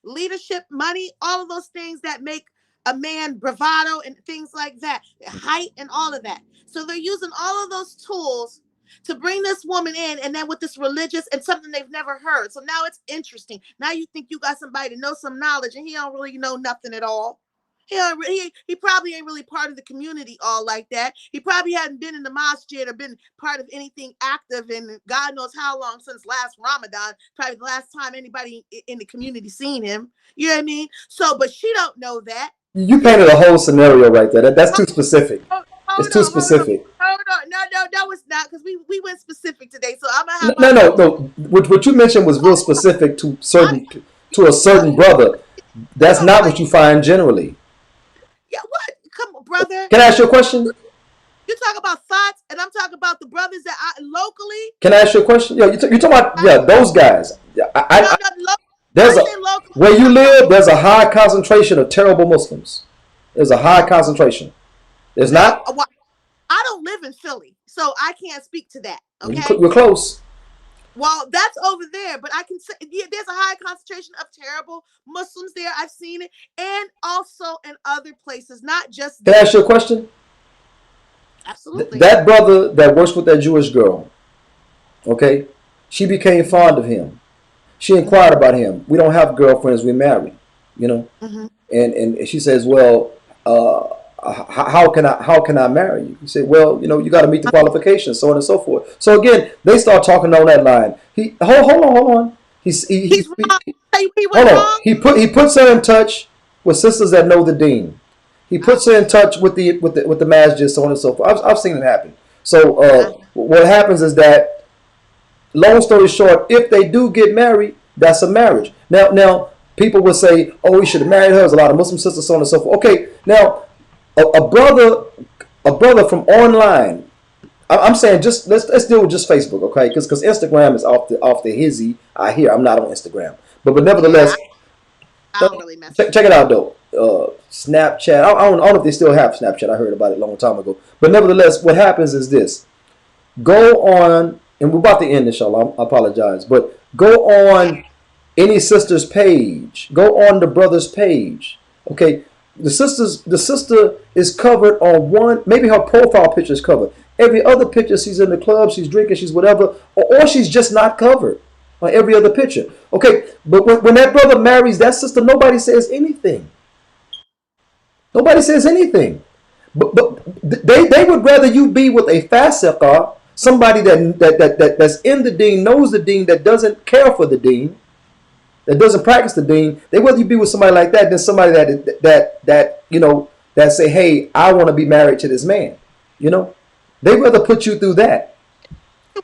leadership, money, all of those things that make a man bravado and things like that, height and all of that. So they're using all of those tools to bring this woman in, and then with this religious and something they've never heard. So now it's interesting. Now you think you got somebody to know some knowledge, and he don't really know nothing at all. He probably ain't really part of the community all like that. He probably hadn't been in the mosque yet or been part of anything active in God knows how long since last Ramadan. Probably the last time anybody in the community seen him. You know what I mean? So, but she don't know that. You painted a whole scenario right there. That's too specific. It's too specific. Hold on. No, it's not, because we went specific today. So I'm gonna have no. What you mentioned was real specific to a certain brother. That's not what you find generally. Yeah, what? Come on, brother. Can I ask you a question? You talk about thoughts, and I'm talking about the brothers that locally. Can I ask you a question? You're talking about those guys. Where you live, there's a high concentration of terrible Muslims. There's a high concentration. There's not. I don't live in Philly, so I can't speak to that. Okay, you're close. Well, that's over there, but I can say there's a high concentration of terrible Muslims there. I've seen it, and also in other places, not just there. Can I ask you a question? Absolutely. That brother that works with that Jewish girl, okay, she became fond of him. She inquired about him. We don't have girlfriends, we're married, And she says, well, how can I marry you? He said, well, you got to meet the qualifications, so on and so forth. So again, they start talking on that line. Hold on. He's wrong. Hold on. He puts her in touch with sisters that know the deen. He puts her in touch with the masjid, so on and so forth. I've seen it happen. So what happens is that, long story short, if they do get married, that's a marriage. Now people would say, oh, we should have married her. There's a lot of Muslim sisters, so on and so forth. Okay, now. A brother from online. I'm saying just let's deal with just Facebook, okay? Because Instagram is off the hizzy. I hear I'm not on Instagram, but nevertheless, I don't really mess. Check it out though. Snapchat. I don't know if they still have Snapchat. I heard about it a long time ago. But nevertheless, what happens is this: go on, and we're about to end, inshallah. I apologize, but go on any sister's page. Go on the brother's page, okay? The sister is covered on one, maybe her profile picture is covered. Every other picture, she's in the club, she's drinking, she's whatever, or she's just not covered on every other picture. Okay, but when that brother marries that sister, nobody says anything. Nobody says anything. But they would rather you be with a fasiqah, somebody that's in the deen, knows the deen, that doesn't care for the deen, that doesn't practice the deen. They rather you be with somebody like that than somebody that say, hey, I want to be married to this man. They rather put you through that.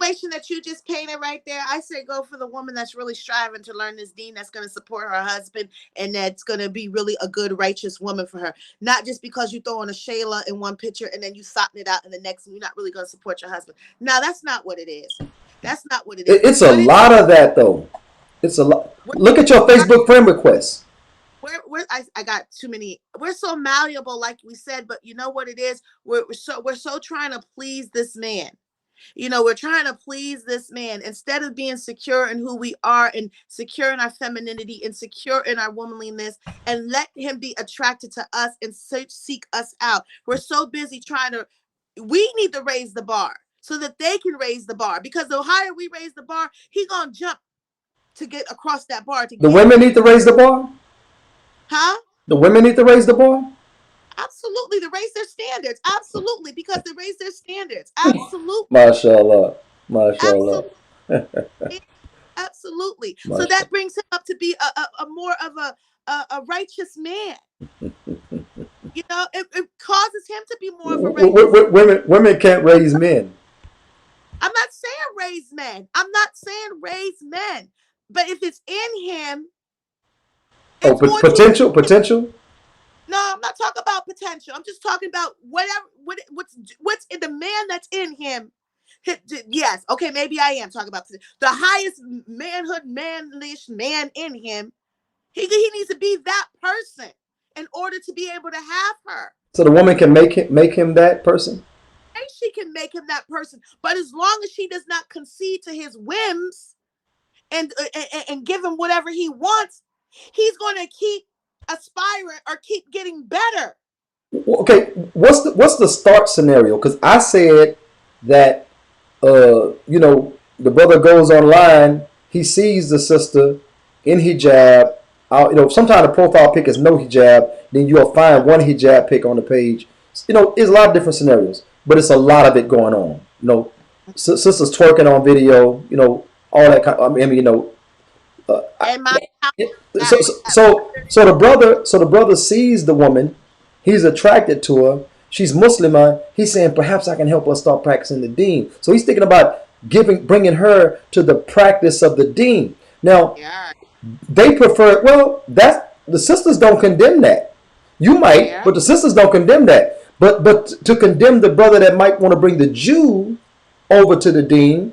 situation that you just painted right there, I say go for the woman that's really striving to learn this deen, that's going to support her husband, and that's going to be really a good, righteous woman for her. Not just because you throw in a Shayla in one picture and then you soften it out in the next, and you're not really going to support your husband. No, that's not what it is. That's not what it is. It's a lot of that, though. It's a lot. Look at your Facebook friend requests. I got too many. We're so malleable, like we said, but you know what it is? We're so trying to please this man. You know, we're trying to please this man instead of being secure in who we are and secure in our femininity and secure in our womanliness, and let him be attracted to us and seek us out. We're so busy we need to raise the bar so that they can raise the bar, because the higher we raise the bar, he gonna jump to get across that bar. The women need to raise the bar? Huh? The women need to raise the bar? Absolutely, to raise their standards. Absolutely, because they raise their standards. Absolutely. MashaAllah. MashaAllah. Absolutely. Absolutely. So that brings him up to be a more of a righteous man. You know, it causes him to be more of a righteous man. Women can't raise men. I'm not saying raise men. I'm not saying raise men. But if it's in him, potential? No, I'm not talking about potential. I'm just talking about what's in the man that's in him. Yes, okay, maybe I am talking about the highest manhood, manlish man in him. He needs to be that person in order to be able to have her. So the woman can make him that person? And she can make him that person, but as long as she does not concede to his whims and give him whatever he wants, he's going to keep aspiring or keep getting better. Okay, what's the start scenario? Because I said that you know, the brother goes online, he sees the sister in hijab. You know, sometimes the profile pic is no hijab, then you'll find one hijab pic on the page. You know, it's a lot of different scenarios, but it's a lot of it going on. You know, sisters twerking on video. You know, all that kind. I mean, you know. So the brother sees the woman, he's attracted to her, she's Muslimah, he's saying perhaps I can help her start practicing the deen. So he's thinking about bringing her to the practice of the deen. Now, they prefer, well, the sisters don't condemn that. You might, but the sisters don't condemn that. But to condemn the brother that might want to bring the Jew over to the deen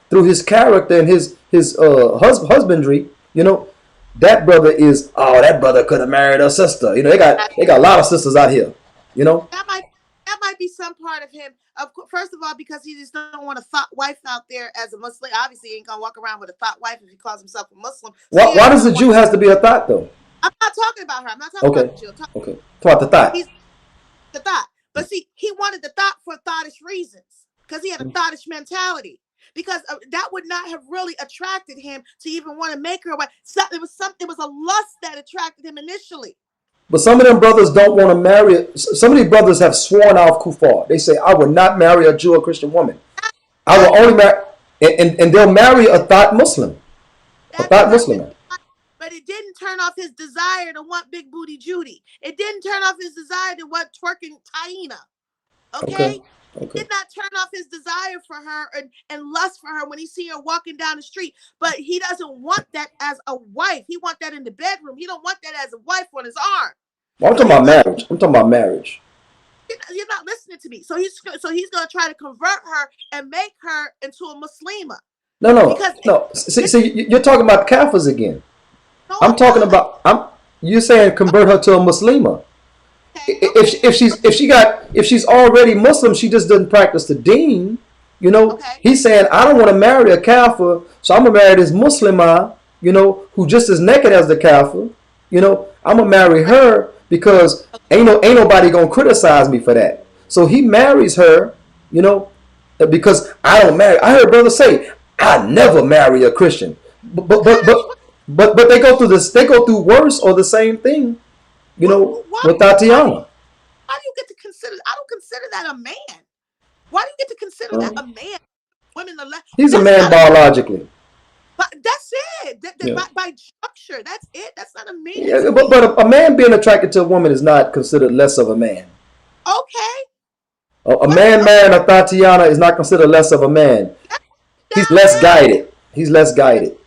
through his character and his husbandry, you know, that brother could have married a sister. You know, they got a lot of sisters out here. You know, that might be some part of him. First of all, because he just don't want a thought wife out there as a Muslim. Obviously, he ain't gonna walk around with a thought wife if he calls himself a Muslim. So why does the Jew have to be a thought though? I'm not talking about her. I'm not talking about the Jew. Okay, talk the thought. He's the thought, but see, he wanted the thought for thoughtish reasons because he had a thoughtish mentality. Because that would not have really attracted him to even want to make her wife. It was a lust that attracted him initially. But some of them brothers don't want to marry. Some of these brothers have sworn off kufar. They say, I would not marry a Jew or Christian woman. I will only marry, and they'll marry a thought Muslim. But it didn't turn off his desire to want big booty Judy. It didn't turn off his desire to want twerking Taina. Okay? It did not turn off his desire for her and lust for her when he see her walking down the street. But he doesn't want that as a wife. He wants that in the bedroom. He don't want that as a wife on his arm. Well, I'm talking about marriage. You're not listening to me. So he's going to try to convert her and make her into a Muslima. No. See, you're talking about kafirs again. No, I'm talking about. You're saying convert her to a Muslima. If she's already Muslim, she just doesn't practice the deen. You know, he's saying I don't want to marry a kafir, so I'm gonna marry this Muslimah, you know, who just as naked as the kafir. You know, I'm gonna marry her because ain't nobody gonna criticize me for that. So he marries her, you know, because I don't marry. I heard brothers say I never marry a Christian, but they go through this. They go through worse or the same thing. You know, with Tatiana. Why do you get to consider? I don't consider that a man. Why do you get to consider that a man? Women are left. He's a man biologically. But that's it. By structure, that's it. That's not a man. Yeah, but a man being attracted to a woman is not considered less of a man. Okay. A man marrying a Tatiana is not considered less of a man. he's less guided. He's less guided.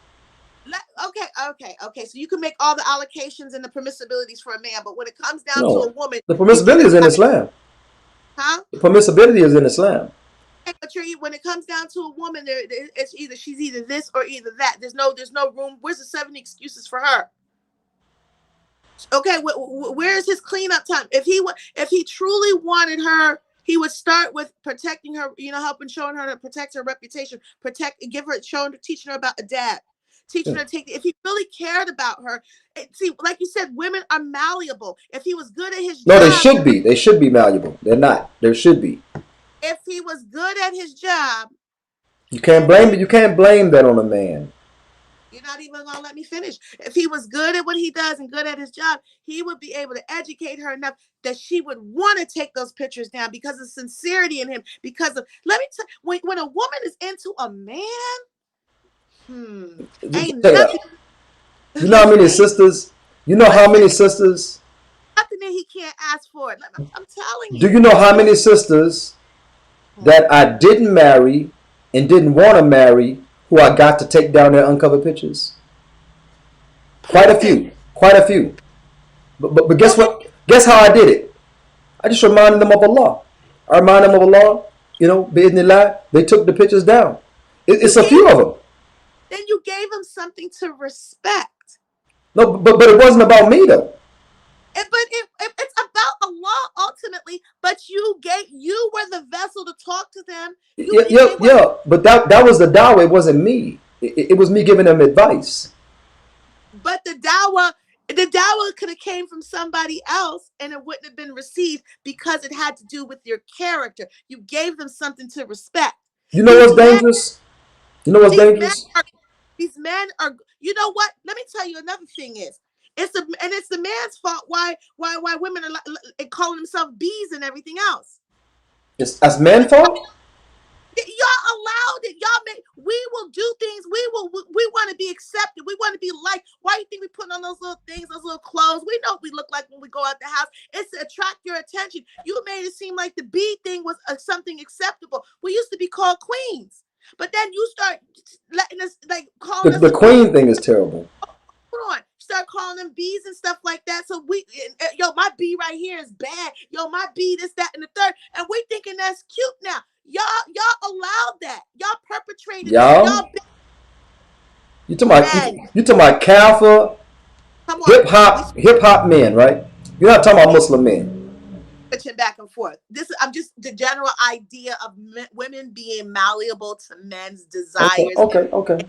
Okay. So you can make all the allocations and the permissibilities for a man, but when it comes down to a No, woman, the permissibility is in Islam. huh? The permissibility is in Islam. But when it comes down to a woman, it's either she's either this or either that. There's no room. Where's the 7 excuses for her? Okay, where's his cleanup time? If he truly wanted her, he would start with protecting her, helping, showing her to protect her reputation, teaching her about adab, teaching her to take. If he really cared about her, see, like you said, women are malleable. If he was good at his job, no, they should be. They should be malleable. They're not. There should be. If he was good at his job, you can't blame it. You can't blame that on a man. You're not even gonna let me finish. If he was good at what he does and good at his job, he would be able to educate her enough that she would want to take those pictures down because of sincerity in him. Because of, let me tell you, when a woman is into a man, ain't nothing. You know how many sisters? You know how many sisters? Nothing that he can't ask for. I'm telling you. Do you know how many sisters that I didn't marry and didn't want to marry, who I got to take down their uncovered pictures? Quite a few. But guess what? Guess how I did it? I just reminded them of Allah. I reminded them of Allah. Bi'idhnillah, they took the pictures down. It's a few of them. Then you gave them something to respect. No, but it wasn't about me though. It's about Allah ultimately. But you were the vessel to talk to them. Yeah. But that was the dawah. It wasn't me. It was me giving them advice. But the dawah could have came from somebody else, and it wouldn't have been received because it had to do with your character. You gave them something to respect. You know what's dangerous? You know what's dangerous? These men are. You know what? Let me tell you another thing is. It's the man's fault why women are calling themselves bees and everything else. That's men's fault? Y'all allowed it. We will do things. We want to be accepted. We want to be liked. Why do you think we put on those little things, those little clothes? We know what we look like when we go out the house. It's to attract your attention. You made it seem like the bee thing was something acceptable. We used to be called queens, but then you start letting us calling us. The queen thing is terrible. Hold on. Start calling them bees and stuff like that. So my bee right here is bad. My bee, this, that, and the third. And we thinking that's cute now. Y'all allowed that. Y'all perpetrated that. You talking about Kafir, hip hop men, right? You're not talking about Muslim men. Switching back and forth. I'm just the general idea of women being malleable to men's desires. Okay.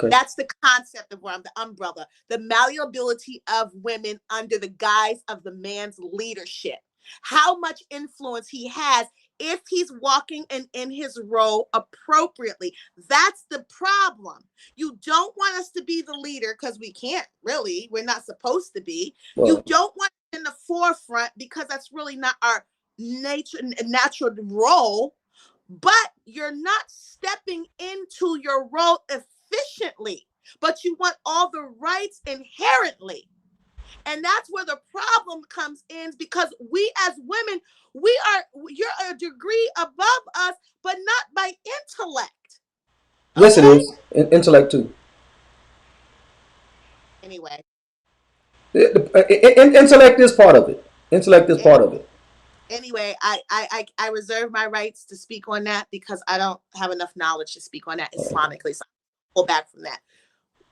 That's the concept of the umbrella, the malleability of women under the guise of the man's leadership. How much influence he has if he's walking in his role appropriately. That's the problem. You don't want us to be the leader because we can't really. We're not supposed to be. Well, you don't want us in the forefront because that's really not our natural role. But you're not stepping into your role efficiently, but you want all the rights inherently. And that's where the problem comes in, because we as women, you're a degree above us, but not by intellect. Okay? Yes, it is. Intellect too. Anyway. Intellect is part of it. Anyway, I reserve my rights to speak on that because I don't have enough knowledge to speak on that Islamically. So I'll pull back from that.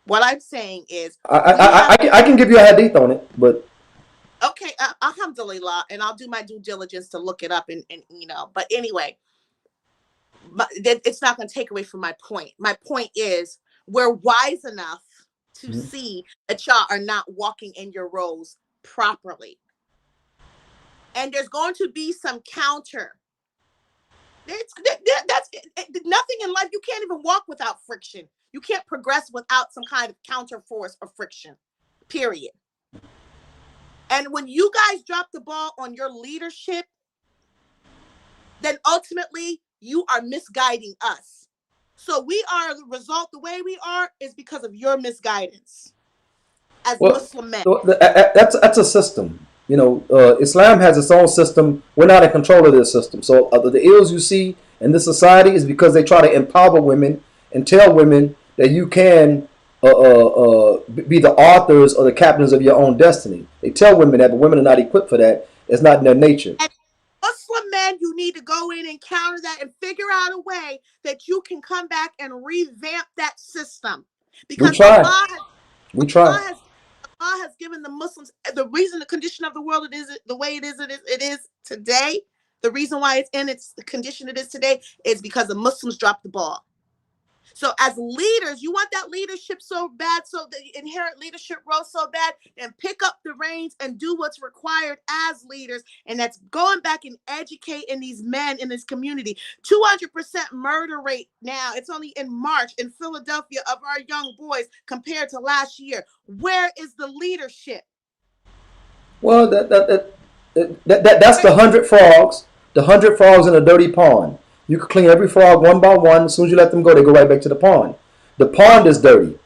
What I'm saying is, I can give you a hadith on it, but okay, alhamdulillah, and I'll do my due diligence to look it up and But anyway, it's not going to take away from my point. My point is, we're wise enough to see that y'all are not walking in your roles properly, and there's going to be some counter. That's nothing in life. You can't even walk without friction. You can't progress without some kind of counter force or friction, period. And when you guys drop the ball on your leadership, then ultimately you are misguiding us. So we are the result, the way we are is because of your misguidance as Muslim men. That's a system. Islam has its own system. We're not in control of this system. So the ills you see in this society is because they try to empower women and tell women that you can be the authors or the captains of your own destiny. They tell women that, but women are not equipped for that. It's not in their nature. And Muslim men, you need to go in and counter that and figure out a way that you can come back and revamp that system. We Because try. We try. Allah has Allah has given the Muslims the reason the condition of the world it is the way it is today. The reason why it's in its condition it is today is because the Muslims dropped the ball. So as leaders, you want that leadership so bad, so the inherent leadership role so bad, and pick up the reins and do what's required as leaders. And that's going back and educating these men in this community. 200% murder rate now. It's only in March in Philadelphia of our young boys compared to last year. Where is the leadership? Well, that's the 100 frogs. The 100 frogs in a dirty pond. You can clean every frog one by one. As soon as you let them go, they go right back to the pond. The pond is dirty.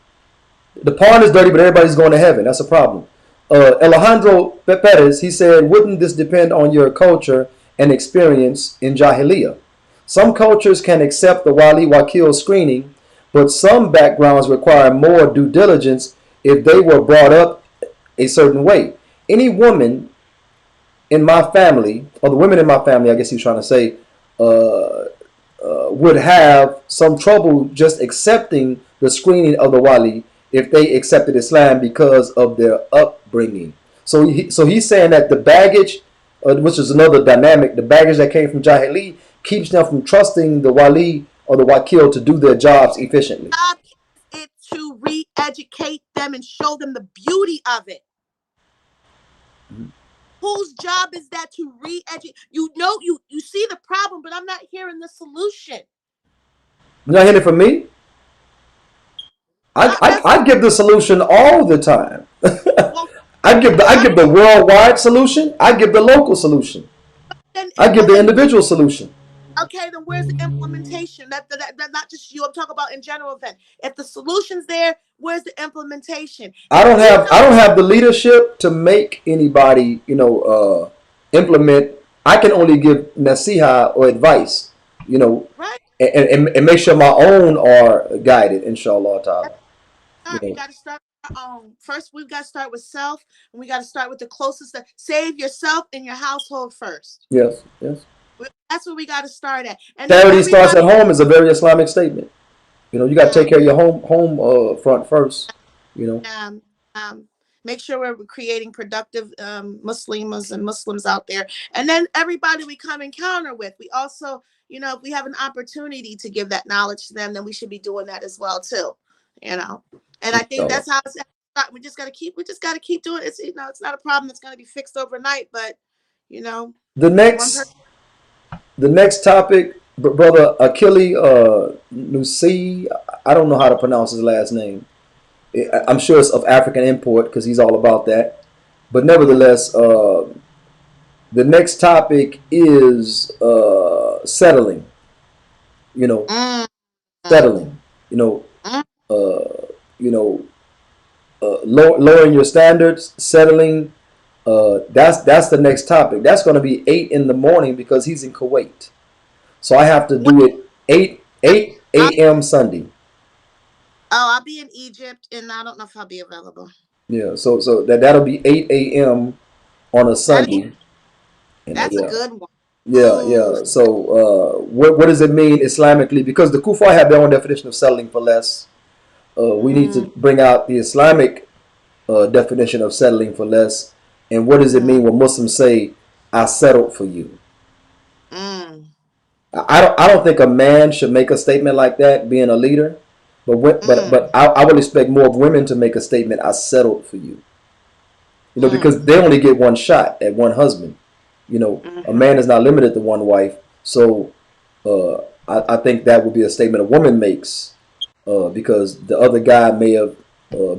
The pond is dirty, but everybody's going to heaven. That's a problem. Alejandro Perez, he said, wouldn't this depend on your culture and experience in Jahiliyyah? Some cultures can accept the Wali Wakil screening, but some backgrounds require more due diligence if they were brought up a certain way. Any woman in my family, or the women in my family, I guess he was trying to say, would have some trouble just accepting the screening of the Wali if they accepted Islam because of their upbringing. So he's saying that the baggage, which is another dynamic, the baggage that came from Jahili keeps them from trusting the Wali or the Wakil to do their jobs efficiently. It to re-educate them and show them the beauty of it. Mm-hmm. Whose job is that to re-educate? You see the problem, but I'm not hearing the solution. You're not hearing it from me? I give the solution all the time. I give the worldwide solution. I give the local solution. I give the individual solution. Okay, then where's the implementation? That not just you. I'm talking about in general. Then, if the solution's there, where's the implementation? I don't have the leadership to make anybody, implement. I can only give nasiha or advice, right? and make sure my own are guided, inshallah ta'ala. We got to start with our own. First, we've got to start with self, and we got to start with the closest. Save yourself and your household first. Yes. That's where we got to start at. And charity starts at home is a very Islamic statement. You got to take care of your home front first. Make sure we're creating productive Muslims and Muslims out there. And then everybody we come encounter with, we also, if we have an opportunity to give that knowledge to them, then we should be doing that as well too. And I think that's how it's. We just got to keep doing it. It's it's not a problem that's going to be fixed overnight, but the next topic, brother Akili Nusi, I don't know how to pronounce his last name. I'm sure it's of African import because he's all about that. But nevertheless, the next topic is settling. Settling. Lowering your standards, settling. That's the next topic. That's going to be 8 in the morning because he's in Kuwait. So I have to do it 8 a.m. Sunday. Oh, I'll be in Egypt, and I don't know if I'll be available. Yeah, so that'll be 8 a.m. on a Sunday. That's a good one. Yeah. So what does it mean Islamically? Because the Kufa have their own definition of settling for less. We need to bring out the Islamic definition of settling for less. And what does it mean when Muslims say, I settled for you? I don't think a man should make a statement like that, being a leader. But I would expect more of women to make a statement, I settled for you. Because they only get one shot at one husband. A man is not limited to one wife. So I think that would be a statement a woman makes because the other guy may have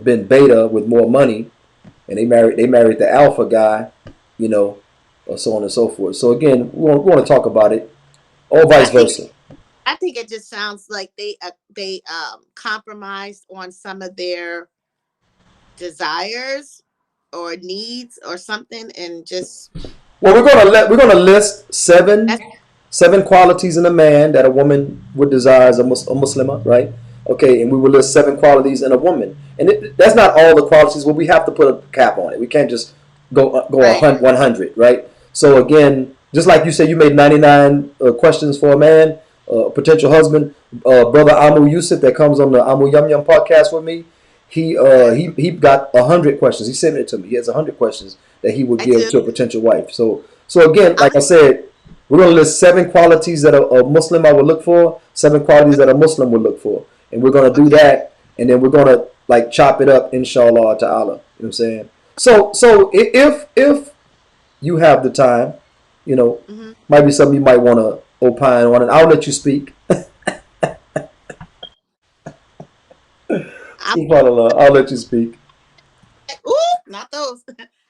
been beta with more money and they married the alpha guy, or so on and so forth. So again, we want to talk about it, or vice versa. I think it just sounds like they compromised on some of their desires or needs or something, and just. Well, we're gonna list 7 7 qualities in a man that a woman would desire as a Muslimah, right? Okay, and we will list 7 qualities in a woman, and that's not all the qualities. But we have to put a cap on it. We can't just go Right. 100, right? So again, just like you said, you made 99 questions for a man, potential husband. Brother Amu Yusuf that comes on the Amu Yum Yum podcast with me. He got 100 questions. He sent it to me. He has 100 questions that he would I give do. to a potential wife. So again, I'm like I said, we're going to list 7 qualities that a Muslim I would look for, 7 qualities that a Muslim would look for, and we're going to do okay. that, and then we're going to like chop it up, inshallah ta'ala. You know what I'm saying? So if you have the time, you know, Hmm. might be something you might want to opine on, and I'll let you speak. I'm Subhanallah, I'll let you speak. ooh, not those.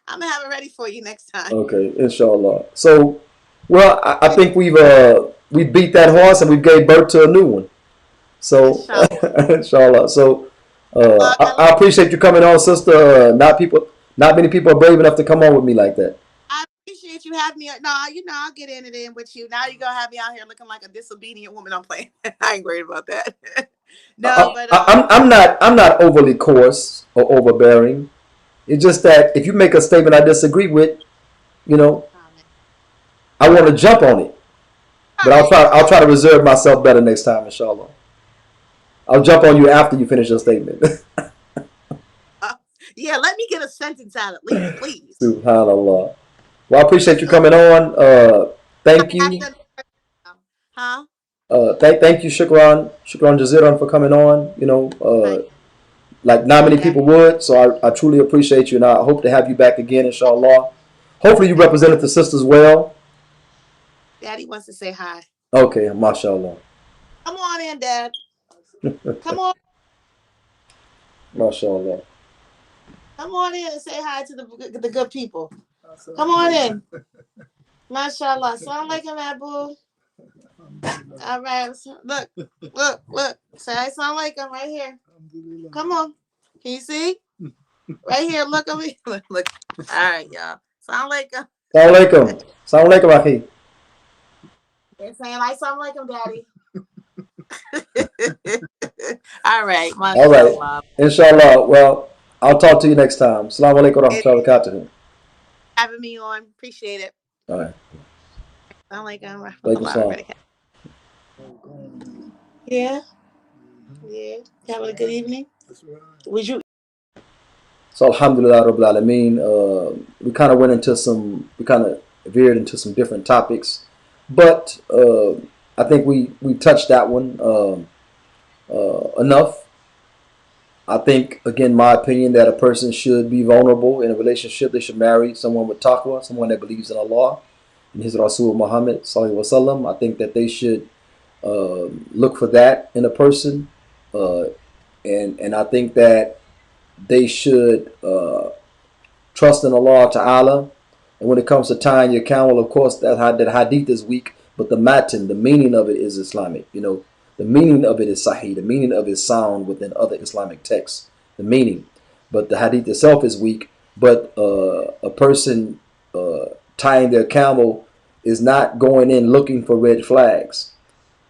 I'm gonna have it ready for you next time. Okay, inshallah. So, well, I think we beat that horse and we gave birth to a new one. So, Inshallah. inshallah. So, Look, I appreciate you coming on, sister. Not many people are brave enough to come on with me like that. I appreciate you having me. No, I'll get in it in with you. Now you're gonna have me out here looking like a disobedient woman. I'm playing. I ain't worried about that. No, but I'm not overly coarse or overbearing. It's just that if you make a statement I disagree with, you know, comment. I want to jump on it. All But right. I'll try to reserve myself better next time, inshallah. I'll jump on you after you finish your statement. Yeah, let me get a sentence out at least, please. Subhanallah. Well, I appreciate you So coming on. I Thank have you. done, huh? Thank you, Shukran Jaziran for coming on. You know, Right. like not many That people would, so I truly appreciate you, and I hope to have you back again, inshallah. Hopefully, you thank you. represented the sisters well. Daddy wants to say hi. Okay, mashallah, Come on in, Dad. Come on. mashallah. Come on in and say hi to the good people. Come on in. Mashallah. Assalamu alaikum, Abu. All right. Look. Say assalamu alaikum right here. Come on. Can you see? Right here. Look at me. Look. All right, y'all. Assalamu alaikum. Assalamu alaikum. Assalamu alaikum, akhi. They're saying like assalamu alaikum, Daddy. All right. All right, Mashallah. inshallah. Well, I'll talk to you next time. Assalamu alaikum It warahmatullahi wabarakatuh. having me on. Appreciate it. All right. Assalamu alaikum. Alaikum Rahmatullahi salam. wa barakatuh. Yeah. Yeah. Having a good evening. Would you? So alhamdulillah rabbil alameen. We kind of veered into some different topics, but I think we touched that one enough. I think, again, my opinion that a person should be vulnerable in a relationship. They should marry someone with taqwa, someone that believes in Allah and His Rasul Muhammad sallallahu alaihi wasallam. I think that they should look for that in a person, uh, and I think that they should trust in Allah Ta'ala. And when it comes to tying your camel, of course, that hadith is weak, but the matin, the meaning of it is Islamic. You know, the meaning of it is sahih. The meaning of it is sound within other Islamic texts. The meaning, but the hadith itself is weak. But a person tying their camel is not going in looking for red flags,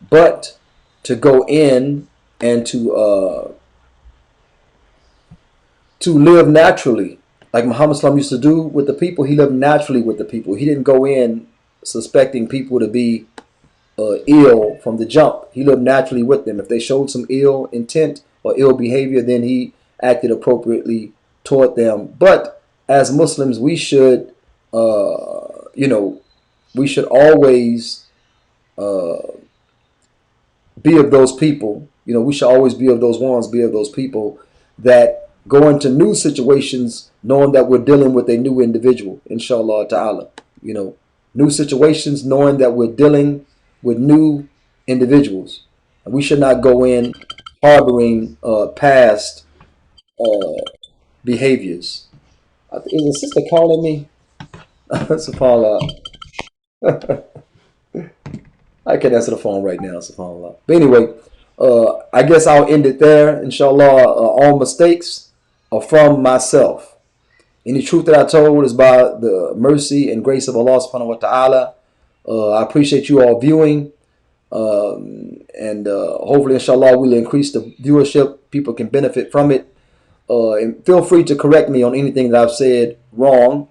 but to go in and to live naturally, like Muhammad Sallam used to do with the people. He lived naturally with the people. He didn't go in suspecting people to be ill from the jump. He lived naturally with them. If they showed some ill intent or ill behavior, then he acted appropriately toward them. But as Muslims, we should, we should always be of those people. You know, we should always be of those ones, be of those people that go into new situations knowing that we're dealing with a new individual, inshallah ta'ala. You know, new situations knowing that we're dealing with new individuals. And we should not go in harboring past behaviors. Is the sister calling me? SubhanAllah. I can answer the phone right now, SubhanAllah. But anyway, I guess I'll end it there. Inshallah, all mistakes are from myself. Any truth that I told is by the mercy and grace of Allah subhanahu wa ta'ala. I appreciate you all viewing. And hopefully, inshallah, we'll increase the viewership. People can benefit from it. And feel free to correct me on anything that I've said wrong.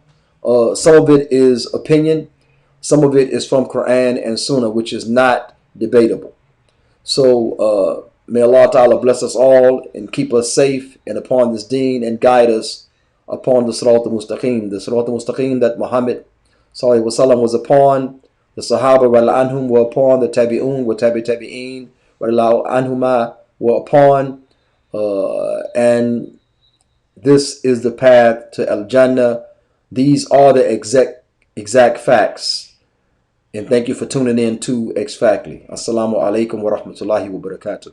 Some of it is opinion. Some of it is from Quran and Sunnah, which is not debatable. So may Allah Ta'ala bless us all and keep us safe and upon this deen and guide us upon the Sirat al-Mustaqim. The Sirat al-Mustaqim that Muhammad Sallallahu Alaihi Wasallam was upon, the Sahaba anhum were upon, the Tabi'un were Tabi'een anhuma were upon, and this is the path to Al-Jannah. These are the exact facts. And thank you for tuning in to Ex-Faktly. Assalamu alaikum wa rahmatullahi wa barakatuh.